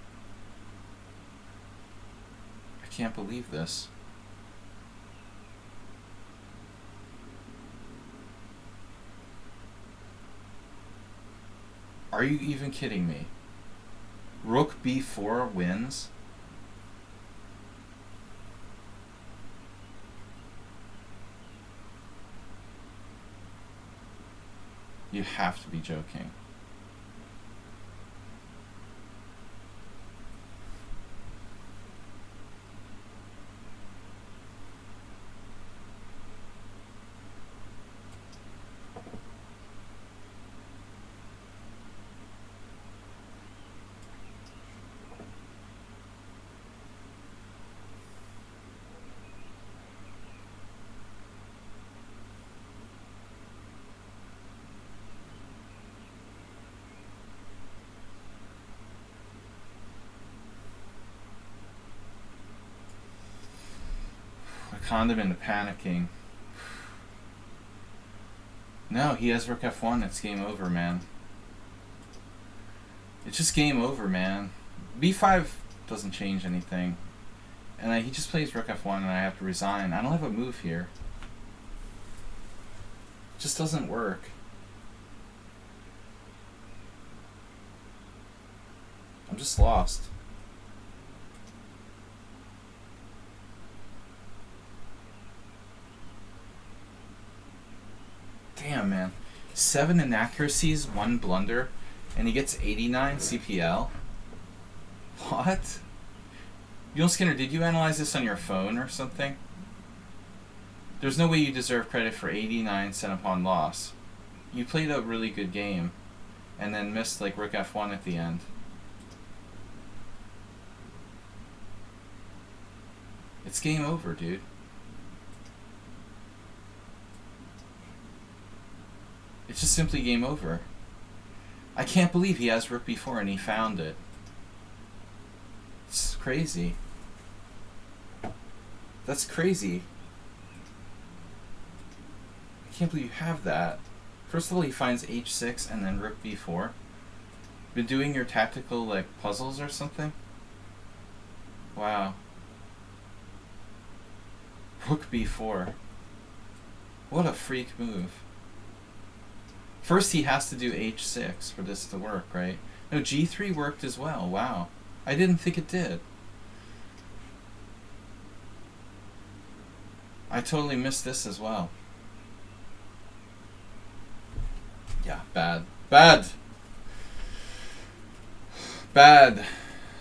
I can't believe this. Are you even kidding me? Rook b4 wins? You have to be joking. I conned him into panicking. No, he has rook f1. It's game over, man. It's just game over, man. b5 doesn't change anything. And he just plays rook f1 and I have to resign. I don't have a move here. It just doesn't work. I'm just lost. Damn, man. 7 inaccuracies, 1 blunder, and he gets 89 CPL? What? You know, Skinner, did you analyze this on your phone or something? There's no way you deserve credit for 89 cent upon loss. You played a really good game, and then missed like rook f1 at the end. It's game over, dude. It's just simply game over. I can't believe he has rook b4 and he found it. It's crazy. That's crazy. I can't believe you have that. First of all, he finds h6 and then rook b4. Been doing your tactical like puzzles or something? Wow. Rook b4. What a freak move. First he has to do h6 for this to work, right? No, g3 worked as well. Wow. I didn't think it did. I totally missed this as well. Yeah, bad. Bad! Bad.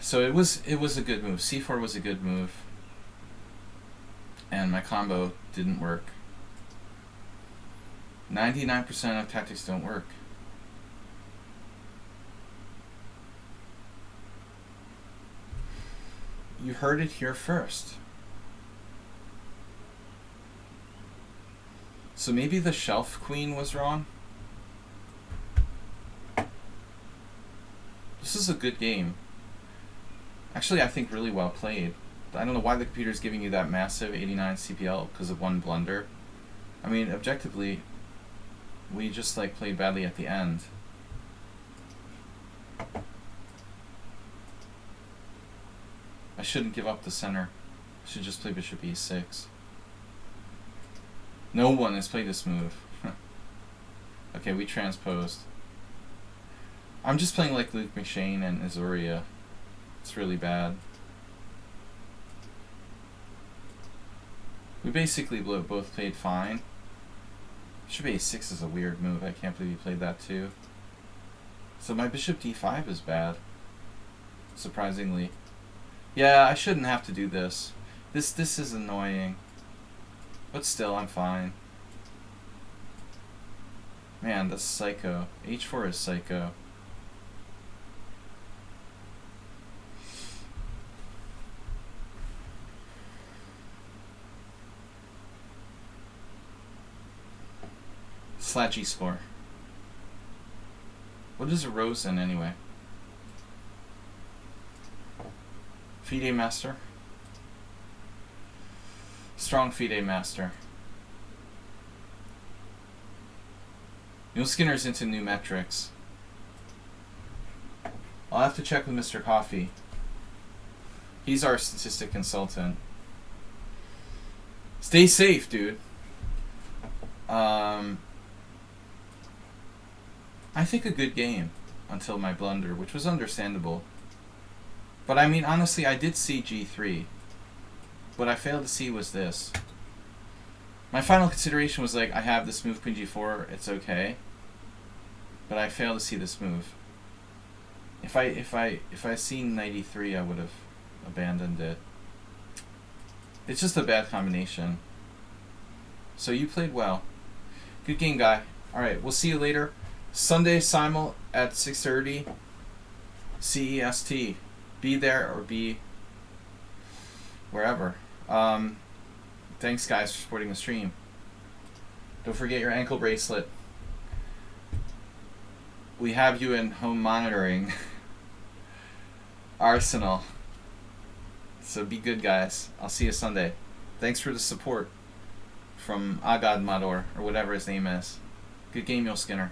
So it was a good move. c4 was a good move. And my combo didn't work. 99% of tactics don't work. You heard it here first. So maybe the shelf queen was wrong? This is a good game. Actually, I think really well played. I don't know why the computer's giving you that massive 89 CPL because of one blunder. I mean, objectively, we just like played badly at the end. I shouldn't give up the center. I should just play bishop e6. No one has played this move. Okay, we transposed. I'm just playing like Luke McShane and Azuria. It's really bad. We basically both played fine. Bishop a6 is a weird move. I can't believe you played that too. So my bishop d5 is bad. Surprisingly. Yeah, I shouldn't have to do this. This is annoying. But still, I'm fine. Man, that's psycho. h4 is psycho. Slash e-score. What is a rose in anyway? FIDE master. Strong FIDE master. Neil Skinner's into new metrics. I'll have to check with Mr. Coffee. He's our statistic consultant. Stay safe, dude. I think a good game until my blunder, which was understandable. But I mean, honestly, I did see g3. What I failed to see was this. My final consideration was like, I have this move, queen g4, it's okay. But I failed to see this move. If I seen knight e3, I would have abandoned it. It's just a bad combination. So you played well. Good game, guy. Alright, we'll see you later. Sunday simul at 6:30 CEST. Be there or be wherever. Thanks, guys, for supporting the stream. Don't forget your ankle bracelet. We have you in home monitoring. Arsenal. So be good, guys. I'll see you Sunday. Thanks for the support from Agad Mador, or whatever his name is. Good game, Yul Skinner.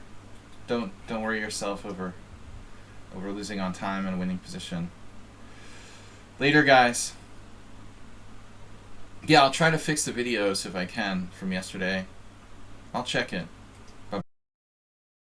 Don't worry yourself over losing on time and a winning position. Later, guys. Yeah, I'll try to fix the videos if I can from yesterday. I'll check it.